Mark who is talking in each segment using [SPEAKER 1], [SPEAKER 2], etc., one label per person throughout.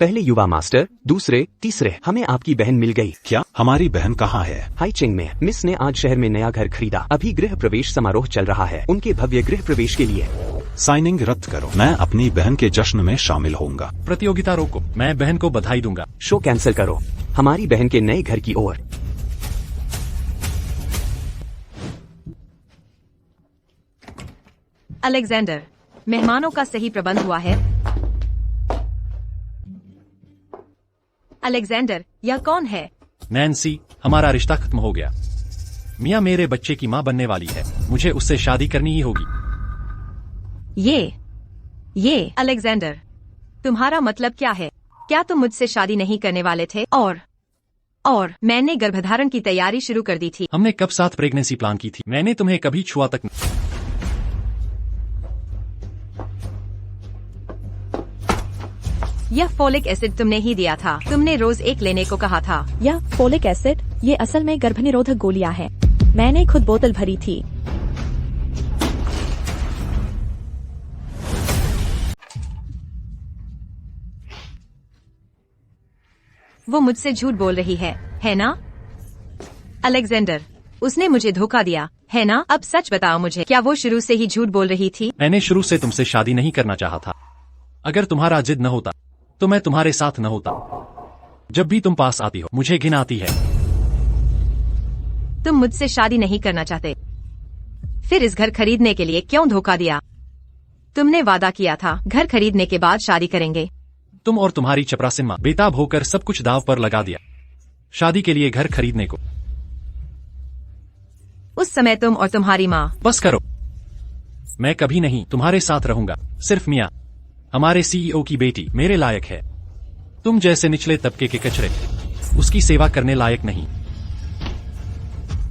[SPEAKER 1] पहले युवा मास्टर, दूसरे, तीसरे। हमें आपकी बहन मिल गई।
[SPEAKER 2] क्या? हमारी बहन कहाँ है?
[SPEAKER 1] हाईचिंग में। मिस ने आज शहर में नया घर खरीदा। अभी गृह प्रवेश समारोह चल रहा है उनके भव्य गृह प्रवेश के लिए।
[SPEAKER 2] साइनिंग रद्द करो। मैं अपनी बहन के जश्न में शामिल होऊंगा।
[SPEAKER 3] प्रतियोगिता रोको। मैं बहन को बधाई दूंगा।
[SPEAKER 1] शो कैंसिल करो। हमारी बहन के नए घर की ओर।
[SPEAKER 4] अलेक्जेंडर, मेहमानों का सही प्रबंध हुआ है? अलेक्जेंडर, यह कौन है?
[SPEAKER 3] नैन्सी, हमारा रिश्ता खत्म हो गया। मिया मेरे बच्चे की माँ बनने वाली है। मुझे उससे शादी करनी ही होगी।
[SPEAKER 4] ये अलेक्जेंडर, तुम्हारा मतलब क्या है? क्या तुम मुझसे शादी नहीं करने वाले थे? और मैंने गर्भधारण की तैयारी शुरू कर दी थी।
[SPEAKER 3] हमने कब साथ प्रेगनेंसी प्लान की थी? मैंने तुम्हें कभी छुआ तक नहीं।
[SPEAKER 4] यह फोलिक एसिड तुमने ही दिया था। तुमने रोज एक लेने को कहा था।
[SPEAKER 5] यह फोलिक एसिड, ये असल में गर्भनिरोधक गोलियां हैं। मैंने खुद बोतल भरी थी।
[SPEAKER 4] वो मुझसे झूठ बोल रही है ना? अलेक्जेंडर, उसने मुझे धोखा दिया, है ना? अब सच बताओ मुझे, क्या वो शुरू से ही झूठ बोल रही थी?
[SPEAKER 3] मैंने शुरू से तुमसे शादी नहीं करना चाहा था। अगर तुम्हारा जिद न होता तो मैं तुम्हारे साथ न होता। जब भी तुम पास आती हो मुझे घिन आती है।
[SPEAKER 4] तुम मुझसे शादी नहीं करना चाहते, फिर इस घर खरीदने के लिए क्यों धोखा दिया? तुमने वादा किया था घर खरीदने के बाद शादी करेंगे।
[SPEAKER 3] तुम और तुम्हारी चपरासी माँ बेताब होकर सब कुछ दाव पर लगा दिया शादी के लिए, घर खरीदने को।
[SPEAKER 4] उस समय तुम और तुम्हारी माँ।
[SPEAKER 3] बस करो। मैं कभी नहीं तुम्हारे साथ रहूंगा। सिर्फ मिया, हमारे सीईओ की बेटी, मेरे लायक है। तुम जैसे निचले तबके के कचरे उसकी सेवा करने लायक नहीं।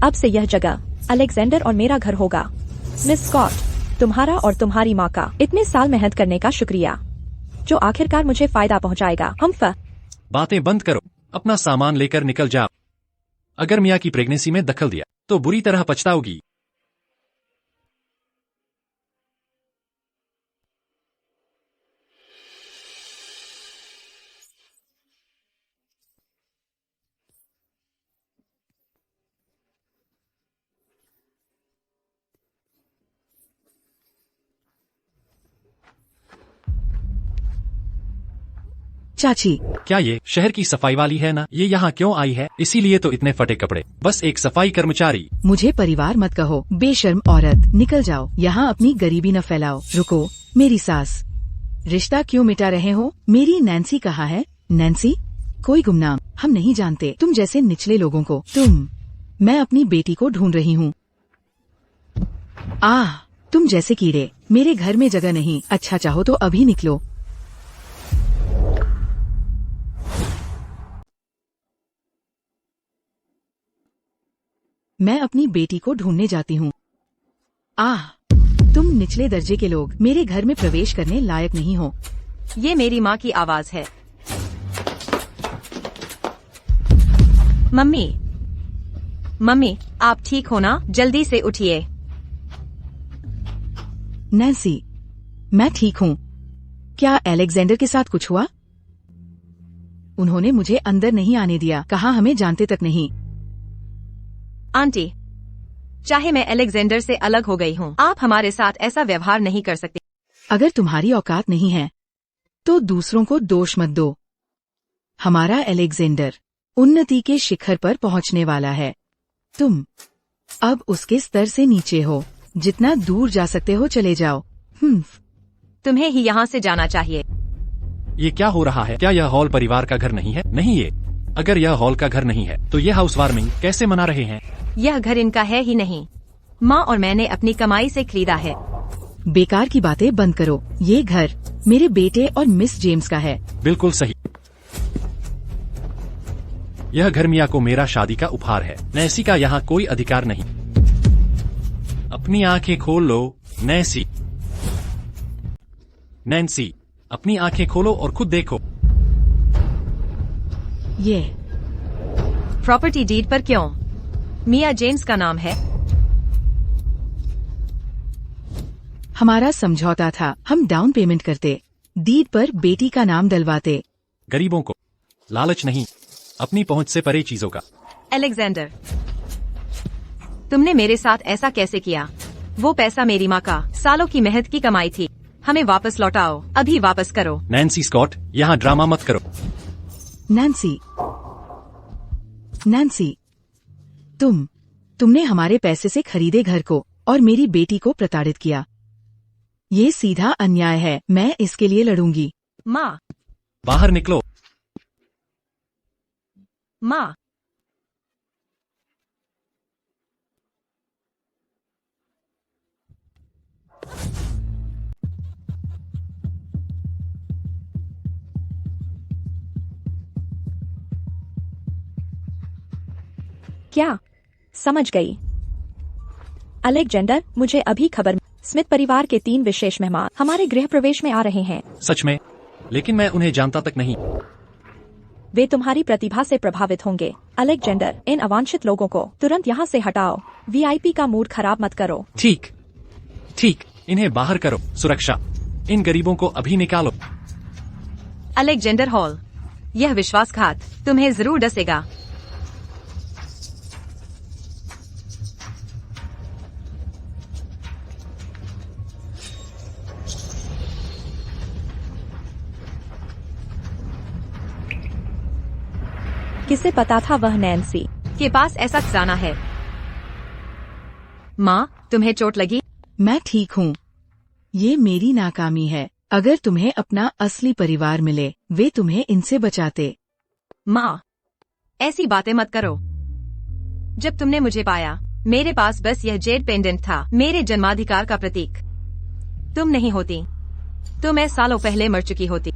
[SPEAKER 5] अब से यह जगह अलेक्जेंडर और मेरा घर होगा। मिस स्कॉट, तुम्हारा और तुम्हारी माँ का इतने साल मेहनत करने का शुक्रिया, जो आखिरकार मुझे फायदा पहुँचाएगा।
[SPEAKER 3] बातें बंद करो, अपना सामान लेकर निकल जाओ। अगर मिया की प्रेगनेंसी में दखल दिया तो बुरी तरह पछताओगी।
[SPEAKER 6] चाची,
[SPEAKER 3] क्या ये शहर की सफाई वाली है ना? ये यहाँ क्यों आई है? इसीलिए तो इतने फटे कपड़े। बस एक सफाई कर्मचारी।
[SPEAKER 6] मुझे परिवार मत कहो, बेशर्म औरत। निकल जाओ, यहाँ अपनी गरीबी न फैलाओ। रुको, मेरी सास, रिश्ता क्यों मिटा रहे हो? मेरी नैन्सी कहाँ है? नैन्सी? कोई गुमनाम, हम नहीं जानते तुम जैसे निचले लोगों को। मैं अपनी बेटी को ढूंढ रही हूँ। तुम जैसे कीड़े, मेरे घर में जगह नहीं। अच्छा चाहो तो अभी निकलो। मैं अपनी बेटी को ढूंढने जाती हूँ। तुम निचले दर्जे के लोग मेरे घर में प्रवेश करने लायक नहीं हो।
[SPEAKER 4] ये मेरी माँ की आवाज है। मम्मी, आप ठीक हो ना? जल्दी से उठिए।
[SPEAKER 6] नैन्सी, मैं ठीक हूँ। क्या अलेक्जेंडर के साथ कुछ हुआ? उन्होंने मुझे अंदर नहीं आने दिया, कहा हमें जानते तक नहीं।
[SPEAKER 4] आंटी, चाहे मैं अलेक्जेंडर से अलग हो गई हूँ, आप हमारे साथ ऐसा व्यवहार नहीं कर सकते।
[SPEAKER 6] अगर तुम्हारी औकात नहीं है तो दूसरों को दोष मत दो। हमारा अलेक्जेंडर उन्नति के शिखर पर पहुँचने वाला है। तुम अब उसके स्तर से नीचे हो। जितना दूर जा सकते हो चले जाओ।
[SPEAKER 4] तुम्हें ही यहाँ से जाना चाहिए।
[SPEAKER 3] ये क्या हो रहा है? क्या यह हॉल परिवार का घर नहीं है? नहीं, ये अगर यह हॉल का घर नहीं है तो ये हाउस वार्मिंग कैसे मना रहे हैं?
[SPEAKER 4] यह घर इनका है ही नहीं। माँ और मैंने अपनी कमाई से खरीदा है।
[SPEAKER 6] बेकार की बातें बंद करो। ये घर मेरे बेटे और मिस जेम्स का है।
[SPEAKER 3] बिल्कुल सही। यह घर मिया को मेरा शादी का उपहार है। नैन्सी का यहाँ कोई अधिकार नहीं। अपनी आंखें खोल लो नैन्सी। नैन्सी, अपनी आंखें खोलो और खुद देखो।
[SPEAKER 6] ये
[SPEAKER 4] प्रॉपर्टी डीड पर क्यों मिया जेम्स का नाम है?
[SPEAKER 6] हमारा समझौता था, हम डाउन पेमेंट करते, डीड पर बेटी का नाम डलवाते।
[SPEAKER 3] गरीबों को लालच नहीं, अपनी पहुंच से परे चीजों का।
[SPEAKER 4] अलेक्जेंडर, तुमने मेरे साथ ऐसा कैसे किया? वो पैसा मेरी माँ का सालों की मेहनत की कमाई थी। हमें वापस लौटाओ, अभी वापस करो।
[SPEAKER 3] नैन्सी स्कॉट, यहाँ ड्रामा मत करो।
[SPEAKER 6] नैन्सी, नैन्सी, तुमने हमारे पैसे से खरीदे घर को और मेरी बेटी को प्रताड़ित किया। ये सीधा अन्याय है। मैं इसके लिए लड़ूंगी।
[SPEAKER 4] माँ,
[SPEAKER 3] बाहर निकलो।
[SPEAKER 4] माँ,
[SPEAKER 5] क्या? समझ गई। अलेक्जेंडर, मुझे अभी खबर। स्मिथ परिवार के 3 विशेष मेहमान हमारे गृह प्रवेश में आ रहे हैं।
[SPEAKER 3] सच में? लेकिन मैं उन्हें जानता तक नहीं।
[SPEAKER 5] वे तुम्हारी प्रतिभा से प्रभावित होंगे। अलेक्जेंडर, इन अवांछित लोगों को तुरंत यहाँ से हटाओ। वीआईपी का मूड खराब मत करो।
[SPEAKER 3] ठीक, इन्हें बाहर करो। सुरक्षा, इन गरीबों को अभी निकालो।
[SPEAKER 4] अलेक्जेंडर हॉल, यह विश्वासघात तुम्हें जरूर डसेगा।
[SPEAKER 5] किसे पता था वह नैन्सी
[SPEAKER 4] के पास ऐसा खजाना है? माँ, तुम्हें चोट लगी?
[SPEAKER 6] मैं ठीक हूँ। ये मेरी नाकामी है। अगर तुम्हें अपना असली परिवार मिले, वे तुम्हें इनसे बचाते।
[SPEAKER 4] माँ, ऐसी बातें मत करो। जब तुमने मुझे पाया, मेरे पास बस यह जेड पेंडेंट था, मेरे जन्माधिकार का प्रतीक। तुम नहीं होती तो मैं सालों पहले मर चुकी होती।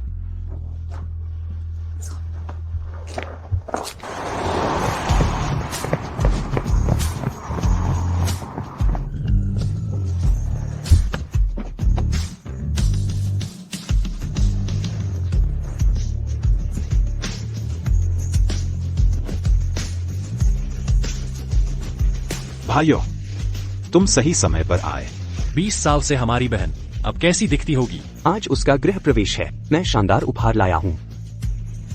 [SPEAKER 2] भाइयों, तुम सही समय पर आए।
[SPEAKER 3] 20 साल से हमारी बहन अब कैसी दिखती होगी?
[SPEAKER 1] आज उसका गृह प्रवेश है। मैं शानदार उपहार लाया हूँ।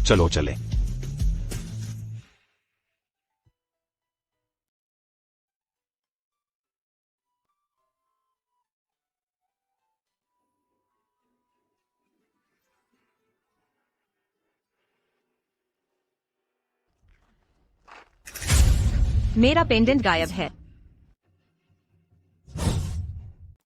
[SPEAKER 2] चलो चले।
[SPEAKER 4] मेरा पेंडेंट गायब है।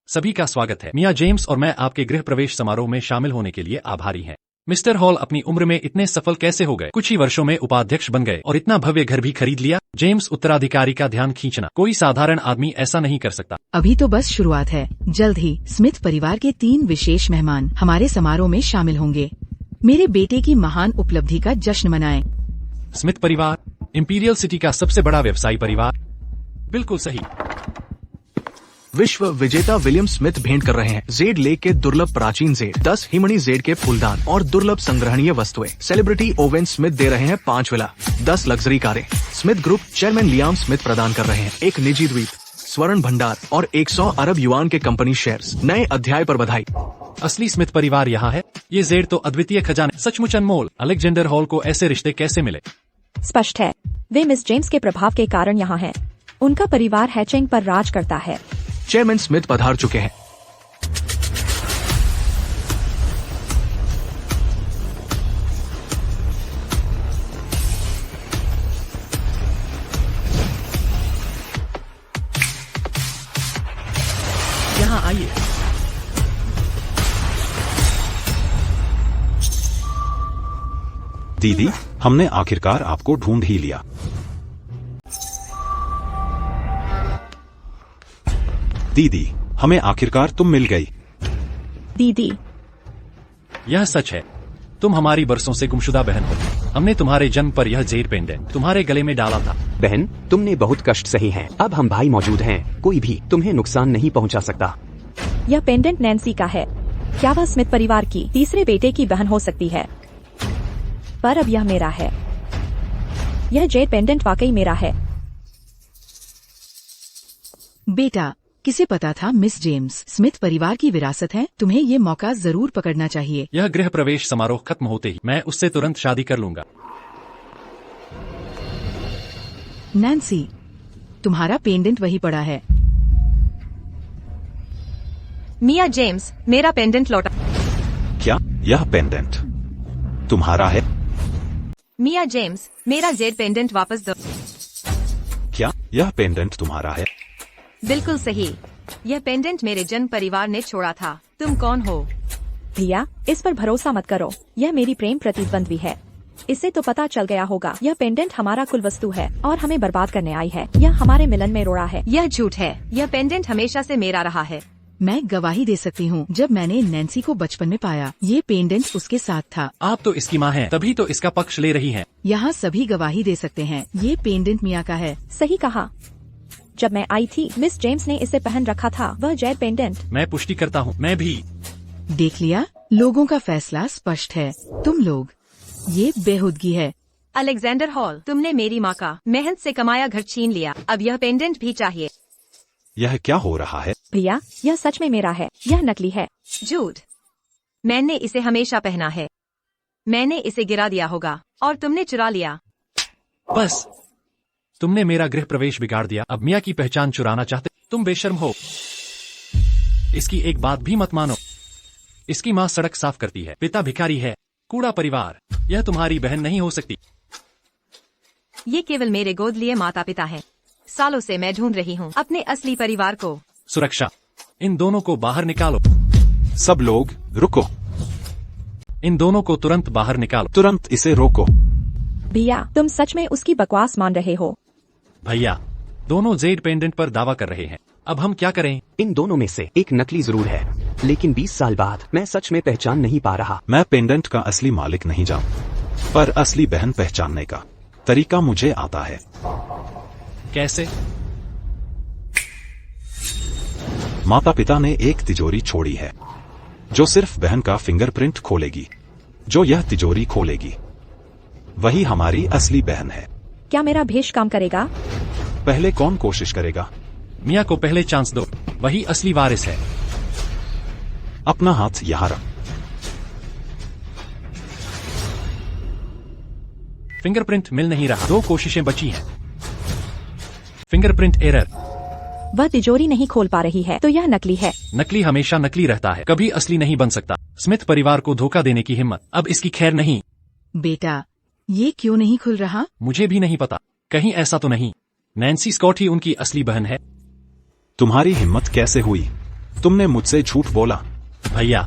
[SPEAKER 3] सभी का स्वागत है। मिया जेम्स और मैं आपके गृह प्रवेश समारोह में शामिल होने के लिए आभारी हैं। मिस्टर हॉल अपनी उम्र में इतने सफल कैसे हो गए? कुछ ही वर्षों में उपाध्यक्ष बन गए और इतना भव्य घर भी खरीद लिया। जेम्स, उत्तराधिकारी का ध्यान खींचना कोई साधारण आदमी ऐसा नहीं कर सकता।
[SPEAKER 6] अभी तो बस शुरुआत है। जल्द ही स्मिथ परिवार के 3 विशेष मेहमान हमारे समारोह में शामिल होंगे। मेरे बेटे की महान उपलब्धि का जश्न मनाएं।
[SPEAKER 3] स्मिथ परिवार, इंपीरियल सिटी का सबसे बड़ा व्यवसायी परिवार। बिल्कुल सही।
[SPEAKER 7] विश्व विजेता विलियम स्मिथ भेंट कर रहे हैं जेड लेक के दुर्लभ प्राचीन जेड, 10 हिमणी जेड के फूलदान और दुर्लभ संग्रहणीय वस्तुएं। सेलिब्रिटी ओवेन स्मिथ दे रहे हैं 5 विला, 10 लग्जरी कारें। Smith group chairman Liam Smith प्रदान कर रहे हैं एक निजी द्वीप, स्वर्ण भंडार और 100 अरब युआन के कंपनी शेयर्स। नए अध्याय पर बधाई।
[SPEAKER 3] असली स्मिथ परिवार यहाँ है। ये जेड तो अद्वितीय खजाने, सचमुच अनमोल। अलेक्जेंडर हॉल को ऐसे रिश्ते कैसे मिले?
[SPEAKER 5] स्पष्ट है, वे मिस जेम्स के प्रभाव के कारण यहाँ हैं। उनका परिवार हैचिंग पर राज करता है।
[SPEAKER 7] चेयरमैन स्मिथ पधार चुके हैं।
[SPEAKER 3] यहाँ आइए।
[SPEAKER 2] दीदी, हमने आखिरकार आपको ढूंढ ही लिया। दीदी, हमें आखिरकार तुम मिल गई।
[SPEAKER 5] दीदी,
[SPEAKER 3] यह सच है। तुम हमारी बरसों से गुमशुदा बहन हो। हमने तुम्हारे जन्म पर यह जेड पेंडेंट तुम्हारे गले में डाला था।
[SPEAKER 1] बहन, तुमने बहुत कष्ट सही हैं। अब हम भाई मौजूद हैं। कोई भी तुम्हें नुकसान नहीं पहुंचा सकता।
[SPEAKER 5] यह पेंडेंट नैन्सी का है। क्या वह स्मिथ परिवार की तीसरे बेटे की बहन हो सकती है? पर अब यह मेरा है। यह जेड पेंडेंट वाकई मेरा है।
[SPEAKER 6] बेटा, किसे पता था मिस जेम्स स्मिथ परिवार की विरासत है। तुम्हें ये मौका जरूर पकड़ना चाहिए।
[SPEAKER 3] यह गृह प्रवेश समारोह खत्म होते ही मैं उससे तुरंत शादी कर लूंगा।
[SPEAKER 6] नैन्सी, तुम्हारा पेंडेंट वही पड़ा है।
[SPEAKER 4] मिया जेम्स, मेरा पेंडेंट लौटा।
[SPEAKER 2] क्या यह पेंडेंट तुम्हारा है?
[SPEAKER 4] मिया जेम्स, मेरा जेड पेंडेंट वापस दो।
[SPEAKER 2] क्या यह पेंडेंट तुम्हारा है?
[SPEAKER 4] बिल्कुल सही, यह पेंडेंट मेरे जन्म परिवार ने छोड़ा था। तुम कौन हो?
[SPEAKER 5] भैया, इस पर भरोसा मत करो, यह मेरी प्रेम प्रतिद्वंद्वी है। इसे तो पता चल गया होगा यह पेंडेंट हमारा कुल वस्तु है और हमें बर्बाद करने आई है। यह हमारे मिलन में रोड़ा है।
[SPEAKER 4] यह झूठ है, यह पेंडेंट हमेशा से मेरा रहा है।
[SPEAKER 6] मैं गवाही दे सकती हूँ, जब मैंने नैन्सी को बचपन में पाया ये पेंडेंट उसके साथ था।
[SPEAKER 3] आप तो इसकी माँ हैं, तभी तो इसका पक्ष ले रही हैं।
[SPEAKER 6] यहाँ सभी गवाही दे सकते हैं, ये पेंडेंट मिया का है।
[SPEAKER 5] सही कहा, जब मैं आई थी मिस जेम्स ने इसे पहन रखा था, वह जेड पेंडेंट।
[SPEAKER 3] मैं पुष्टि करता हूँ, मैं भी।
[SPEAKER 6] देख लिया, लोगों का फैसला स्पष्ट है। तुम लोग, ये बेहूदगी है।
[SPEAKER 4] अलेक्जेंडर हॉल, तुमने मेरी माँ का मेहनत से कमाया घर छीन लिया। अब यह पेंडेंट भी चाहिए।
[SPEAKER 2] यह क्या हो रहा है?
[SPEAKER 5] भैया, यह सच में मेरा है, यह नकली है।
[SPEAKER 4] झूठ, मैंने इसे हमेशा पहना है। मैंने इसे गिरा दिया होगा और तुमने चुरा लिया।
[SPEAKER 3] बस, तुमने मेरा गृह प्रवेश बिगाड़ दिया। अब मिया की पहचान चुराना चाहते? तुम बेशर्म हो। इसकी एक बात भी मत मानो। इसकी माँ सड़क साफ करती है, पिता भिखारी है, कूड़ा परिवार। यह तुम्हारी बहन नहीं हो सकती।
[SPEAKER 4] ये केवल मेरे गोद लिए माता पिता हैं। सालों से मैं ढूंढ रही हूँ अपने असली परिवार को।
[SPEAKER 3] सुरक्षा, इन दोनों को बाहर निकालो।
[SPEAKER 2] सब लोग रुको,
[SPEAKER 3] इन दोनों को तुरंत बाहर निकालो।
[SPEAKER 2] तुरंत इसे रोको।
[SPEAKER 5] भैया, तुम सच में उसकी बकवास मान रहे हो?
[SPEAKER 3] भैया, दोनों जेड पेंडेंट पर दावा कर रहे हैं। अब हम क्या करें?
[SPEAKER 1] इन दोनों में से एक नकली जरूर है, लेकिन 20 साल बाद मैं सच में पहचान नहीं पा रहा।
[SPEAKER 2] मैं पेंडेंट का असली मालिक नहीं जानता, पर असली बहन पहचानने का तरीका मुझे आता है।
[SPEAKER 3] कैसे?
[SPEAKER 2] माता पिता ने एक तिजोरी छोड़ी है जो सिर्फ बहन का फिंगरप्रिंट खोलेगी। जो यह तिजोरी खोलेगी वही हमारी असली बहन है।
[SPEAKER 5] क्या मेरा भेष काम करेगा?
[SPEAKER 2] पहले कौन कोशिश करेगा?
[SPEAKER 3] मिया को पहले चांस दो, वही असली वारिस है।
[SPEAKER 2] अपना हाथ यहाँ रख।
[SPEAKER 3] फिंगरप्रिंट मिल नहीं रहा, 2 कोशिशें बची हैं। Fingerprint error.
[SPEAKER 5] वह तिजोरी नहीं खोल पा रही है, तो यह नकली है।
[SPEAKER 3] नकली हमेशा नकली रहता है, कभी असली नहीं बन सकता। स्मिथ परिवार को धोखा देने की हिम्मत अब इसकी खैर नहीं।
[SPEAKER 6] बेटा, ये क्यों नहीं खुल रहा?
[SPEAKER 3] मुझे भी नहीं पता, कहीं ऐसा तो नहीं नैन्सी स्कॉट ही उनकी असली बहन है।
[SPEAKER 2] तुम्हारी हिम्मत कैसे हुई? तुमने मुझसे झूठ बोला।
[SPEAKER 3] भैया,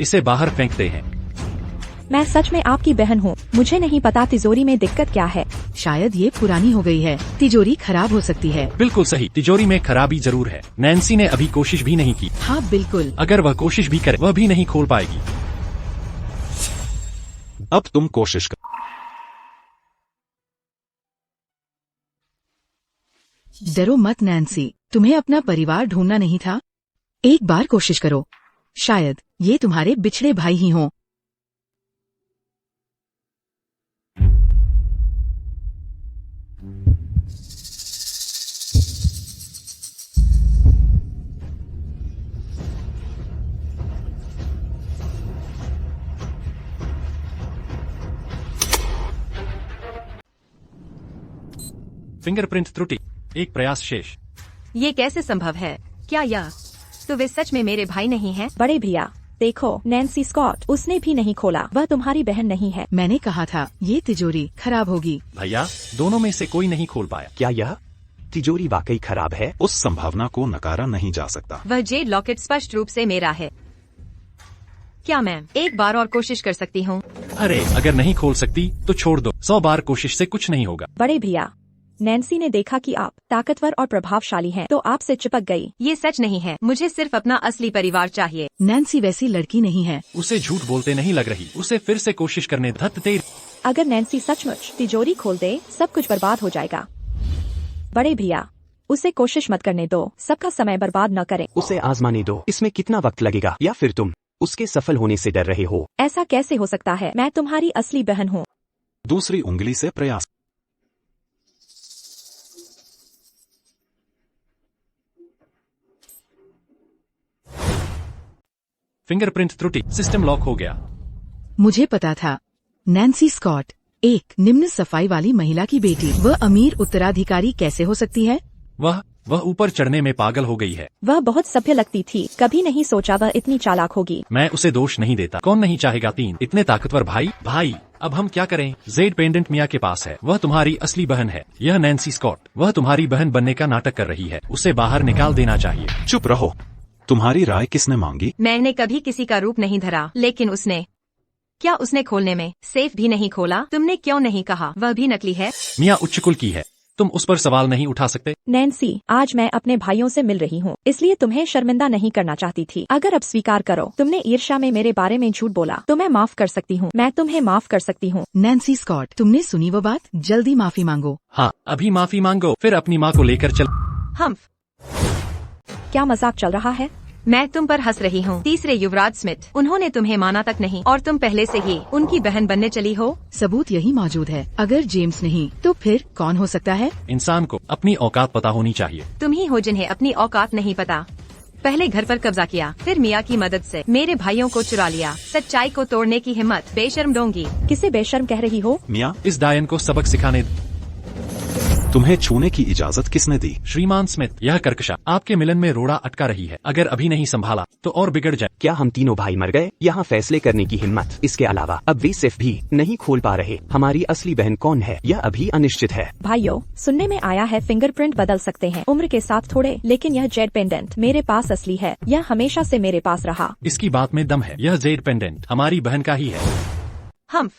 [SPEAKER 3] इसे बाहर फेंकते हैं।
[SPEAKER 5] मैं सच में आपकी बहन हूँ। मुझे नहीं पता तिजोरी में दिक्कत क्या है।
[SPEAKER 6] शायद ये पुरानी हो गई है, तिजोरी खराब हो सकती है।
[SPEAKER 3] बिल्कुल सही, तिजोरी में खराबी जरूर है। नैन्सी ने अभी कोशिश भी नहीं की।
[SPEAKER 6] हाँ बिल्कुल।
[SPEAKER 3] अगर वह कोशिश भी करे, वह भी नहीं खोल पाएगी।
[SPEAKER 2] अब तुम कोशिश कर।
[SPEAKER 6] डरो मत नैन्सी, तुम्हें अपना परिवार ढूंढना नहीं था? एक बार कोशिश करो, शायद ये तुम्हारे बिछड़े भाई ही हों।
[SPEAKER 3] फिंगरप्रिंट त्रुटि, एक प्रयास शेष।
[SPEAKER 4] ये कैसे संभव है? क्या यह तो वे सच में मेरे भाई नहीं हैं?
[SPEAKER 5] बड़े भैया, देखो नैन्सी स्कॉट, उसने भी नहीं खोला। वह तुम्हारी बहन नहीं है।
[SPEAKER 6] मैंने कहा था ये तिजोरी खराब होगी।
[SPEAKER 3] भैया, दोनों में से कोई नहीं खोल पाया।
[SPEAKER 1] क्या यह तिजोरी वाकई खराब है?
[SPEAKER 2] उस संभावना को नकारा नहीं जा सकता।
[SPEAKER 4] वह जेड लॉकेट स्पष्ट रूप से मेरा है। क्या मैं एक बार और कोशिश कर सकती हूँ?
[SPEAKER 3] अरे, अगर नहीं खोल सकती तो छोड़ दो, 100 बार कोशिश से कुछ नहीं होगा।
[SPEAKER 5] बड़े भैया, नैन्सी ने देखा कि आप ताकतवर और प्रभावशाली हैं, तो आपसे चिपक गई।
[SPEAKER 4] ये सच नहीं है, मुझे सिर्फ अपना असली परिवार चाहिए।
[SPEAKER 6] नैन्सी वैसी लड़की नहीं है।
[SPEAKER 3] उसे झूठ बोलते नहीं लग रही, उसे फिर से कोशिश करने धत तेर।
[SPEAKER 5] अगर नैन्सी सचमुच तिजोरी खोल दे, सब कुछ बर्बाद हो जाएगा। बड़े भैया, उसे कोशिश मत करने दो, सबका समय बर्बाद न करें।
[SPEAKER 1] उसे आजमाने दो, इसमें कितना वक्त लगेगा? या फिर तुम उसके सफल होने से डर रहे हो?
[SPEAKER 5] ऐसा कैसे हो सकता है? मैं तुम्हारी असली बहन हूँ।
[SPEAKER 2] दूसरी उंगली से प्रयास।
[SPEAKER 3] फिंगरप्रिंट त्रुटि, सिस्टम लॉक हो गया।
[SPEAKER 6] मुझे पता था। नैन्सी स्कॉट एक निम्न सफाई वाली महिला की बेटी, वह अमीर उत्तराधिकारी कैसे हो सकती है?
[SPEAKER 3] वह ऊपर चढ़ने में पागल हो गई है।
[SPEAKER 5] वह बहुत सभ्य लगती थी, कभी नहीं सोचा वह इतनी चालाक होगी।
[SPEAKER 3] मैं उसे दोष नहीं देता, कौन नहीं चाहेगा 3 इतने ताकतवर भाई। अब हम क्या करें? जेड पेंडेंट मिया के पास है, वह तुम्हारी असली बहन है। यह नैन्सी स्कॉट, वह तुम्हारी बहन बनने का नाटक कर रही है, उसे बाहर निकाल देना चाहिए।
[SPEAKER 2] चुप रहो। तुम्हारी राय किसने मांगी?
[SPEAKER 4] मैंने कभी किसी का रूप नहीं धरा, लेकिन उसने खोलने में सेफ भी नहीं खोला? तुमने क्यों नहीं कहा वह भी नकली है?
[SPEAKER 3] मिया उच्च कुल की है, तुम उस पर सवाल नहीं उठा सकते।
[SPEAKER 5] नैन्सी, आज मैं अपने भाइयों से मिल रही हूँ, इसलिए तुम्हें शर्मिंदा नहीं करना चाहती थी। अगर अब स्वीकार करो तुमने ईर्ष्या में मेरे बारे में झूठ बोला तो मैं माफ कर सकती हूँ। मैं तुम्हें माफ कर सकती हूँ।
[SPEAKER 6] नैन्सी स्कॉट, तुमने सुनी वो बात? जल्दी माफी मांगो।
[SPEAKER 3] हाँ, अभी माफी मांगो, फिर अपनी माँ को लेकर चल।
[SPEAKER 4] हम
[SPEAKER 5] क्या मजाक चल रहा है?
[SPEAKER 4] मैं तुम पर हंस रही हूँ। तीसरे युवराज स्मिथ, उन्होंने तुम्हें माना तक नहीं और तुम पहले से ही उनकी बहन बनने चली हो।
[SPEAKER 6] सबूत यही मौजूद है। अगर जेम्स नहीं तो फिर कौन हो सकता है?
[SPEAKER 3] इंसान को अपनी औकात पता होनी चाहिए।
[SPEAKER 4] तुम ही हो जिन्हें अपनी औकात नहीं पता। पहले घर पर कब्जा किया, फिर मिया की मदद से मेरे भाइयों को चुरा लिया। सच्चाई को तोड़ने की हिम्मत, बेशर्म डोंगी।
[SPEAKER 5] किसे बेशर्म कह रही हो?
[SPEAKER 2] मिया,
[SPEAKER 3] इस डायन को सबक सिखाने
[SPEAKER 2] तुम्हें छूने की इजाजत किसने दी?
[SPEAKER 3] श्रीमान स्मिथ, यह कर्कशा आपके मिलन में रोड़ा अटका रही है। अगर अभी नहीं संभाला तो और बिगड़ जाए।
[SPEAKER 1] क्या हम तीनों भाई मर गए? यहाँ फैसले करने की हिम्मत। इसके अलावा अब वे सिर्फ भी नहीं खोल पा रहे हमारी असली बहन कौन है, यह अभी अनिश्चित है।
[SPEAKER 5] भाइयों, सुनने में आया है फिंगरप्रिंट बदल सकते हैं उम्र के साथ थोड़े, लेकिन यह जेड पेंडेंट मेरे पास असली है। यह हमेशा से मेरे पास रहा।
[SPEAKER 3] इसकी बात में दम है। यह जेड पेंडेंट हमारी बहन का ही है।
[SPEAKER 4] हम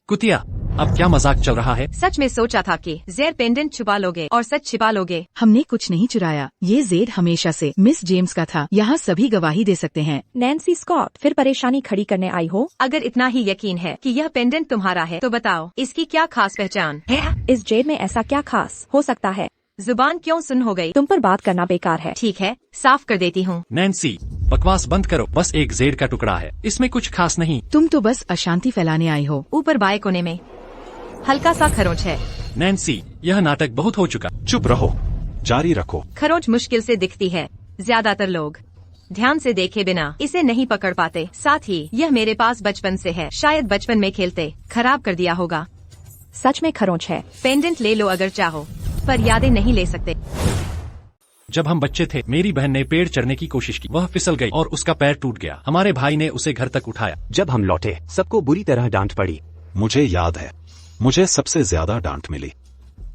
[SPEAKER 3] कुतिया, अब क्या मजाक चल रहा है?
[SPEAKER 4] सच में सोचा था कि जेड पेंडेंट छुपा लोगे और सच छिपा लोगे।
[SPEAKER 6] हमने कुछ नहीं चुराया, ये जेड हमेशा से मिस जेम्स का था। यहाँ सभी गवाही दे सकते हैं।
[SPEAKER 5] नैन्सी स्कॉट, फिर परेशानी खड़ी करने आई हो?
[SPEAKER 4] अगर इतना ही यकीन है कि यह पेंडेंट तुम्हारा है तो बताओ इसकी क्या खास पहचान है?
[SPEAKER 5] इस जेड में ऐसा क्या खास हो सकता है?
[SPEAKER 4] जुबान क्यों सुन हो गई?
[SPEAKER 5] तुम पर बात करना बेकार है।
[SPEAKER 4] ठीक है, साफ कर देती हूँ।
[SPEAKER 3] नैन्सी, बकवास बंद करो। बस एक जेड का टुकड़ा है, इसमें कुछ खास नहीं।
[SPEAKER 6] तुम तो बस अशांति फैलाने आई हो।
[SPEAKER 4] ऊपर बाएं कोने में हल्का सा खरोंच है।
[SPEAKER 3] नैन्सी, यह नाटक बहुत हो चुका।
[SPEAKER 2] चुप रहो, जारी रखो।
[SPEAKER 4] खरोंच मुश्किल से दिखती है। ज्यादातर लोग ध्यान से देखे बिना इसे नहीं पकड़ पाते। साथ ही यह मेरे पास बचपन से है, शायद बचपन में खेलते खराब कर दिया होगा।
[SPEAKER 5] सच में खरोंच है।
[SPEAKER 4] पेंडेंट ले लो अगर चाहो, पर यादें नहीं ले सकते।
[SPEAKER 3] जब हम बच्चे थे मेरी बहन ने पेड़ चढ़ने की कोशिश की, वह फिसल गई और उसका पैर टूट गया। हमारे भाई ने उसे घर तक उठाया।
[SPEAKER 1] जब हम लौटे सबको बुरी तरह डांट पड़ी।
[SPEAKER 2] मुझे याद है, मुझे सबसे ज्यादा डांट मिली।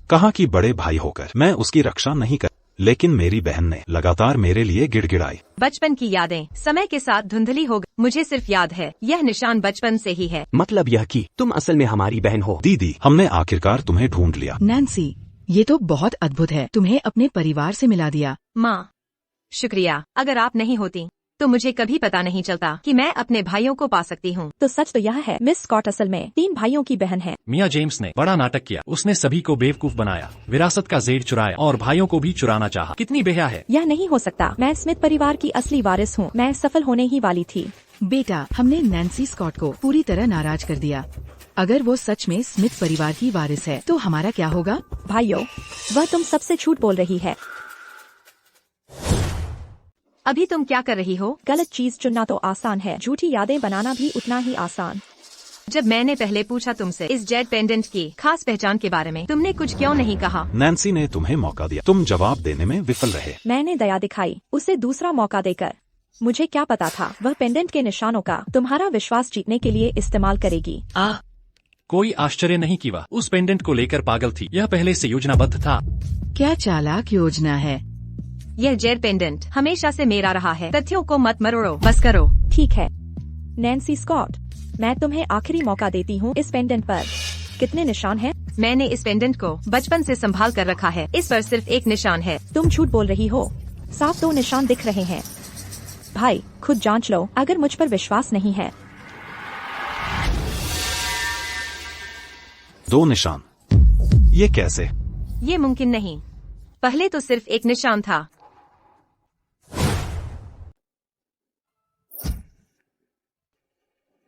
[SPEAKER 2] कहा कि बड़े भाई होकर मैं उसकी रक्षा नहीं कर, लेकिन मेरी बहन ने लगातार मेरे लिए गिड़गिड़ाई।
[SPEAKER 4] बचपन की यादें समय के साथ धुंधली हो गई। मुझे सिर्फ याद है यह निशान बचपन से ही है।
[SPEAKER 1] मतलब यह कि तुम असल में हमारी बहन हो।
[SPEAKER 2] दीदी, हमने आखिरकार तुम्हें ढूंढ लिया।
[SPEAKER 6] नैन्सी, ये तो बहुत अद्भुत है, तुम्हें अपने परिवार से मिला दिया।
[SPEAKER 4] माँ, शुक्रिया। अगर आप नहीं होती तो मुझे कभी पता नहीं चलता कि मैं अपने भाइयों को पा सकती हूँ।
[SPEAKER 5] तो सच तो यह है, मिस स्कॉट असल में 3 भाइयों की बहन है।
[SPEAKER 3] मिया जेम्स ने बड़ा नाटक किया। उसने सभी को बेवकूफ बनाया, विरासत का जेड चुराया और भाइयों को भी चुराना चाहा। कितनी बेहया है।
[SPEAKER 5] यह नहीं हो सकता। मैं स्मिथ परिवार की असली वारिस हूँ। मैं सफल होने ही वाली थी।
[SPEAKER 6] बेटा, हमने नैन्सी स्कॉट को पूरी तरह नाराज कर दिया। अगर वो सच में स्मिथ परिवार की वारिस है तो हमारा क्या होगा?
[SPEAKER 5] भाइयों, वह तुम सबसे झूठ बोल रही है।
[SPEAKER 4] अभी तुम क्या कर रही हो?
[SPEAKER 5] गलत चीज चुनना तो आसान है, झूठी यादें बनाना भी उतना ही आसान।
[SPEAKER 4] जब मैंने पहले पूछा तुमसे इस जेड पेंडेंट की खास पहचान के बारे में, तुमने कुछ क्यों नहीं कहा?
[SPEAKER 2] नैन्सी ने तुम्हें मौका दिया, तुम जवाब देने में विफल रहे।
[SPEAKER 5] मैंने दया दिखाई उसे दूसरा मौका देकर। मुझे क्या पता था वह पेंडेंट के निशानों का तुम्हारा विश्वास जीतने के लिए इस्तेमाल करेगी।
[SPEAKER 3] कोई आश्चर्य नहीं कि वह उस पेंडेंट को लेकर पागल थी। यह पहले से योजनाबद्ध था।
[SPEAKER 6] क्या चालाक योजना है।
[SPEAKER 4] यह जेड पेंडेंट हमेशा से मेरा रहा है। तथ्यों को मत मरोड़ो, बस करो।
[SPEAKER 5] ठीक है नैन्सी स्कॉट, मैं तुम्हें आखिरी मौका देती हूँ। इस पेंडेंट पर कितने निशान हैं?
[SPEAKER 4] मैंने इस पेंडेंट को बचपन से संभाल कर रखा है। इस पर सिर्फ एक निशान है।
[SPEAKER 5] तुम झूठ बोल रही हो। साफ 2 निशान दिख रहे हैं। भाई, खुद जांच लो अगर मुझ पर विश्वास नहीं है।
[SPEAKER 2] 2 निशान? ये कैसे?
[SPEAKER 4] ये मुमकिन नहीं। पहले तो सिर्फ एक निशान था।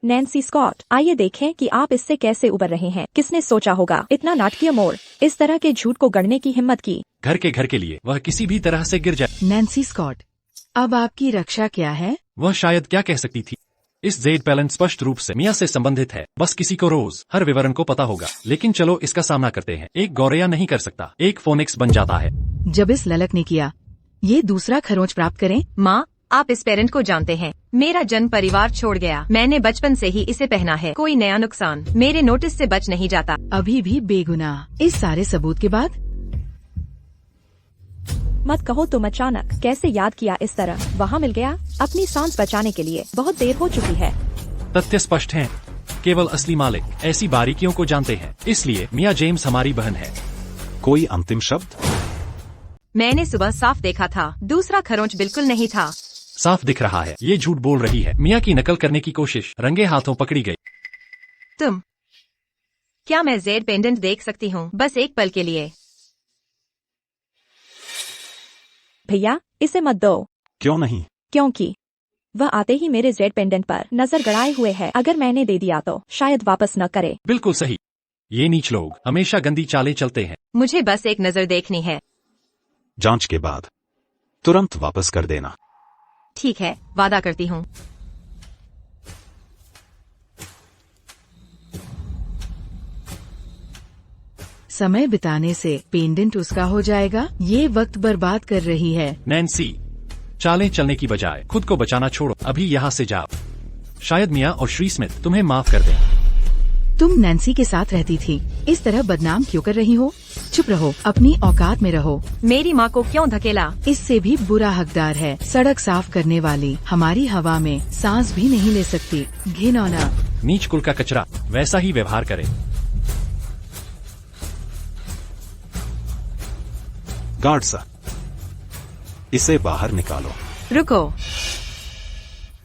[SPEAKER 5] नैन्सी स्कॉट, आइए देखें कि आप इससे कैसे उबर रहे हैं। किसने सोचा होगा इतना नाटकीय मोड़, इस तरह के झूठ को गढ़ने की हिम्मत की।
[SPEAKER 3] घर के लिए वह किसी भी तरह से गिर जाए।
[SPEAKER 6] नैन्सी स्कॉट, अब आपकी रक्षा क्या है?
[SPEAKER 3] वह शायद क्या कह सकती थी। इस जेड पैलेंट स्पष्ट रूप से मिया से संबंधित है। बस किसी को रोज हर विवरण को पता होगा। लेकिन चलो इसका सामना करते हैं। एक गौरैया नहीं कर सकता, एक फोनिक्स बन जाता है।
[SPEAKER 6] जब इस ललक ने किया, ये दूसरा खरोंच प्राप्त करें।
[SPEAKER 4] माँ, आप इस पेरेंट को जानते हैं। मेरा जन्म परिवार छोड़ गया। मैंने बचपन से ही इसे पहना है। कोई नया नुकसान मेरे नोटिस से बच नहीं जाता।
[SPEAKER 6] अभी भी बेगुनाह। इस सारे सबूत के बाद
[SPEAKER 5] मत कहो तुम अचानक कैसे याद किया इस तरह। वहाँ मिल गया। अपनी सांस बचाने के लिए बहुत देर हो चुकी है।
[SPEAKER 3] तथ्य स्पष्ट हैं। केवल असली मालिक ऐसी बारीकियों को जानते हैं। इसलिए मिया जेम्स हमारी बहन है।
[SPEAKER 2] कोई अंतिम शब्द?
[SPEAKER 4] मैंने सुबह साफ देखा था। दूसरा खरोंच बिल्कुल नहीं था।
[SPEAKER 3] साफ दिख रहा है। ये झूठ बोल रही है। मिया की नकल करने की कोशिश रंगे हाथों पकड़ी गई।
[SPEAKER 4] तुम, क्या मैं जेड पेंडेंट देख सकती हूँ? बस एक पल के लिए।
[SPEAKER 5] भैया, इसे मत दो।
[SPEAKER 2] क्यों नहीं?
[SPEAKER 5] क्योंकि वह आते ही मेरे जेड पेंडेंट पर नजर गड़ाए हुए है। अगर मैंने दे दिया तो शायद वापस न करे।
[SPEAKER 3] बिल्कुल सही। ये नीच लोग हमेशा गंदी चालें चलते हैं।
[SPEAKER 4] मुझे बस एक नजर देखनी है।
[SPEAKER 2] जांच के बाद तुरंत वापस कर देना।
[SPEAKER 4] ठीक है, वादा करती हूँ।
[SPEAKER 6] समय बिताने से पेंडेंट उसका हो जाएगा। ये वक्त बर्बाद कर रही है।
[SPEAKER 3] नैन्सी, चालें चलने की बजाय खुद को बचाना छोड़ो। अभी यहाँ से जाओ। शायद मिया और श्री स्मिथ तुम्हें माफ कर दें।
[SPEAKER 6] तुम नैन्सी के साथ रहती थी। इस तरह बदनाम क्यों कर रही हो? चुप रहो, अपनी औकात में रहो।
[SPEAKER 4] मेरी माँ को क्यों धकेला?
[SPEAKER 6] इससे भी बुरा हकदार है। सड़क साफ करने वाली हमारी हवा में सांस भी नहीं ले सकती। घिनौना।
[SPEAKER 3] नीच कुल का कचरा वैसा ही व्यवहार करे।
[SPEAKER 2] गार्ड सर, इसे बाहर निकालो।
[SPEAKER 4] रुको,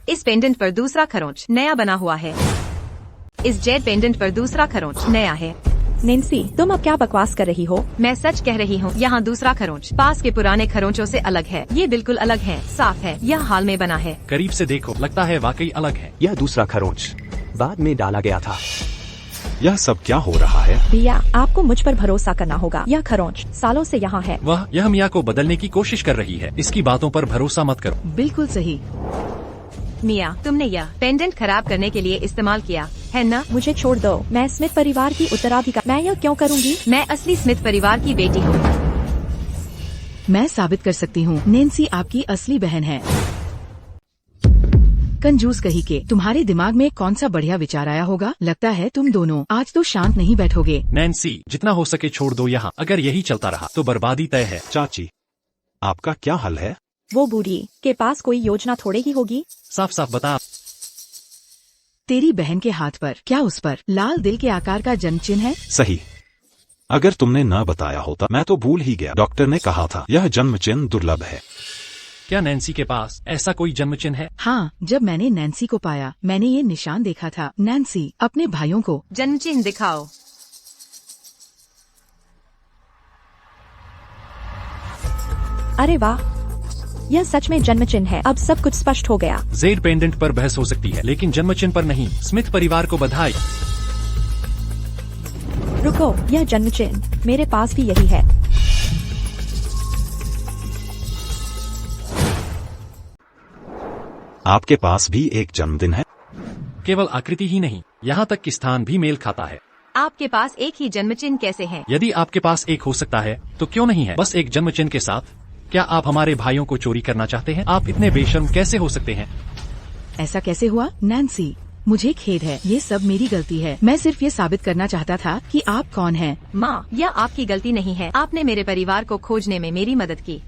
[SPEAKER 4] इस पेंडेंट पर दूसरा खरोंच नया बना हुआ है। इस जेड पेंडेंट पर दूसरा खरोंच नया है।
[SPEAKER 5] नैन्सी, तुम अब क्या बकवास कर रही हो?
[SPEAKER 4] मैं सच कह रही हूँ। यहाँ दूसरा खरोंच पास के पुराने खरोंचों से अलग है। ये बिल्कुल अलग है, साफ है। यह हाल में बना है।
[SPEAKER 3] करीब से देखो, लगता है वाकई अलग है।
[SPEAKER 1] यह दूसरा खरोंच बाद में डाला गया था।
[SPEAKER 2] यह सब क्या हो रहा है?
[SPEAKER 5] भैया, आपको मुझ पर भरोसा करना होगा। यह खरोंच सालों से यहाँ है।
[SPEAKER 3] यह मिया को बदलने की कोशिश कर रही है। इसकी बातों पर भरोसा मत करो।
[SPEAKER 6] बिल्कुल सही।
[SPEAKER 4] मिया, तुमने यह पेंडेंट खराब करने के लिए इस्तेमाल किया है ना?
[SPEAKER 5] मुझे छोड़ दो। मैं स्मिथ परिवार की उत्तराधिकारी। मैं यह क्यों करूँगी?
[SPEAKER 4] मैं असली स्मिथ परिवार की बेटी हूँ।
[SPEAKER 6] मैं साबित कर सकती हूँ। नैन्सी आपकी असली बहन है। कंजूस कही के। तुम्हारे दिमाग में कौन सा बढ़िया विचार आया होगा? लगता है तुम दोनों आज तो शांत नहीं बैठोगे।
[SPEAKER 3] नैन्सी, जितना हो सके छोड़ दो यहाँ। अगर यही चलता रहा तो बर्बादी तय है।
[SPEAKER 2] चाची, आपका क्या हल है?
[SPEAKER 5] वो बूढ़ी के पास कोई योजना थोड़े ही होगी।
[SPEAKER 3] साफ साफ बता।
[SPEAKER 6] तेरी बहन के हाथ पर, क्या उस पर लाल दिल के आकार का जन्म चिन्ह है?
[SPEAKER 2] सही। अगर तुमने न बताया होता मैं तो भूल ही गया। डॉक्टर ने कहा था यह जन्म चिन्ह दुर्लभ है।
[SPEAKER 3] क्या नैन्सी के पास ऐसा कोई जन्म चिन्ह है?
[SPEAKER 6] हाँ, जब मैंने नैन्सी को पाया मैंने ये निशान देखा था। नैन्सी, अपने भाइयों को
[SPEAKER 4] जन्म चिन्ह दिखाओ।
[SPEAKER 5] अरे वाह, यह सच में जन्म चिन्ह है। अब सब कुछ स्पष्ट हो गया।
[SPEAKER 3] जेड पेंडेंट पर बहस हो सकती है, लेकिन जन्म चिन्ह पर नहीं। स्मिथ परिवार को बधाई।
[SPEAKER 5] रुको, यह जन्म चिन्ह मेरे पास भी यही है।
[SPEAKER 2] आपके पास भी एक जन्मदिन है?
[SPEAKER 3] केवल आकृति ही नहीं, यहाँ तक कि स्थान भी मेल खाता है।
[SPEAKER 4] आपके पास एक ही जन्म चिन्ह कैसे है?
[SPEAKER 3] यदि आपके पास एक हो सकता है तो क्यों नहीं है? बस एक जन्म चिन्ह के साथ। क्या आप हमारे भाइयों को चोरी करना चाहते हैं? आप इतने बेशर्म कैसे हो सकते हैं?
[SPEAKER 6] ऐसा कैसे हुआ? नैन्सी, मुझे खेद है। ये सब मेरी गलती है। मैं सिर्फ ये साबित करना चाहता था कि आप कौन हैं।
[SPEAKER 4] माँ, यह आपकी गलती नहीं है। आपने मेरे परिवार को खोजने में मेरी मदद की।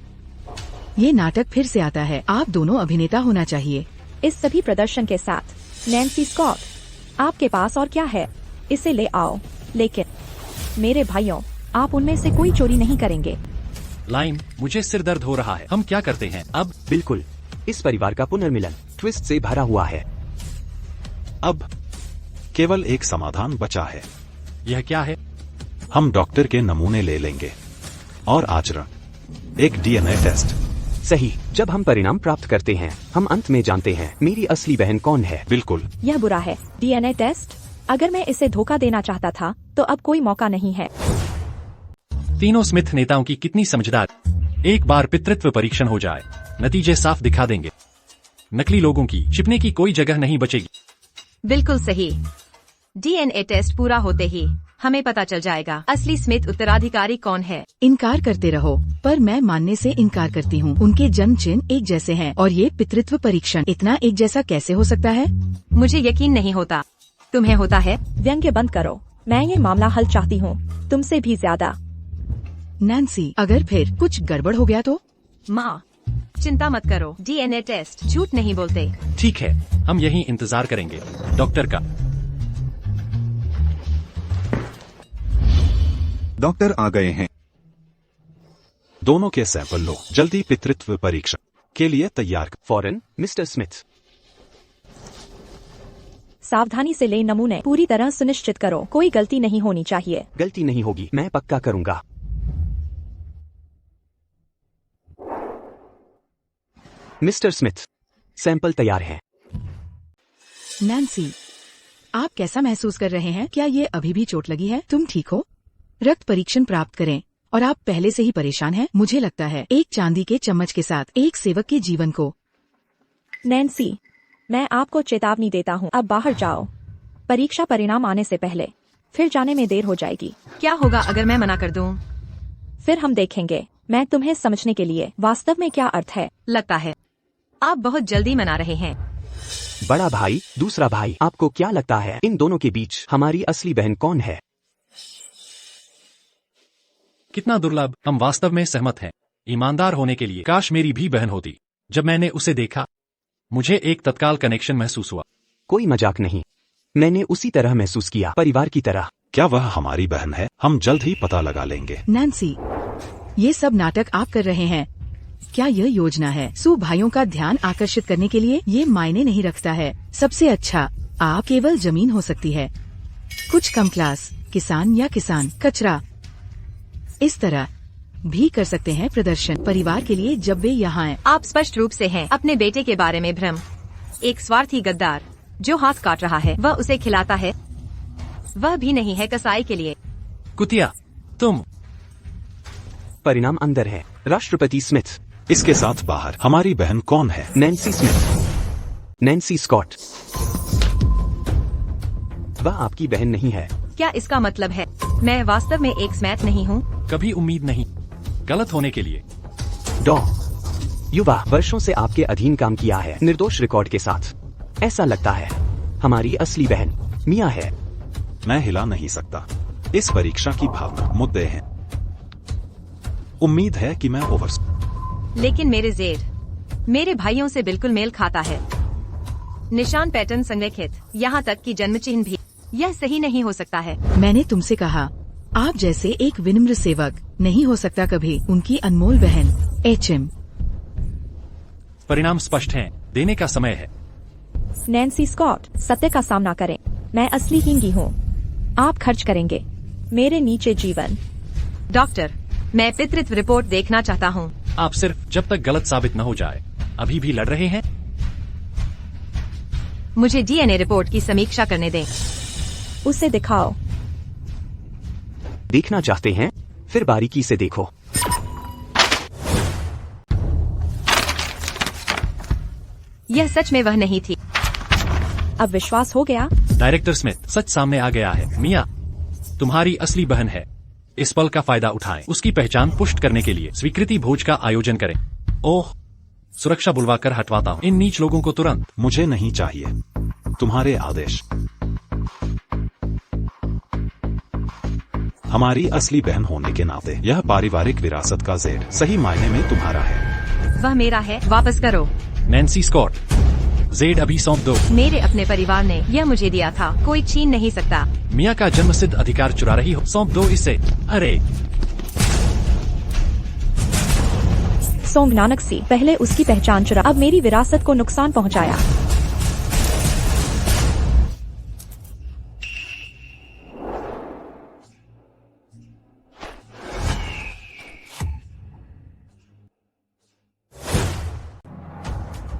[SPEAKER 6] ये नाटक फिर से आता है। आप दोनों अभिनेता होना चाहिए।
[SPEAKER 5] इस सभी प्रदर्शन के साथ नैन्सी स्कॉट, आपके पास और क्या है? इसे ले आओ। लेकिन मेरे भाइयों, आप उनमें से कोई चोरी नहीं करेंगे।
[SPEAKER 3] लाइम, मुझे सिर दर्द हो रहा है। हम क्या करते हैं अब?
[SPEAKER 1] बिल्कुल, इस परिवार का पुनर्मिलन ट्विस्ट से भरा हुआ है।
[SPEAKER 2] अब केवल एक समाधान बचा है।
[SPEAKER 3] यह क्या है?
[SPEAKER 2] हम डॉक्टर के नमूने ले लेंगे और आचरण, एक डीएनए टेस्ट।
[SPEAKER 1] सही। जब हम परिणाम प्राप्त करते हैं, हम अंत में जानते हैं मेरी असली बहन कौन है।
[SPEAKER 2] बिल्कुल।
[SPEAKER 5] यह बुरा है। DNA test? अगर मैं इसे धोखा देना चाहता था तो अब कोई मौका नहीं है।
[SPEAKER 3] तीनों स्मिथ नेताओं की कितनी समझदार। एक बार पितृत्व परीक्षण हो जाए, नतीजे साफ दिखा देंगे। नकली लोगों की छिपने की कोई जगह नहीं बचेगी।
[SPEAKER 4] बिल्कुल सही। डीएनए टेस्ट पूरा होते ही हमें पता चल जाएगा असली स्मिथ उत्तराधिकारी कौन है।
[SPEAKER 6] इनकार करते रहो, पर मैं मानने से इनकार करती हूँ। उनके जन्म चिन्ह एक जैसे हैं और ये पितृत्व परीक्षण इतना एक जैसा कैसे हो सकता है?
[SPEAKER 4] मुझे यकीन नहीं होता। तुम्हें होता है?
[SPEAKER 5] व्यंग्य बंद करो। मैं ये मामला हल चाहती हूँ, तुमसे भी ज्यादा।
[SPEAKER 6] नैन्सी, अगर फिर कुछ गड़बड़ हो गया तो?
[SPEAKER 4] माँ, चिंता मत करो, डीएनए टेस्ट झूठ नहीं बोलते।
[SPEAKER 3] ठीक है, हम यहीं इंतजार करेंगे डॉक्टर का।
[SPEAKER 2] डॉक्टर आ गए हैं। दोनों के सैंपल लो, जल्दी पितृत्व परीक्षण के लिए तैयार।
[SPEAKER 1] फौरन मिस्टर स्मिथ।
[SPEAKER 5] सावधानी से ले नमूने, पूरी तरह सुनिश्चित करो, कोई गलती नहीं होनी चाहिए।
[SPEAKER 1] गलती नहीं होगी, मैं पक्का करूंगा। मिस्टर स्मिथ, सैंपल तैयार है।
[SPEAKER 6] नैन्सी, आप कैसा महसूस कर रहे हैं? क्या ये अभी भी चोट लगी है? तुम ठीक हो? रक्त परीक्षण प्राप्त करें। और आप पहले से ही परेशान हैं। मुझे लगता है एक चांदी के चम्मच के साथ एक सेवक के जीवन को।
[SPEAKER 5] नैन्सी, मैं आपको चेतावनी देता हूँ, अब बाहर जाओ। परीक्षा परिणाम आने से पहले, फिर जाने में देर हो जाएगी।
[SPEAKER 4] क्या होगा अगर मैं मना कर दूं?
[SPEAKER 5] फिर हम देखेंगे। मैं तुम्हें समझने के लिए वास्तव में क्या अर्थ है।
[SPEAKER 4] लगता है आप बहुत जल्दी मना रहे हैं।
[SPEAKER 1] बड़ा भाई, दूसरा भाई, आपको क्या लगता है इन दोनों के बीच हमारी असली बहन कौन है?
[SPEAKER 3] कितना दुर्लभ। हम वास्तव में सहमत हैं। ईमानदार होने के लिए काश मेरी भी बहन होती। जब मैंने उसे देखा, मुझे एक तत्काल कनेक्शन महसूस हुआ।
[SPEAKER 1] कोई मजाक नहीं, मैंने उसी तरह महसूस किया, परिवार की तरह।
[SPEAKER 2] क्या वह हमारी बहन है? हम जल्द ही पता लगा लेंगे।
[SPEAKER 6] नैन्सी, ये सब नाटक आप कर रहे हैं। क्या यह योजना है सू भाइयों का ध्यान आकर्षित करने के लिए? ये मायने नहीं रखता है। सबसे अच्छा आप केवल जमीन हो सकती है, कुछ कम क्लास, किसान या किसान कचरा। इस तरह भी कर सकते हैं प्रदर्शन परिवार के लिए जब वे यहाँ आए।
[SPEAKER 4] आप स्पष्ट रूप से हैं अपने बेटे के बारे में भ्रम। एक स्वार्थी गद्दार जो हाथ काट रहा है, वह उसे खिलाता है, वह भी नहीं है कसाई के लिए।
[SPEAKER 3] कुतिया, तुम।
[SPEAKER 1] परिणाम अंदर है। राष्ट्रपति स्मिथ।
[SPEAKER 2] इसके साथ बाहर हमारी बहन कौन है?
[SPEAKER 1] Nancy Smith. Nancy Scott. वह आपकी बहन नहीं है।
[SPEAKER 4] क्या इसका मतलब है मैं वास्तव में एक स्मिथ नहीं हूँ?
[SPEAKER 3] कभी उम्मीद नहीं गलत होने के लिए।
[SPEAKER 1] डॉ युवा, वर्षों से आपके अधीन काम किया है, निर्दोष रिकॉर्ड के साथ। ऐसा लगता है हमारी असली बहन मिया है।
[SPEAKER 2] मैं हिला नहीं सकता। इस परीक्षा की भावना मुद्दे हैं। उम्मीद है कि मैं
[SPEAKER 4] लेकिन मेरे जेड मेरे भाइयों से बिल्कुल मेल खाता है। निशान पैटर्न संरेखित, यहाँ तक कि जन्म चिन्ह भी। यह सही नहीं हो सकता है।
[SPEAKER 6] मैंने तुमसे कहा, आप जैसे एक विनम्र सेवक नहीं हो सकता कभी उनकी अनमोल बहन। HM।
[SPEAKER 3] परिणाम स्पष्ट हैं, देने का समय है।
[SPEAKER 5] नैन्सी स्कॉट, सत्य का सामना करें। मैं असली हिंगी हूँ। आप खर्च करेंगे मेरे नीचे जीवन।
[SPEAKER 4] डॉक्टर, मैं पितृत्व रिपोर्ट देखना चाहता हूँ।
[SPEAKER 3] आप सिर्फ जब तक गलत साबित न हो जाए अभी भी लड़ रहे हैं।
[SPEAKER 4] मुझे डीएनए रिपोर्ट की समीक्षा करने दें।
[SPEAKER 5] उसे दिखाओ।
[SPEAKER 1] देखना चाहते हैं? फिर बारीकी से देखो।
[SPEAKER 4] यह सच में वह नहीं थी।
[SPEAKER 5] अब विश्वास हो गया?
[SPEAKER 3] डायरेक्टर स्मिथ, सच सामने आ गया है। मिया तुम्हारी असली बहन है। इस पल का फायदा उठाएं। उसकी पहचान पुष्ट करने के लिए स्वीकृति भोज का आयोजन करें। ओह, सुरक्षा बुलवाकर हटवाता हूँ इन नीच लोगों को तुरंत।
[SPEAKER 2] मुझे नहीं चाहिए तुम्हारे आदेश। हमारी असली बहन होने के नाते यह पारिवारिक विरासत का जेड सही मायने में तुम्हारा है।
[SPEAKER 4] वह मेरा है, वापस करो।
[SPEAKER 3] नैन्सी स्कॉट, जेड अभी सौंप दो।
[SPEAKER 4] मेरे अपने परिवार ने यह मुझे दिया था, कोई छीन नहीं सकता।
[SPEAKER 3] मिया का जन्मसिद्ध अधिकार चुरा रही हो, सौंप दो इसे। अरे
[SPEAKER 5] सोंग नानक सी, पहले उसकी पहचान चुरा, अब मेरी विरासत को नुकसान पहुंचाया।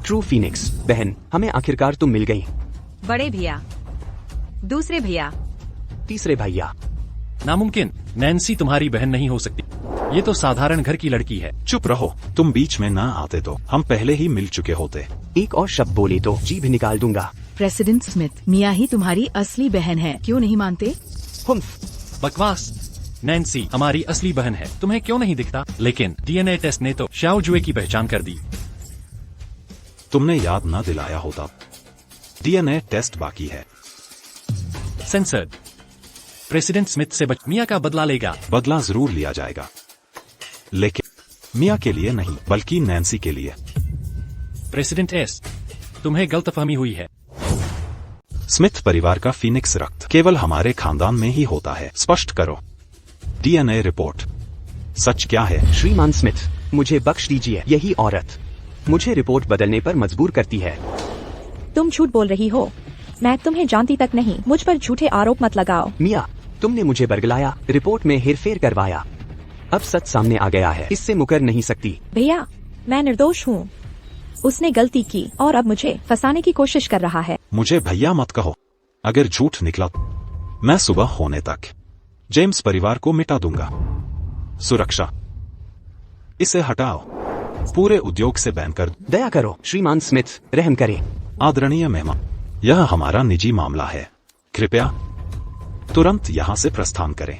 [SPEAKER 1] ट्रू फीनिक्स, बहन, हमें आखिरकार तुम मिल गई।
[SPEAKER 4] बड़े भैया, दूसरे भैया,
[SPEAKER 1] तीसरे भैया।
[SPEAKER 3] नामुमकिन। नैन्सी तुम्हारी बहन नहीं हो सकती। ये तो साधारण घर की लड़की है।
[SPEAKER 2] चुप रहो, तुम बीच में ना आते तो हम पहले ही मिल चुके होते।
[SPEAKER 1] एक और शब्द बोले तो जीभ निकाल दूंगा।
[SPEAKER 6] प्रेसिडेंट स्मिथ, मिया ही तुम्हारी असली बहन है, क्यों नहीं मानते?
[SPEAKER 3] बकवास। नैन्सी हमारी असली बहन है, तुम्हें क्यों नहीं दिखता? लेकिन डीएनए टेस्ट ने तो शाओ जुए की पहचान कर दी।
[SPEAKER 2] तुमने याद ना दिलाया होता। डीएनए टेस्ट बाकी है।
[SPEAKER 3] सेंसर्ड। प्रेसिडेंट स्मिथ से मिया का बदला लेगा।
[SPEAKER 2] बदला जरूर लिया जाएगा, लेकिन मिया के लिए नहीं, बल्कि नैन्सी के लिए।
[SPEAKER 3] प्रेसिडेंट एस, तुम्हें गलतफहमी हुई है।
[SPEAKER 2] स्मिथ परिवार का फीनिक्स रक्त केवल हमारे खानदान में ही होता है। स्पष्ट करो। DNA report. सच क्या है?
[SPEAKER 1] श्रीमान स्मिथ, मुझे बख्श दीजिए। यही औरत मुझे रिपोर्ट बदलने पर मजबूर करती है।
[SPEAKER 5] तुम झूठ बोल रही हो। मैं तुम्हें जानती तक नहीं। मुझ पर झूठे आरोप मत लगाओ।
[SPEAKER 1] मिया, तुमने मुझे बरगलाया, रिपोर्ट में हेरफेर करवाया। अब सच सामने आ गया है, इससे मुकर नहीं सकती।
[SPEAKER 5] भैया, मैं निर्दोष हूँ। उसने गलती की और अब मुझे फंसाने की कोशिश कर रहा है।
[SPEAKER 2] मुझे भैया मत कहो। अगर झूठ निकला मैं सुबह होने तक जेम्स परिवार को मिटा दूंगा। सुरक्षा, इसे हटाओ। पूरे उद्योग से बैन कर।
[SPEAKER 1] दया करो श्रीमान स्मिथ, रहम करें।
[SPEAKER 2] आदरणीय मेहमान, यह हमारा निजी मामला है, कृपया तुरंत यहाँ से प्रस्थान करें।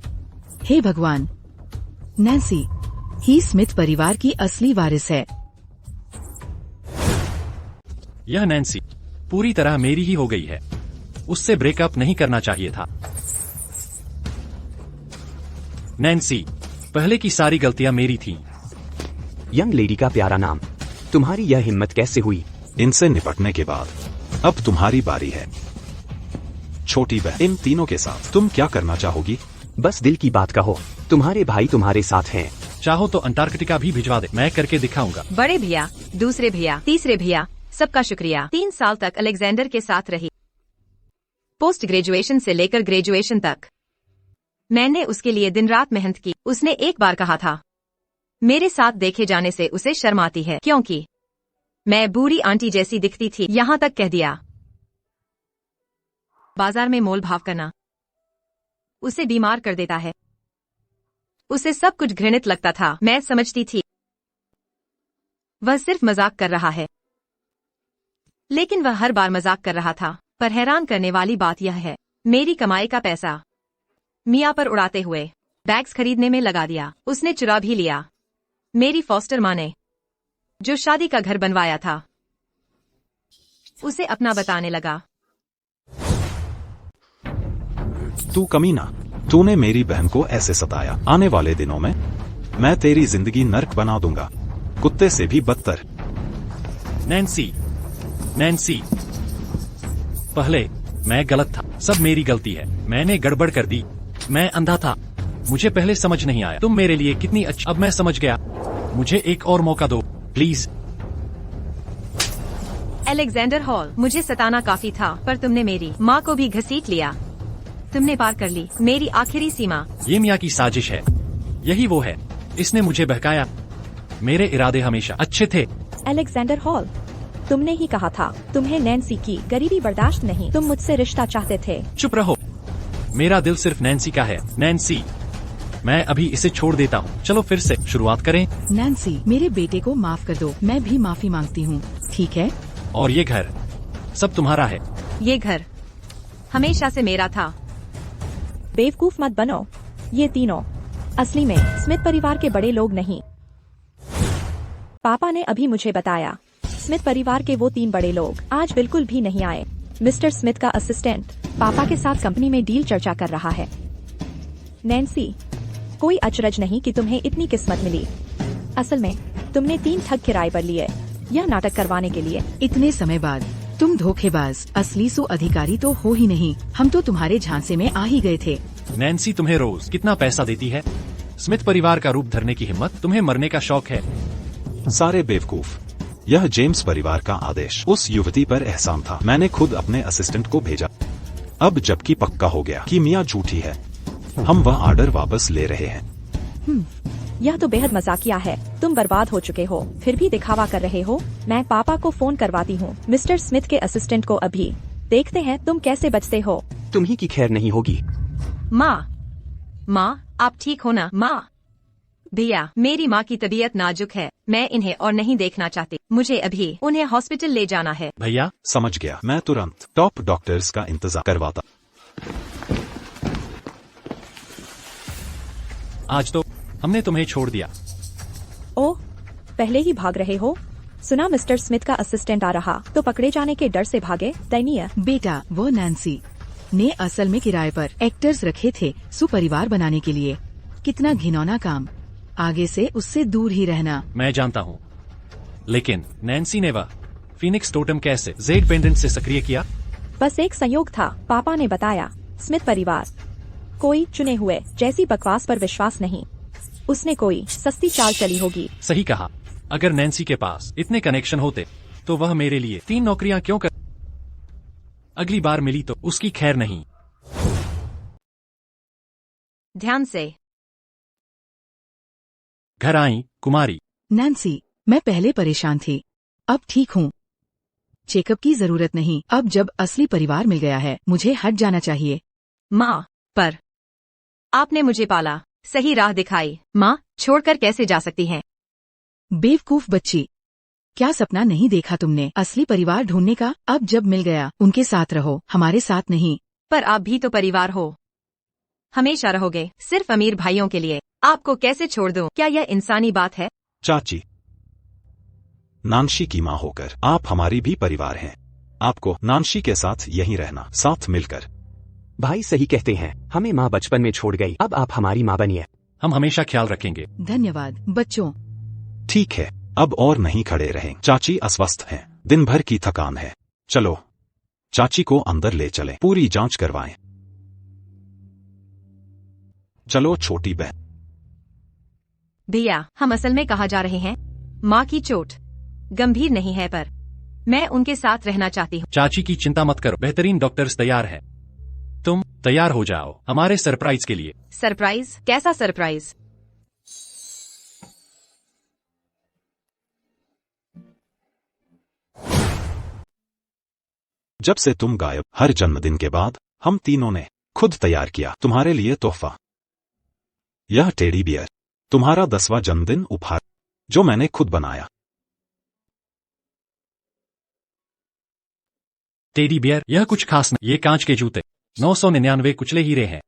[SPEAKER 6] हे भगवान, नैन्सी ही स्मिथ परिवार की असली वारिस है।
[SPEAKER 3] यह नैन्सी पूरी तरह मेरी ही हो गई है। उससे ब्रेकअप नहीं करना चाहिए था। नैन्सी, पहले की सारी गलतियां मेरी थीं।
[SPEAKER 1] यंग लेडी का प्यारा नाम। तुम्हारी यह हिम्मत कैसे हुई?
[SPEAKER 2] इनसे निपटने के बाद अब तुम्हारी बारी है। छोटी बहन, इन तीनों के साथ तुम क्या करना चाहोगी?
[SPEAKER 1] बस दिल की बात कहो। तुम्हारे भाई तुम्हारे साथ हैं।
[SPEAKER 3] चाहो तो अंटार्कटिका भी भिजवा दे, मैं करके दिखाऊंगा।
[SPEAKER 4] बड़े भैया, दूसरे भैया, तीसरे भैया, सबका शुक्रिया। 3 साल तक अलेक्जेंडर के साथ रही, पोस्ट ग्रेजुएशन से लेकर ग्रेजुएशन तक। मैंने उसके लिए दिन रात मेहनत की। उसने एक बार कहा था, मेरे साथ देखे जाने से उसे शर्म आती है क्योंकि मैं बूढ़ी आंटी जैसी दिखती थी। यहाँ तक कह दिया बाजार में मोल भाव करना उसे बीमार कर देता है। उसे सब कुछ घृणित लगता था। मैं समझती थी वह सिर्फ मजाक कर रहा है, लेकिन वह हर बार मजाक कर रहा था। पर हैरान करने वाली बात यह है, मेरी कमाई का पैसा मिया पर उड़ाते हुए बैग्स खरीदने में लगा दिया। उसने चुरा भी लिया। मेरी फॉस्टर माँ ने जो शादी का घर बनवाया था उसे अपना बताने लगा।
[SPEAKER 2] तू कमीना, तूने मेरी बहन को ऐसे सताया। आने वाले दिनों में मैं तेरी जिंदगी नर्क बना दूंगा, कुत्ते से भी बदतर।
[SPEAKER 3] नैन्सी, नैन्सी, पहले मैं गलत था। सब मेरी गलती है। मैंने गड़बड़ कर दी। मैं अंधा था। मुझे पहले समझ नहीं आया तुम मेरे लिए कितनी अच्छी। अब मैं समझ गया। मुझे एक और मौका दो प्लीज।
[SPEAKER 4] अलेक्जेंडर हॉल, मुझे सताना काफी था, पर तुमने मेरी माँ को भी घसीट लिया। तुमने पार कर ली मेरी आखिरी सीमा।
[SPEAKER 3] ये मिया की साजिश है। यही वो है, इसने मुझे बहकाया। मेरे इरादे हमेशा अच्छे थे।
[SPEAKER 5] अलेक्जेंडर हॉल, तुमने ही कहा था तुम्हें नैन्सी की गरीबी बर्दाश्त नहीं। तुम मुझसे रिश्ता चाहते थे।
[SPEAKER 3] चुप रहो। मेरा दिल सिर्फ नैन्सी का है। नैन्सी, मैं अभी इसे छोड़ देता हूँ। चलो फिर से शुरुआत करें।
[SPEAKER 6] नैन्सी, मेरे बेटे को माफ कर दो। मैं भी माफी मांगती हूँ, ठीक है?
[SPEAKER 3] और ये घर सब तुम्हारा है।
[SPEAKER 4] ये घर हमेशा से मेरा था।
[SPEAKER 5] बेवकूफ मत बनो। ये तीनों असली में स्मिथ परिवार के बड़े लोग नहीं। पापा ने अभी मुझे बताया स्मिथ परिवार के वो 3 बड़े लोग आज बिल्कुल भी नहीं आए। मिस्टर स्मिथ का असिस्टेंट पापा के साथ कंपनी में डील चर्चा कर रहा है। नैन्सी, कोई अचरज नहीं कि तुम्हें इतनी किस्मत मिली। असल में तुमने 3 ठग किराए पर लिए, यह नाटक करवाने के लिए।
[SPEAKER 6] इतने समय बाद तुम धोखेबाज, असली सु अधिकारी तो हो ही नहीं। हम तो तुम्हारे झांसे में आ ही गए थे।
[SPEAKER 3] नैन्सी तुम्हें रोज कितना पैसा देती है? स्मिथ परिवार का रूप धरने की हिम्मत? तुम्हें मरने का शौक है।
[SPEAKER 2] सारे बेवकूफ। यह जेम्स परिवार का आदेश उस युवती पर एहसान था। मैंने खुद अपने असिस्टेंट को भेजा। अब जबकि पक्का हो गया कि मिया झूठी है, हम वह ऑर्डर वापस ले रहे हैं।
[SPEAKER 5] यह तो बेहद मजाकिया है। तुम बर्बाद हो चुके हो, फिर भी दिखावा कर रहे हो। मैं पापा को फोन करवाती हूँ, मिस्टर स्मिथ के असिस्टेंट को अभी। देखते हैं तुम कैसे बचते हो।
[SPEAKER 1] तुम्ही की खैर नहीं होगी।
[SPEAKER 4] माँ, आप ठीक हो ना माँ? भैया, मेरी माँ की तबीयत नाजुक है, मैं इन्हें और नहीं देखना चाहती, मुझे अभी उन्हें हॉस्पिटल ले जाना है।
[SPEAKER 3] भैया,
[SPEAKER 2] समझ गया, मैं तुरंत टॉप डॉक्टर्स का इंतजार करवाता।
[SPEAKER 3] आज तो हमने तुम्हें छोड़ दिया।
[SPEAKER 5] ओह, पहले ही भाग रहे हो? सुना मिस्टर स्मिथ का असिस्टेंट आ रहा तो पकड़े जाने के डर से भागे। दयनीय।
[SPEAKER 6] बेटा, वो नैन्सी ने असल में किराए पर एक्टर्स रखे थे सुपरिवार बनाने के लिए। कितना घिनौना काम। आगे से उससे दूर ही रहना।
[SPEAKER 3] मैं जानता हूँ, लेकिन नैन्सी ने वह फीनिक्स टोटम कैसे जेड पेंडेंट से सक्रिय किया?
[SPEAKER 5] बस एक संयोग था, पापा ने बताया। स्मिथ परिवार, कोई चुने हुए जैसी बकवास पर विश्वास नहीं। उसने कोई सस्ती चाल चली होगी।
[SPEAKER 3] सही कहा। अगर नैन्सी के पास इतने कनेक्शन होते तो वह मेरे लिए 3 नौकरियां क्यों कर? अगली बार मिली तो उसकी खैर नहीं।
[SPEAKER 4] ध्यान से।
[SPEAKER 3] घर आई कुमारी।
[SPEAKER 6] नैन्सी, मैं पहले परेशान थी, अब ठीक हूँ। चेकअप की जरूरत नहीं। अब जब असली परिवार मिल गया है, मुझे हट जाना चाहिए।
[SPEAKER 4] माँ, पर आपने मुझे पाला, सही राह दिखाई। माँ, छोड़कर कैसे जा सकती हैं?
[SPEAKER 6] बेवकूफ बच्ची, क्या सपना नहीं देखा तुमने असली परिवार ढूंढने का? अब जब मिल गया, उनके साथ रहो, हमारे साथ नहीं।
[SPEAKER 4] पर आप भी तो परिवार हो, हमेशा रहोगे, सिर्फ अमीर भाइयों के लिए। आपको कैसे छोड़ दूं? क्या यह इंसानी बात है?
[SPEAKER 2] चाची, नानशी की माँ होकर आप हमारी भी परिवार हैं। आपको नानशी के साथ यहीं रहना, साथ मिलकर।
[SPEAKER 1] भाई सही कहते हैं, हमें माँ बचपन में छोड़ गई, अब आप हमारी माँ बनिए।
[SPEAKER 3] हम हमेशा ख्याल रखेंगे।
[SPEAKER 6] धन्यवाद बच्चों।
[SPEAKER 2] ठीक है, अब और नहीं खड़े रहें। चाची अस्वस्थ हैं, दिन भर की थकान है। चलो, चाची को अंदर ले चलें, पूरी जांच करवाएं। चलो छोटी बहन।
[SPEAKER 4] भैया, हम असल में कहाँ जा रहे हैं? माँ की चोट गंभीर नहीं है, पर मैं उनके साथ रहना चाहती हूँ।
[SPEAKER 3] चाची की चिंता मत करो, बेहतरीन डॉक्टर्स तैयार हैं। तुम तैयार हो जाओ हमारे सरप्राइज के लिए।
[SPEAKER 4] सरप्राइज? कैसा सरप्राइज?
[SPEAKER 2] जब से तुम गायब, हर जन्मदिन के बाद हम तीनों ने खुद तैयार किया तुम्हारे लिए तोहफा। यह टेडी बियर, तुम्हारा 10वां जन्मदिन उपहार, जो मैंने खुद बनाया।
[SPEAKER 3] टेडी बियर, यह कुछ खास नहीं। ये कांच के जूते 999 कुचले हीरे हैं।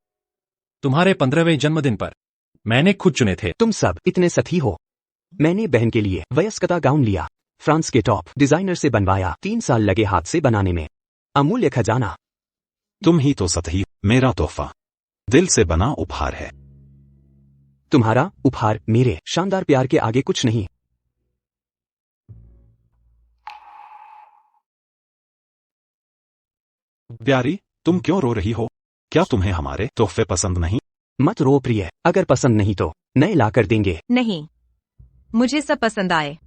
[SPEAKER 3] तुम्हारे 15वें जन्मदिन पर मैंने खुद चुने थे।
[SPEAKER 1] तुम सब इतने सती हो। मैंने बहन के लिए वयस्कता गाउन लिया, फ्रांस के टॉप डिजाइनर से बनवाया, 3 साल लगे हाथ से बनाने में। अमूल्य खजाना।
[SPEAKER 2] तुम ही तो सतही मेरा तोहफा, दिल से बना उपहार है।
[SPEAKER 1] तुम्हारा उपहार मेरे शानदार प्यार के आगे कुछ नहीं।
[SPEAKER 2] प्यारी, तुम क्यों रो रही हो? क्या तुम्हें हमारे तोहफे पसंद नहीं?
[SPEAKER 1] मत रो प्रिय, अगर पसंद नहीं तो नए ला कर देंगे।
[SPEAKER 4] नहीं, मुझे सब पसंद आए।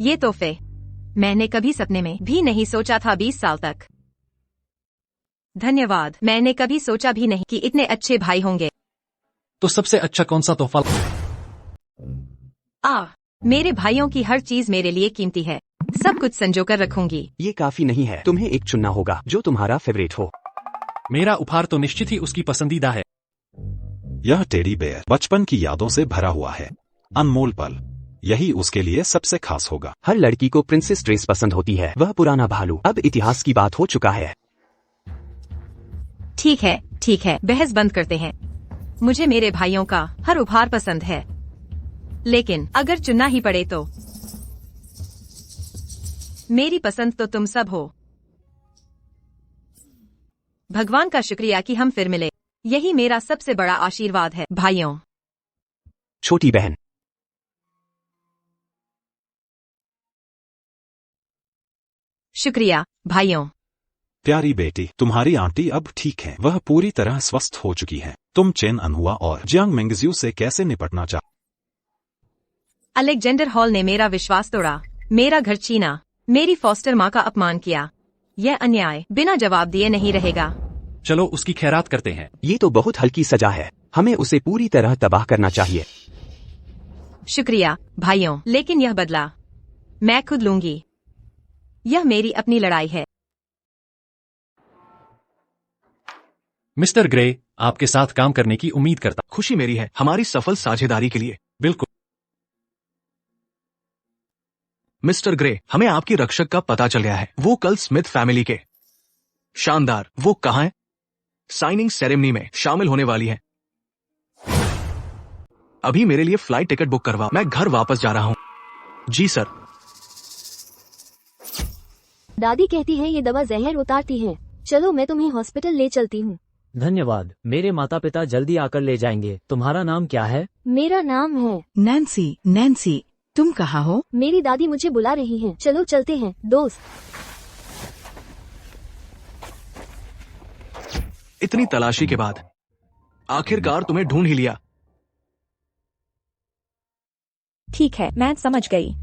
[SPEAKER 4] ये तोहफे मैंने कभी सपने में भी नहीं सोचा था 20 साल तक। धन्यवाद, मैंने कभी सोचा भी नहीं कि इतने अच्छे भाई होंगे।
[SPEAKER 3] तो सबसे अच्छा कौन सा तोहफा?
[SPEAKER 4] मेरे भाइयों की हर चीज मेरे लिए कीमती है, सब कुछ संजोकर रखूंगी।
[SPEAKER 1] ये काफी नहीं है, तुम्हें एक चुनना होगा जो तुम्हारा फेवरेट हो।
[SPEAKER 3] मेरा उपहार तो निश्चित ही उसकी पसंदीदा है।
[SPEAKER 2] यह टेडी बेयर बचपन की यादों से भरा हुआ है, अनमोल पल, यही उसके लिए सबसे खास होगा।
[SPEAKER 1] हर लड़की को प्रिंसेस ड्रेस पसंद होती है, वह पुराना भालू अब इतिहास की बात हो चुका है।
[SPEAKER 4] ठीक है, बहस बंद करते हैं। मुझे मेरे भाइयों का हर उपहार पसंद है, लेकिन अगर चुनना ही पड़े तो मेरी पसंद तो तुम सब हो। भगवान का शुक्रिया कि हम फिर मिले, यही मेरा सबसे बड़ा आशीर्वाद है भाइयों।
[SPEAKER 1] छोटी बहन।
[SPEAKER 4] शुक्रिया भाइयों।
[SPEAKER 2] प्यारी बेटी, तुम्हारी आंटी अब ठीक है, वह पूरी तरह स्वस्थ हो चुकी है। तुम चेन अनहुआ और जियांग मेंगजियो से कैसे निपटना चाह?
[SPEAKER 4] अलेक्जेंडर हॉल ने मेरा विश्वास तोड़ा, मेरा घर छीना, मेरी फॉस्टर माँ का अपमान किया। यह अन्याय बिना जवाब दिए नहीं रहेगा।
[SPEAKER 3] चलो उसकी खैरात करते हैं।
[SPEAKER 1] ये तो बहुत हल्की सजा है, हमें उसे पूरी तरह तबाह करना चाहिए।
[SPEAKER 4] शुक्रिया भाइयों, लेकिन यह बदला मैं खुद लूंगी। यह मेरी अपनी लड़ाई है।
[SPEAKER 3] मिस्टर ग्रे, आपके साथ काम करने की उम्मीद करता।
[SPEAKER 7] खुशी मेरी है हमारी सफल साझेदारी के लिए।
[SPEAKER 3] बिल्कुल।
[SPEAKER 7] मिस्टर ग्रे, हमें आपकी रक्षक का पता चल गया है। वो कल स्मिथ फैमिली के। शानदार। वो कहाँ है? साइनिंग सेरेमनी में शामिल होने वाली है। अभी मेरे लिए फ्लाइट टिकट बुक करवा, मैं घर वापस जा रहा हूँ। जी सर।
[SPEAKER 8] दादी कहती है ये दवा जहर उतारती है। चलो मैं तुम्हें हॉस्पिटल ले चलती हूँ।
[SPEAKER 9] धन्यवाद। मेरे माता पिता जल्दी आकर ले जाएंगे। तुम्हारा नाम क्या है?
[SPEAKER 8] मेरा नाम है
[SPEAKER 6] नैन्सी। नैन्सी, तुम कहाँ हो?
[SPEAKER 8] मेरी दादी मुझे बुला रही है। चलो चलते हैं दोस्त।
[SPEAKER 7] इतनी तलाशी के बाद आखिरकार तुम्हें ढूंढ ही लिया।
[SPEAKER 5] ठीक है, मैं समझ गई।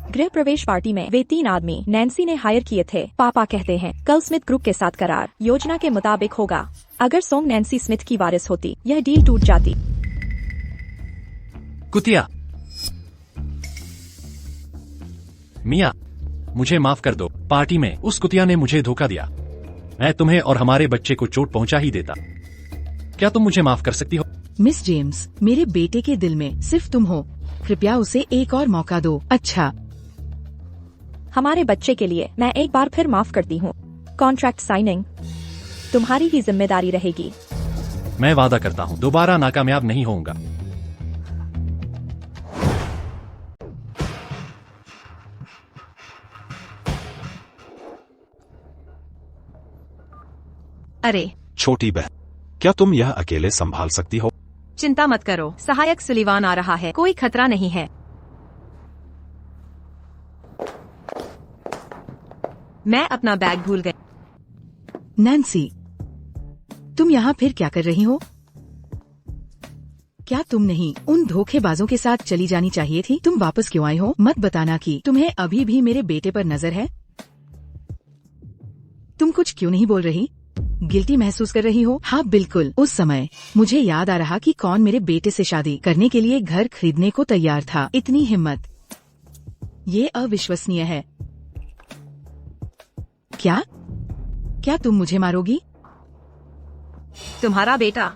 [SPEAKER 5] गृह प्रवेश पार्टी में वे 3 आदमी नैन्सी ने हायर किए थे। पापा कहते हैं कल स्मिथ ग्रुप के साथ करार योजना के मुताबिक होगा। अगर सोंग नैन्सी स्मिथ की वारिस होती, यह डील टूट जाती।
[SPEAKER 3] कुतिया। मिया, मुझे माफ कर दो। पार्टी में उस कुतिया ने मुझे धोखा दिया। मैं तुम्हें और हमारे बच्चे को चोट पहुंचा ही देता। क्या तुम मुझे माफ कर सकती हो?
[SPEAKER 6] मिस जेम्स, मेरे बेटे के दिल में सिर्फ तुम हो। कृपया उसे एक और मौका दो। अच्छा,
[SPEAKER 5] हमारे बच्चे के लिए मैं एक बार फिर माफ करती हूँ। कॉन्ट्रैक्ट साइनिंग तुम्हारी ही जिम्मेदारी रहेगी।
[SPEAKER 3] मैं वादा करता हूँ दोबारा नाकामयाब नहीं होऊंगा।
[SPEAKER 4] अरे
[SPEAKER 2] छोटी बहन, क्या तुम यह अकेले संभाल सकती हो?
[SPEAKER 4] चिंता मत करो, सहायक सुलिवान आ रहा है। कोई खतरा नहीं है। मैं अपना बैग भूल गई।
[SPEAKER 6] नैन्सी, तुम यहाँ फिर क्या कर रही हो? क्या तुम नहीं उन धोखेबाजों के साथ चली जानी चाहिए थी? तुम वापस क्यों आई हो? मत बताना कि तुम्हें अभी भी मेरे बेटे पर नजर है। तुम कुछ क्यों नहीं बोल रही? गिल्टी महसूस कर रही हो? हाँ बिल्कुल। उस समय मुझे याद आ रहा कि कौन मेरे बेटे से शादी करने के लिए घर खरीदने को तैयार था। इतनी हिम्मत, ये अविश्वसनीय है। क्या तुम मुझे मारोगी?
[SPEAKER 4] तुम्हारा बेटा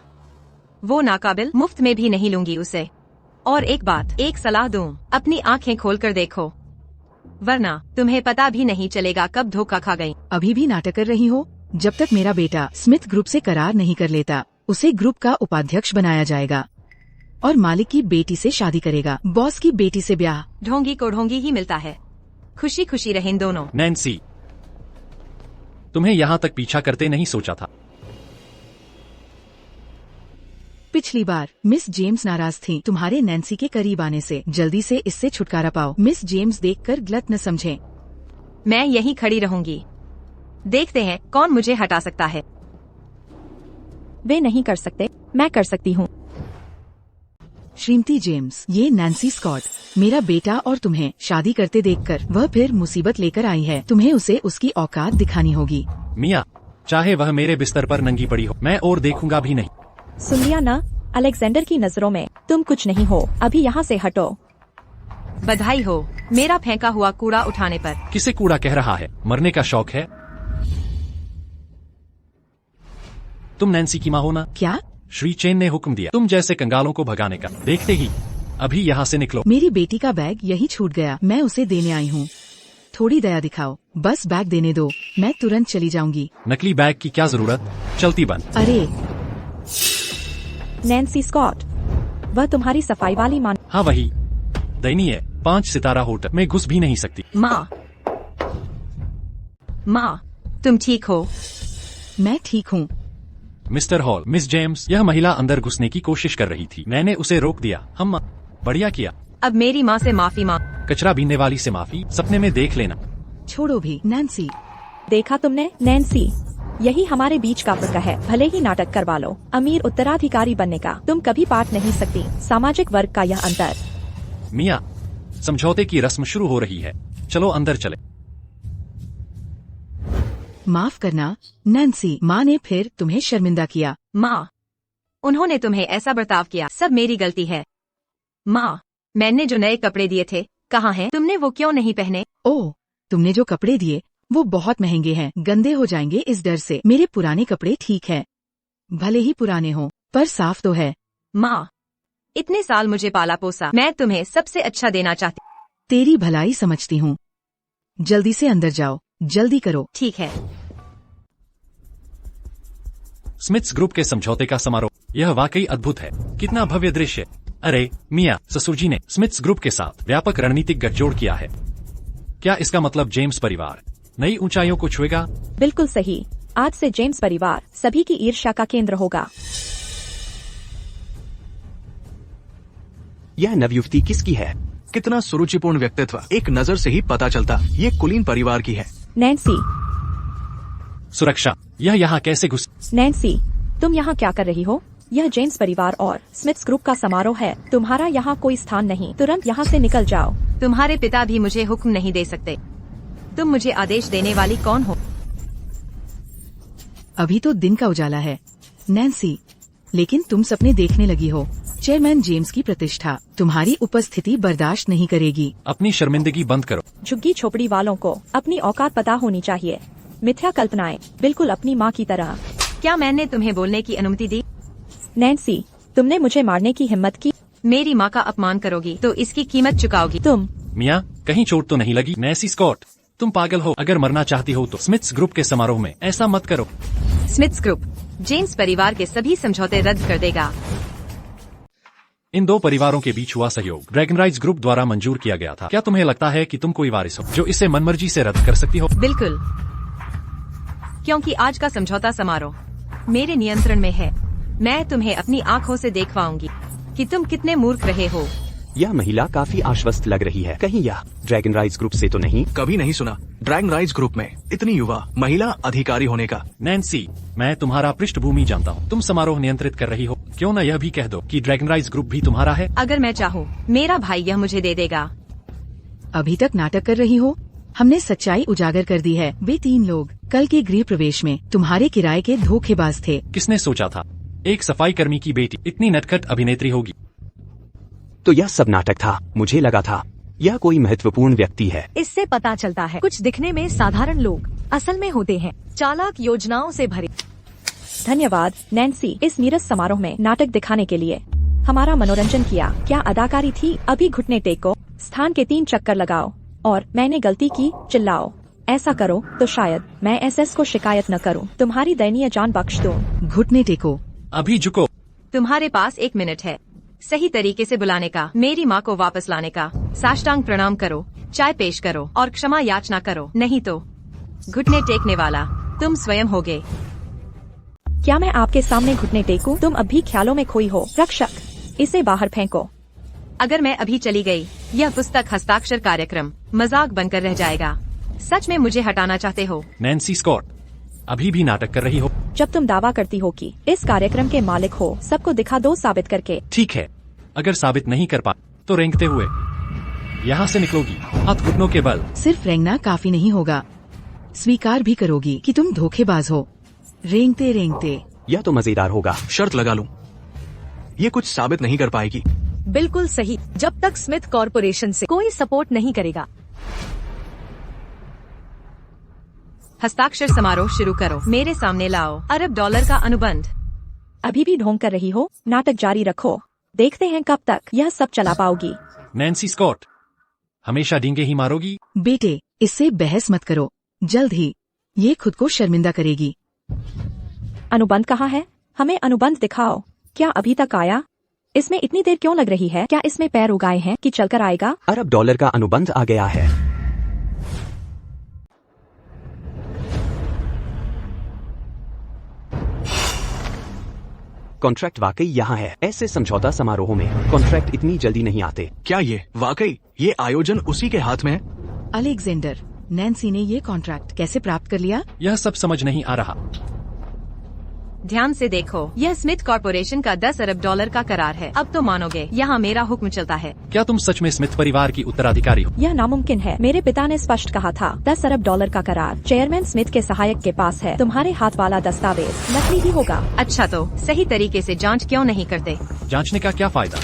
[SPEAKER 4] वो नाकाबिल, मुफ्त में भी नहीं लूंगी उसे। और एक बात, एक सलाह दूं, अपनी आंखें खोलकर देखो, वरना तुम्हें पता भी नहीं चलेगा कब धोखा खा गई।
[SPEAKER 6] अभी भी नाटक कर रही हो? जब तक मेरा बेटा स्मिथ ग्रुप से करार नहीं कर लेता, उसे ग्रुप का उपाध्यक्ष बनाया जाएगा और मालिक की बेटी से शादी करेगा। बॉस की बेटी से ब्याह।
[SPEAKER 4] ढोंगी को ढोंगी ही मिलता है। खुशी खुशी रहें दोनों।
[SPEAKER 3] नैन्सी, तुम्हें यहाँ तक पीछा करते नहीं सोचा था।
[SPEAKER 6] पिछली बार मिस जेम्स नाराज थीं तुम्हारे नैन्सी के करीब आने से। जल्दी से इससे छुटकारा पाओ। मिस जेम्स देखकर गलत न समझें।
[SPEAKER 4] मैं यहीं खड़ी रहूंगी। देखते हैं कौन मुझे हटा सकता है।
[SPEAKER 5] वे नहीं कर सकते, मैं कर सकती हूँ।
[SPEAKER 6] श्रीमती जेम्स, ये नैन्सी स्कॉट, मेरा बेटा और तुम्हें शादी करते देखकर वह फिर मुसीबत लेकर आई है। तुम्हें उसे उसकी औकात दिखानी होगी।
[SPEAKER 3] मिया, चाहे वह मेरे बिस्तर पर नंगी पड़ी हो, मैं और देखूंगा भी नहीं।
[SPEAKER 5] सुन लिया ना? अलेक्जेंडर की नजरों में तुम कुछ नहीं हो। अभी यहाँ से हटो।
[SPEAKER 4] बधाई हो मेरा फेंका हुआ कूड़ा उठाने पर।
[SPEAKER 3] किसे कूड़ा कह रहा है? मरने का शौक है? तुम नैन्सी की माँ हो ना?
[SPEAKER 6] क्या?
[SPEAKER 3] श्री चेन ने हुक्म दिया तुम जैसे कंगालों को भगाने का। देखते ही अभी यहाँ से निकलो।
[SPEAKER 6] मेरी बेटी का बैग यही छूट गया, मैं उसे देने आई हूँ। थोड़ी दया दिखाओ, बस बैग देने दो, मैं तुरंत चली जाऊंगी।
[SPEAKER 3] नकली बैग की क्या जरूरत? चलती बंद।
[SPEAKER 6] अरे
[SPEAKER 5] नैन्सी स्कॉट, वह तुम्हारी सफाई वाली मां।
[SPEAKER 3] हाँ वही, दयनीय 5 सितारा होटल में घुस भी नहीं सकती।
[SPEAKER 4] माँ, तुम ठीक हो?
[SPEAKER 6] मैं ठीक हूँ।
[SPEAKER 3] मिस्टर हॉल, मिस जेम्स, यह महिला अंदर घुसने की कोशिश कर रही थी। मैंने उसे रोक दिया। हम बढ़िया किया।
[SPEAKER 4] अब मेरी माँ से माफी मांग।
[SPEAKER 3] कचरा बीनने वाली से माफी सपने में देख लेना।
[SPEAKER 6] छोड़ो भी। नैन्सी,
[SPEAKER 5] देखा तुमने? नैन्सी, यही हमारे बीच का फर्क है। भले ही नाटक करवा लो, अमीर उत्तराधिकारी बनने का तुम कभी पाट नहीं सकती। सामाजिक वर्ग का यह अंतर।
[SPEAKER 3] मिया, समझौते की रस्म शुरू हो रही है। चलो अंदर चले।
[SPEAKER 6] माफ करना नैन्सी, माँ ने फिर तुम्हें शर्मिंदा किया।
[SPEAKER 4] माँ, उन्होंने तुम्हें ऐसा बर्ताव किया, सब मेरी गलती है। माँ, मैंने जो नए कपड़े दिए थे कहाँ हैं? तुमने वो क्यों नहीं पहने?
[SPEAKER 6] ओह, तुमने जो कपड़े दिए वो बहुत महंगे हैं, गंदे हो जाएंगे इस डर से। मेरे पुराने कपड़े ठीक है। भले ही पुराने हो पर साफ तो है।
[SPEAKER 4] माँ, इतने साल मुझे पाला पोसा, मैं तुम्हें सबसे अच्छा देना चाहती।
[SPEAKER 6] तेरी भलाई समझती हूँ। जल्दी से अंदर जाओ, जल्दी करो।
[SPEAKER 4] ठीक है।
[SPEAKER 3] स्मिथ्स ग्रुप के समझौते का समारोह, यह वाकई अद्भुत है। कितना भव्य दृश्य। अरे मिया, ससुर जी ने स्मिथ्स ग्रुप के साथ व्यापक रणनीतिक गठजोड़ किया है। क्या इसका मतलब जेम्स परिवार नई ऊंचाइयों को छुएगा?
[SPEAKER 5] बिल्कुल सही। आज से जेम्स परिवार सभी की ईर्ष्या का केंद्र होगा।
[SPEAKER 1] यह नवयुवती किसकी है?
[SPEAKER 7] कितना सुरुचिपूर्ण व्यक्तित्व, एक नजर से ही पता चलता ये कुलीन परिवार की है।
[SPEAKER 5] नैन्सी,
[SPEAKER 3] सुरक्षा, यह यहाँ कैसे घुस?
[SPEAKER 5] नैन्सी, तुम यहाँ क्या कर रही हो? यह जेम्स परिवार और स्मिथ्स ग्रुप का समारोह है। तुम्हारा यहाँ कोई स्थान नहीं। तुरंत यहाँ से निकल जाओ।
[SPEAKER 4] तुम्हारे पिता भी मुझे हुक्म नहीं दे सकते। तुम मुझे आदेश देने वाली कौन हो?
[SPEAKER 6] अभी तो दिन का उजाला है नैन्सी, लेकिन तुम सपने देखने लगी हो। चेयरमैन जेम्स की प्रतिष्ठा तुम्हारी उपस्थिति बर्दाश्त नहीं करेगी।
[SPEAKER 3] अपनी शर्मिंदगी बंद करो।
[SPEAKER 5] झुग्गी झोपड़ी वालों को अपनी औकात पता होनी चाहिए। मिथ्या कल्पनाएं, बिल्कुल अपनी माँ की तरह।
[SPEAKER 4] क्या मैंने तुम्हें बोलने की अनुमति दी?
[SPEAKER 5] नैन्सी, तुमने मुझे मारने की हिम्मत की।
[SPEAKER 4] मेरी माँ का अपमान करोगी तो इसकी कीमत चुकाओगी।
[SPEAKER 5] तुम
[SPEAKER 3] मिया, कहीं चोट तो नहीं लगी? नैन्सी स्कॉट, तुम पागल हो। अगर मरना चाहती हो तो स्मिथ्स ग्रुप के समारोह में ऐसा मत करो।
[SPEAKER 4] स्मिथ्स ग्रुप जेम्स परिवार के सभी समझौते रद्द कर देगा।
[SPEAKER 3] इन दो परिवारों के बीच हुआ सहयोग ड्रैगनराइज ग्रुप द्वारा मंजूर किया गया था। क्या तुम्हें लगता है कि तुम कोई वारिस हो जो इसे मनमर्जी से रद्द कर सकती हो?
[SPEAKER 4] बिल्कुल, क्योंकि आज का समझौता समारोह मेरे नियंत्रण में है। मैं तुम्हें अपनी आँखों से देखवाऊंगी कि तुम कितने मूर्ख रहे हो।
[SPEAKER 1] यह महिला काफी आश्वस्त लग रही है। कहीं यह ड्रैगन राइज ग्रुप से तो नहीं?
[SPEAKER 7] कभी नहीं सुना ड्रैगन राइज ग्रुप में इतनी युवा महिला अधिकारी होने का।
[SPEAKER 3] नैन्सी, मैं तुम्हारा पृष्ठभूमि जानता हूँ। तुम समारोह नियंत्रित कर रही हो। क्यों न यह भी कह दो कि ड्रैगन राइज ग्रुप भी तुम्हारा है?
[SPEAKER 4] अगर मैं चाहूँ मेरा भाई यह मुझे दे देगा।
[SPEAKER 6] अभी तक नाटक कर रही हो। हमने सच्चाई उजागर कर दी है। वे 3 लोग कल के गृह प्रवेश में तुम्हारे किराए के धोखेबाज थे।
[SPEAKER 3] किसने सोचा था एक सफाई कर्मी की बेटी इतनी नटखट अभिनेत्री होगी?
[SPEAKER 1] तो यह सब नाटक था। मुझे लगा था यह कोई महत्वपूर्ण व्यक्ति है।
[SPEAKER 10] इससे पता चलता है कुछ दिखने में साधारण लोग असल में होते हैं चालाक योजनाओं से भरे।
[SPEAKER 5] धन्यवाद नैन्सी, इस नीरस समारोह में नाटक दिखाने के लिए। हमारा मनोरंजन किया। क्या अदाकारी थी? अभी घुटने टेको, स्थान के 3 चक्कर लगाओ और मैंने गलती की चिल्लाओ। ऐसा करो तो शायद मैं एसएस को शिकायत न करूं। तुम्हारी दयनीय जान बख्श दूं।
[SPEAKER 6] घुटने टेको।
[SPEAKER 3] अभी झुको।
[SPEAKER 4] तुम्हारे पास 1 मिनट है सही तरीके से बुलाने का, मेरी माँ को वापस लाने का। साष्टांग प्रणाम करो, चाय पेश करो और क्षमा याचना करो, नहीं तो घुटने टेकने वाला तुम स्वयं होगे।
[SPEAKER 5] क्या मैं आपके सामने घुटने टेकूं? तुम अब भी ख्यालों में खोई हो। रक्षक, इसे बाहर फेंको।
[SPEAKER 4] अगर मैं अभी चली गई, यह पुस्तक हस्ताक्षर कार्यक्रम मजाक बनकर रह जाएगा। सच में मुझे हटाना चाहते हो?
[SPEAKER 3] नैन्सी स्कॉट, अभी भी नाटक कर रही हो?
[SPEAKER 5] जब तुम दावा करती हो कि इस कार्यक्रम के मालिक हो, सबको दिखा दो साबित करके।
[SPEAKER 3] ठीक है, अगर साबित नहीं कर पा तो रेंगते हुए यहाँ से निकलोगी, हाथ घुटनों के बल।
[SPEAKER 6] सिर्फ रेंगना काफी नहीं होगा। स्वीकार भी करोगी कि तुम धोखेबाज हो। रेंगते रेंगते।
[SPEAKER 1] यह तो मजेदार होगा।
[SPEAKER 7] शर्त लगा लूं, ये कुछ साबित नहीं कर पाएगी।
[SPEAKER 10] बिल्कुल सही, जब तक स्मिथ कॉरपोरेशन से कोई सपोर्ट नहीं करेगा।
[SPEAKER 4] हस्ताक्षर समारोह शुरू करो, मेरे सामने लाओ $1 अरब का अनुबंध।
[SPEAKER 5] अभी भी ढोंग कर रही हो? नाटक जारी रखो, देखते हैं कब तक यह सब चला पाओगी।
[SPEAKER 3] नैन्सी स्कॉट, हमेशा डींगे ही मारोगी?
[SPEAKER 6] बेटे, इससे बहस मत करो। जल्द ही ये खुद को शर्मिंदा करेगी।
[SPEAKER 5] अनुबंध कहाँ है? हमें अनुबंध दिखाओ। क्या अभी तक आया? इसमें इतनी देर क्यों लग रही है? क्या इसमें पैर उगाए हैं कि चलकर आएगा?
[SPEAKER 1] $1 अरब का अनुबंध आ गया है। कॉन्ट्रैक्ट वाकई यहाँ है। ऐसे समझौता समारोहों में कॉन्ट्रैक्ट इतनी जल्दी नहीं आते।
[SPEAKER 7] क्या ये वाकई ये आयोजन उसी के हाथ में है?
[SPEAKER 6] अलेक्जेंडर, नैन्सी ने ये कॉन्ट्रैक्ट कैसे प्राप्त कर लिया?
[SPEAKER 3] यह सब समझ नहीं आ रहा।
[SPEAKER 4] ध्यान से देखो, यह स्मिथ कॉरपोरेशन का $10 अरब का करार है। अब तो मानोगे, यहाँ मेरा हुक्म चलता है।
[SPEAKER 3] क्या तुम सच में स्मिथ परिवार की उत्तराधिकारी हो?
[SPEAKER 5] यह नामुमकिन है। मेरे पिता ने स्पष्ट कहा था। $10 अरब का करार चेयरमैन स्मिथ के सहायक के पास है। तुम्हारे हाथ वाला दस्तावेज नकली ही होगा।
[SPEAKER 4] अच्छा, तो सही तरीके से जांच क्यों नहीं करते?
[SPEAKER 3] जांचने का क्या फायदा?